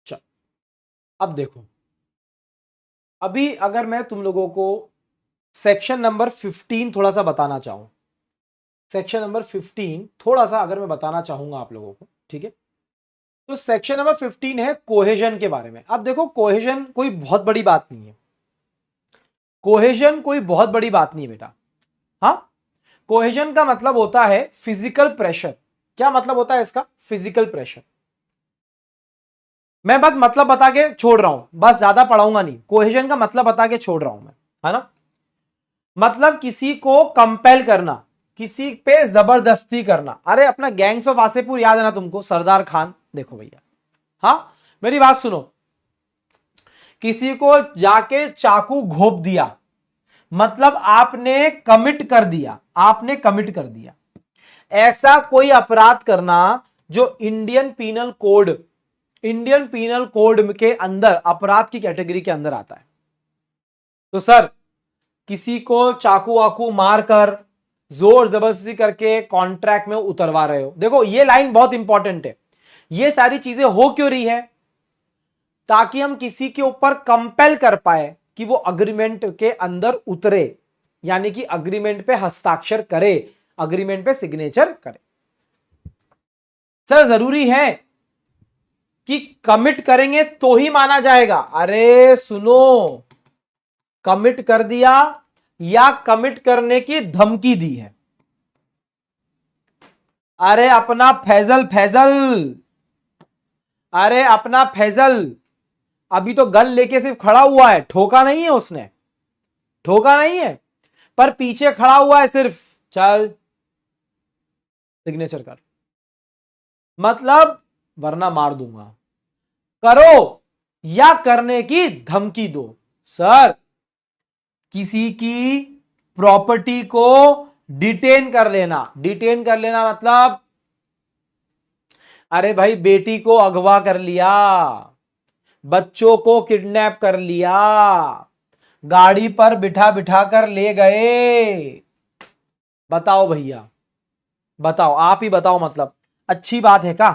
चल, अब देखो, अभी अगर मैं तुम लोगों को सेक्शन नंबर 15 थोड़ा सा बताना चाहूं, सेक्शन नंबर 15 थोड़ा सा अगर मैं बताना चाहूंगा आप लोगों को, ठीक है, तो सेक्शन नंबर 15 है कोहेजन के बारे में। अब देखो, कोहेजन कोई बहुत बड़ी बात नहीं है, कोहेजन कोई बहुत बड़ी बात नहीं है बेटा। हाँ, कोहेजन का मतलब होता है फिजिकल प्रेशर। क्या मतलब होता है इसका? Physical pressure. मैं बस मतलब बता के छोड़ रहा हूं, बस ज्यादा पढ़ाऊंगा नहीं, कोहेजन का मतलब बता के छोड़ रहा हूं मैं, है ना। मतलब किसी को कंपेल करना, किसी पे जबरदस्ती करना। अरे अपना गैंग्स ऑफ वासेपुर याद है ना तुमको, सरदार खान, देखो भैया, हाँ मेरी बात सुनो, किसी को जाके चाकू घोप दिया, मतलब आपने कमिट कर दिया, आपने कमिट कर दिया। ऐसा कोई अपराध करना जो इंडियन पीनल कोड के अंदर अपराध की कैटेगरी के अंदर आता है। तो सर, किसी को चाकू वाकू मारकर जोर जबरदस्ती करके कॉन्ट्रैक्ट में उतरवा रहे हो, देखो ये लाइन बहुत इंपॉर्टेंट है। ये सारी चीजें हो क्यों रही है? ताकि हम किसी के ऊपर कंपेल कर पाए कि वो अग्रीमेंट के अंदर उतरे, यानी कि अग्रीमेंट पे हस्ताक्षर करे, अग्रीमेंट पे सिग्नेचर करे। सर जरूरी है कि कमिट करेंगे तो ही माना जाएगा? अरे सुनो, कमिट कर दिया या कमिट करने की धमकी दी है। अरे अपना फैजल, अरे अपना फैजल अभी तो गन लेके सिर्फ खड़ा हुआ है, ठोका नहीं है उसने, ठोका नहीं है, पर पीछे खड़ा हुआ है सिर्फ, चल सिग्नेचर कर, मतलब वरना मार दूंगा, करो या करने की धमकी दो। सर, किसी की प्रॉपर्टी को डिटेन कर लेना, डिटेन कर लेना मतलब, अरे भाई बेटी को अगवा कर लिया, बच्चों को किडनैप कर लिया, गाड़ी पर बिठा बिठा कर ले गए, बताओ भैया, बताओ, आप ही बताओ, मतलब अच्छी बात है का?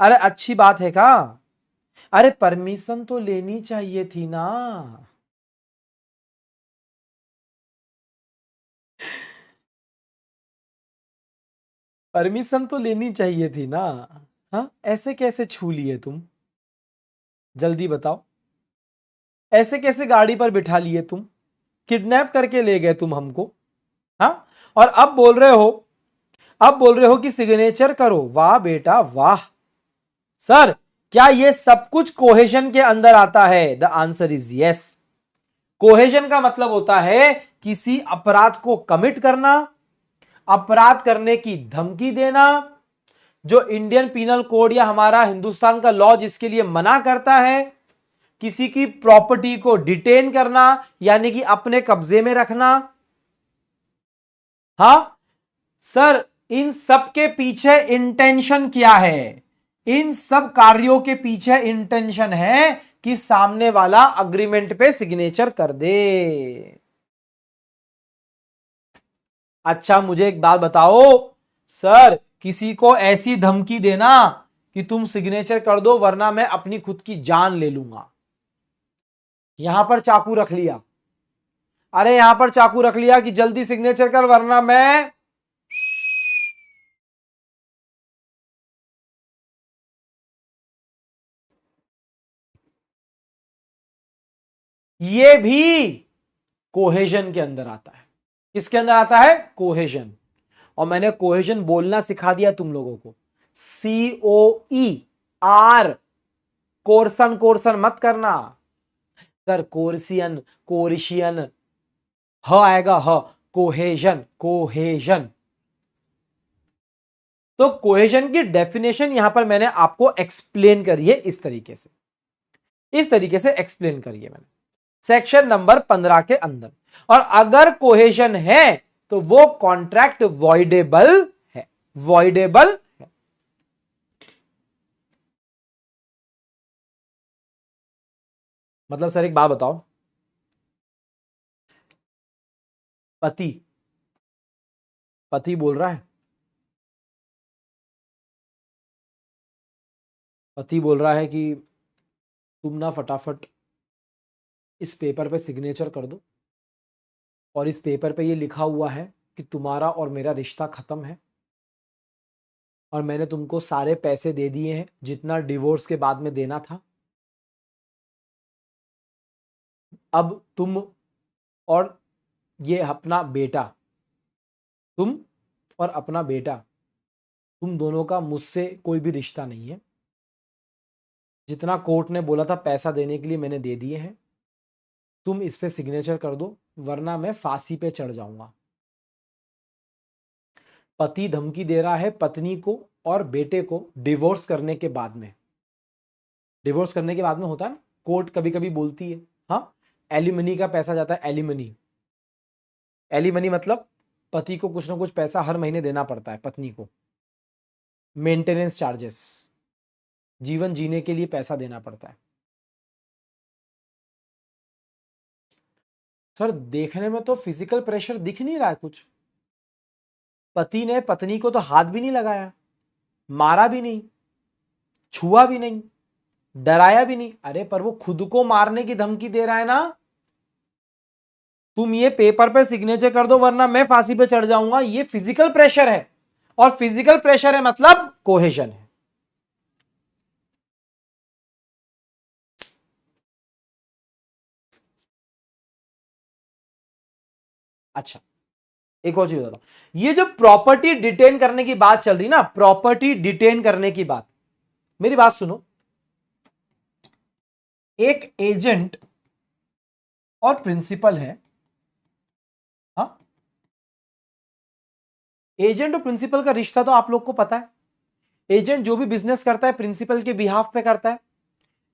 अरे अच्छी बात है का? अरे परमिशन तो लेनी चाहिए थी ना। परमिशन तो लेनी चाहिए थी ना। हाँ, ऐसे कैसे छू लिए तुम, जल्दी बताओ, ऐसे कैसे गाड़ी पर बिठा लिए तुम, किडनैप करके ले गए तुम हमको। हाँ, और अब बोल रहे हो, अब बोल रहे हो कि सिग्नेचर करो, वाह बेटा वाह। सर, क्या ये सब कुछ कोहेजन के अंदर आता है? The answer is yes. Cohesion का मतलब होता है किसी अपराध को कमिट करना, अपराध करने की धमकी देना, जो इंडियन पीनल कोड या हमारा हिंदुस्तान का लॉ जिसके लिए मना करता है, किसी की प्रॉपर्टी को डिटेन करना यानी कि अपने कब्जे में रखना। हां सर, इन सब के पीछे इंटेंशन क्या है? इन सब कार्यों के पीछे इंटेंशन है कि सामने वाला अग्रीमेंट पे सिग्नेचर कर दे। अच्छा मुझे एक बात बताओ, सर किसी को ऐसी धमकी देना कि तुम सिग्नेचर कर दो वरना मैं अपनी खुद की जान ले लूंगा, यहां पर चाकू रख लिया, अरे यहां पर चाकू रख लिया कि जल्दी सिग्नेचर कर वरना मैं ये भी कोहेजन के अंदर आता है। किसके अंदर आता है? कोहेजन। और मैंने कोहेजन बोलना सिखा दिया तुम लोगों को, COER। कोर्सन कोर्सन मत करना सर, कोर्सियन, कोरिशियन, ह आएगा ह। Cohesion, cohesion. तो कोहेजन की डेफिनेशन यहां पर मैंने आपको एक्सप्लेन करी है, इस तरीके से एक्सप्लेन करी है मैंने सेक्शन नंबर 15 के अंदर। और अगर कोहेजन है तो वो कॉन्ट्रैक्ट वॉइडेबल है, वॉइडेबल है। मतलब सर एक बात बताओ, पति पति बोल रहा है, पति बोल रहा है कि तुम ना फटाफट इस पेपर पे सिग्नेचर कर दो, और इस पेपर पे ये लिखा हुआ है कि तुम्हारा और मेरा रिश्ता खत्म है, और मैंने तुमको सारे पैसे दे दिए हैं जितना डिवोर्स के बाद में देना था। अब तुम और ये अपना बेटा, तुम और अपना बेटा, तुम दोनों का मुझसे कोई भी रिश्ता नहीं है। जितना कोर्ट ने बोला था पैसा देने के लिए मैंने दे दिए हैं। तुम इस पे सिग्नेचर कर दो वरना मैं फांसी पे चढ़ जाऊंगा। पति धमकी दे रहा है पत्नी को और बेटे को डिवोर्स करने के बाद में। डिवोर्स करने के बाद में होता है ना, कोर्ट कभी कभी बोलती है, हाँ एलिमनी का पैसा जाता है। एलिमनी, एलिमनी मतलब पति को कुछ ना कुछ पैसा हर महीने देना पड़ता है पत्नी को। मेंटेनेंस चार्जेस, जीवन जीने के लिए पैसा देना पड़ता है। सर देखने में तो फिजिकल प्रेशर दिख नहीं रहा है कुछ। पति ने पत्नी को तो हाथ भी नहीं लगाया, मारा भी नहीं, छुआ भी नहीं, डराया भी नहीं। अरे पर वो खुद को मारने की धमकी दे रहा है ना, तुम ये पेपर पे सिग्नेचर कर दो वरना मैं फांसी पे चढ़ जाऊंगा। ये फिजिकल प्रेशर है, और फिजिकल प्रेशर है मतलब कोहेजन है। अच्छा एक और चीज बताओ, ये जो प्रॉपर्टी डिटेन करने की बात चल रही ना, प्रॉपर्टी डिटेन करने की बात, मेरी बात सुनो। एक एजेंट और प्रिंसिपल है, हाँ एजेंट और प्रिंसिपल का रिश्ता तो आप लोग को पता है। एजेंट जो भी बिजनेस करता है प्रिंसिपल के बिहाफ पे करता है।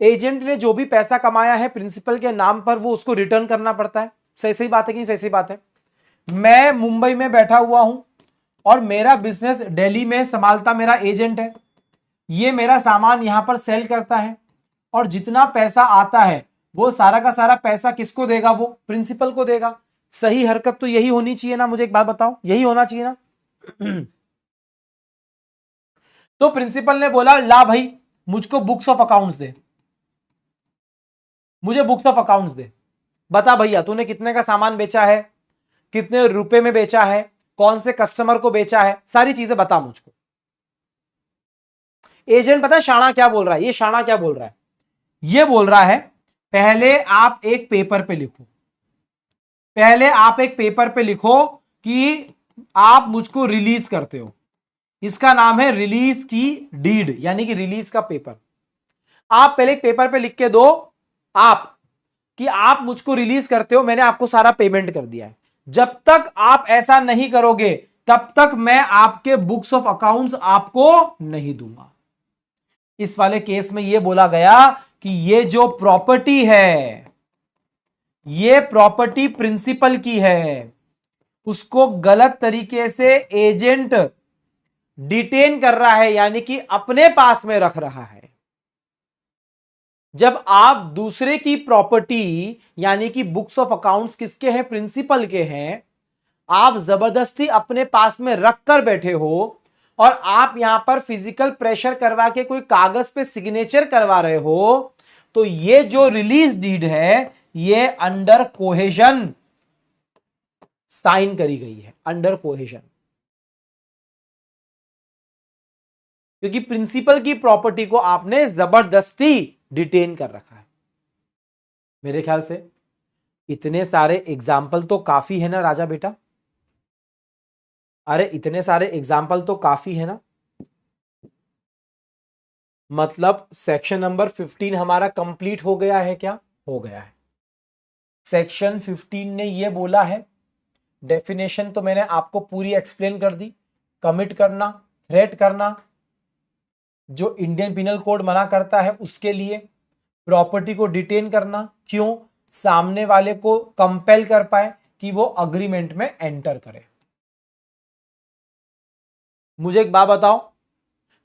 एजेंट ने जो भी पैसा कमाया है प्रिंसिपल के नाम पर वो उसको रिटर्न करना पड़ता है। सही सही बात है कि नहीं? सही सही बात है। मैं मुंबई में बैठा हुआ हूं और मेरा बिजनेस दिल्ली में संभालता मेरा एजेंट है। ये मेरा सामान यहां पर सेल करता है, और जितना पैसा आता है वो सारा का सारा पैसा किसको देगा? वो प्रिंसिपल को देगा। सही हरकत तो यही होनी चाहिए ना? मुझे एक बात बताओ, यही होना चाहिए ना? तो प्रिंसिपल ने बोला ला भाई मुझको बुक्स ऑफ अकाउंट्स दे, मुझे बुक्स ऑफ अकाउंट्स दे। बता भैया तूने कितने का सामान बेचा है, कितने रुपए में बेचा है, कौन से कस्टमर को बेचा है, सारी चीजें बता मुझको। एजेंट पता है शाना क्या बोल रहा है? ये शाना क्या बोल रहा है? ये बोल रहा है पहले आप एक पेपर पे लिखो, पहले आप एक पेपर पे लिखो कि आप मुझको रिलीज करते हो। इसका नाम है रिलीज की डीड, यानी कि रिलीज का पेपर। आप पहले एक पेपर पे लिख के दो आप कि आप मुझको रिलीज करते हो, मैंने आपको सारा पेमेंट कर दिया है। जब तक आप ऐसा नहीं करोगे तब तक मैं आपके बुक्स ऑफ अकाउंट्स आपको नहीं दूंगा। इस वाले केस में यह बोला गया कि ये जो प्रॉपर्टी है, ये प्रॉपर्टी प्रिंसिपल की है, उसको गलत तरीके से एजेंट डिटेन कर रहा है, यानी कि अपने पास में रख रहा है। जब आप दूसरे की प्रॉपर्टी यानी कि बुक्स ऑफ अकाउंट्स किसके हैं? प्रिंसिपल के हैं। आप जबरदस्ती अपने पास में रख कर बैठे हो और आप यहां पर फिजिकल प्रेशर करवा के कोई कागज पे सिग्नेचर करवा रहे हो, तो ये जो रिलीज डीड है ये अंडर कोहेजन साइन करी गई है, अंडर कोहेजन। क्योंकि प्रिंसिपल की प्रॉपर्टी को आपने जबरदस्ती डिटेन कर रखा है। मेरे ख्याल से इतने सारे एग्जाम्पल तो काफी है ना राजा बेटा, अरे इतने सारे एग्जाम्पल तो काफी है ना। मतलब सेक्शन नंबर 15 हमारा कंप्लीट हो गया है क्या, हो गया है। सेक्शन 15 ने ये बोला है, डेफिनेशन तो मैंने आपको पूरी एक्सप्लेन कर दी। कमिट करना, थ्रेट करना, जो इंडियन पिनल कोड मना करता है उसके लिए। प्रॉपर्टी को डिटेन करना, क्यों, सामने वाले को कंपेल कर पाए कि वो अग्रीमेंट में एंटर करे। मुझे एक बात बताओ,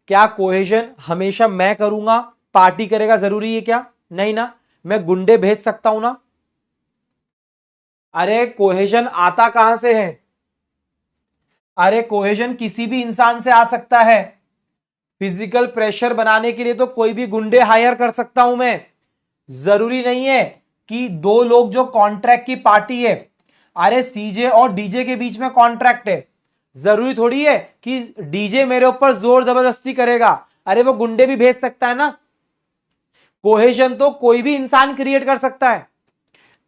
क्या कोहेजन हमेशा मैं करूंगा, पार्टी करेगा, जरूरी है क्या? नहीं ना, मैं गुंडे भेज सकता हूं ना। अरे कोहेजन आता कहां से है? अरे कोहेजन किसी भी इंसान से आ सकता है। फिजिकल प्रेशर बनाने के लिए तो कोई भी गुंडे हायर कर सकता हूं मैं। जरूरी नहीं है कि दो लोग जो कॉन्ट्रैक्ट की पार्टी है, अरे सीजे और डीजे के बीच में कॉन्ट्रैक्ट है, जरूरी थोड़ी है कि डीजे मेरे ऊपर जोर जबरदस्ती करेगा। अरे वो गुंडे भी भेज सकता है ना। कोहेजन तो कोई भी इंसान क्रिएट कर सकता है।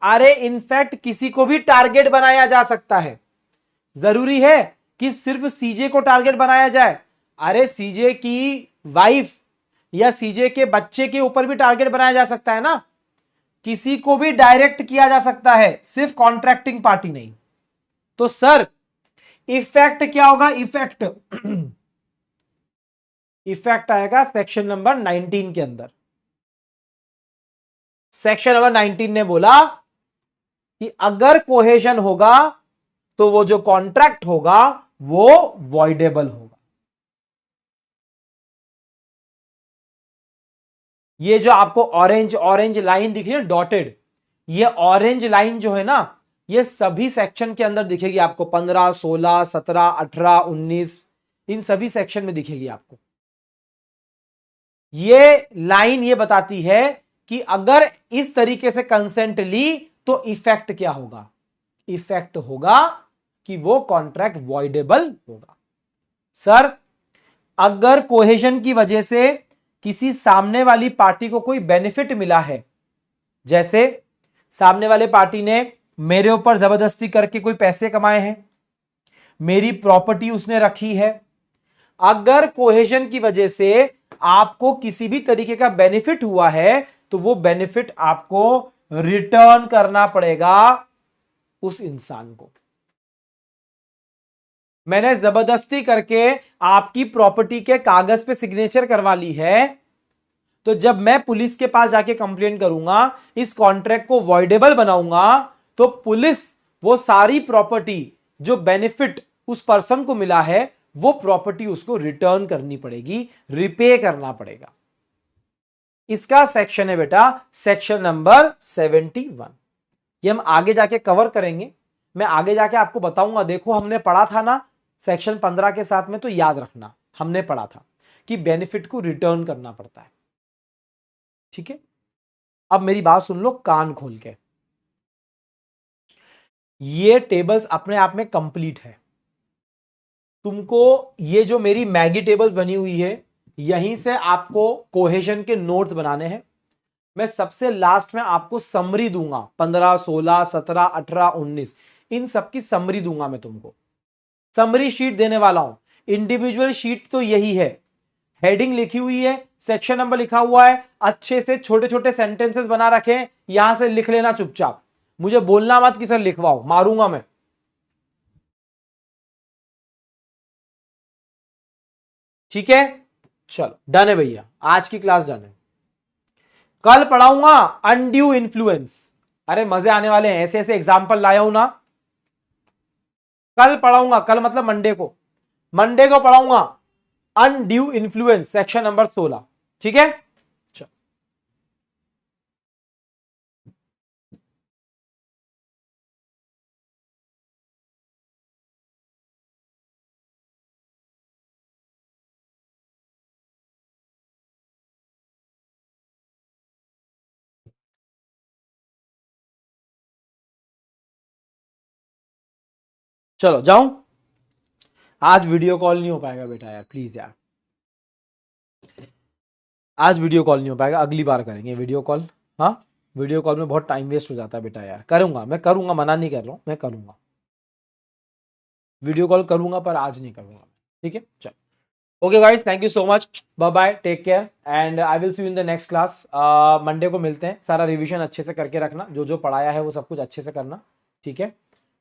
अरे इनफैक्ट किसी को भी टारगेट बनाया जा सकता है। जरूरी है कि सिर्फ सीजे को टारगेट बनाया जाए? अरे सीजे की वाइफ या सीजे के बच्चे के ऊपर भी टारगेट बनाया जा सकता है ना। किसी को भी डायरेक्ट किया जा सकता है, सिर्फ कॉन्ट्रैक्टिंग पार्टी नहीं। तो सर इफेक्ट क्या होगा? इफेक्ट इफेक्ट आएगा सेक्शन नंबर 19 के अंदर। सेक्शन नंबर 19 ने बोला कि अगर कोहेजन होगा तो वो जो कॉन्ट्रैक्ट होगा वो वॉइडेबल होगा। ये जो आपको ऑरेंज ऑरेंज लाइन दिख रही है डॉटेड, ये ऑरेंज लाइन जो है ना, ये सभी सेक्शन के अंदर दिखेगी आपको। 15, 16, 17, 18, 19, इन सभी सेक्शन में दिखेगी आपको। ये लाइन ये बताती है कि अगर इस तरीके से कंसेंट ली तो इफेक्ट क्या होगा? इफेक्ट होगा कि वो कॉन्ट्रैक्ट वॉइडेबल होगा। सर अगर कोहेजन की वजह से किसी सामने वाली पार्टी को कोई बेनिफिट मिला है, जैसे सामने वाले पार्टी ने मेरे ऊपर जबरदस्ती करके कोई पैसे कमाए हैं, मेरी प्रॉपर्टी उसने रखी है, अगर कोहेजन की वजह से आपको किसी भी तरीके का बेनिफिट हुआ है तो वो बेनिफिट आपको रिटर्न करना पड़ेगा उस इंसान को। मैंने जबरदस्ती करके आपकी प्रॉपर्टी के कागज पे सिग्नेचर करवा ली है, तो जब मैं पुलिस के पास जाके कंप्लेंट करूंगा, इस कॉन्ट्रैक्ट को वॉइडेबल बनाऊंगा, तो पुलिस वो सारी प्रॉपर्टी जो बेनिफिट उस पर्सन को मिला है वो प्रॉपर्टी उसको रिटर्न करनी पड़ेगी, रिपे करना पड़ेगा। इसका सेक्शन है बेटा सेक्शन नंबर 71। ये हम आगे जाके कवर करेंगे, मैं आगे जाके आपको बताऊंगा। देखो हमने पढ़ा था ना सेक्शन 15 के साथ में, तो याद रखना हमने पढ़ा था कि बेनिफिट को रिटर्न करना पड़ता है। ठीक है, अब मेरी बात सुन लो कान खोल के। ये टेबल्स अपने आप में कंप्लीट है। तुमको ये जो मेरी मैगी टेबल्स बनी हुई है, यहीं से आपको कोहेजन के नोट्स बनाने हैं। मैं सबसे लास्ट में आपको समरी दूंगा, 15, 16, 17, 18, 19, इन सबकी समरी दूंगा मैं तुमको। समरी शीट देने वाला हूं। इंडिविजुअल शीट तो यही है, हेडिंग लिखी हुई है, सेक्शन नंबर लिखा हुआ है, अच्छे से छोटे छोटे सेंटेंसेस बना रखे, यहां से लिख लेना चुपचाप। मुझे बोलना मत कि सर लिखवाओ, मारूंगा मैं। ठीक है, चलो डन है भैया, आज की क्लास डन है। कल पढ़ाऊंगा अनड्यू इन्फ्लुएंस। अरे मजे आने वाले हैं, ऐसे ऐसे एग्जाम्पल लाया हूं ना। कल पढ़ाऊंगा, कल मतलब मंडे को पढ़ाऊंगा अनड्यू इन्फ्लुएंस सेक्शन नंबर 16। ठीक है, चलो चलो जाऊं। आज वीडियो कॉल नहीं हो पाएगा बेटा यार, प्लीज यार, आज वीडियो कॉल नहीं हो पाएगा, अगली बार करेंगे वीडियो कॉल। हाँ वीडियो कॉल में बहुत टाइम वेस्ट हो जाता है बेटा यार। करूंगा, मैं करूंगा, मना नहीं कर रहा हूँ, मैं करूंगा, वीडियो कॉल करूंगा, पर आज नहीं करूंगा। ठीक है, चल। Okay guys, thank you so much, bye bye, take care, and I will see you in the next class. Monday को मिलते हैं। सारा रिवीजन अच्छे से करके रखना, जो जो पढ़ाया है वो सब कुछ अच्छे से करना, ठीक है।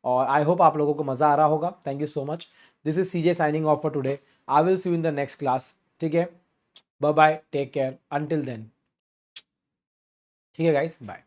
और आई होप आप लोगों को मजा आ रहा होगा। Thank you so much. This is CJ signing off for today. I will see you in the next class. ठीक है, bye bye, take care, until then. ठीक है गाइस, बाय।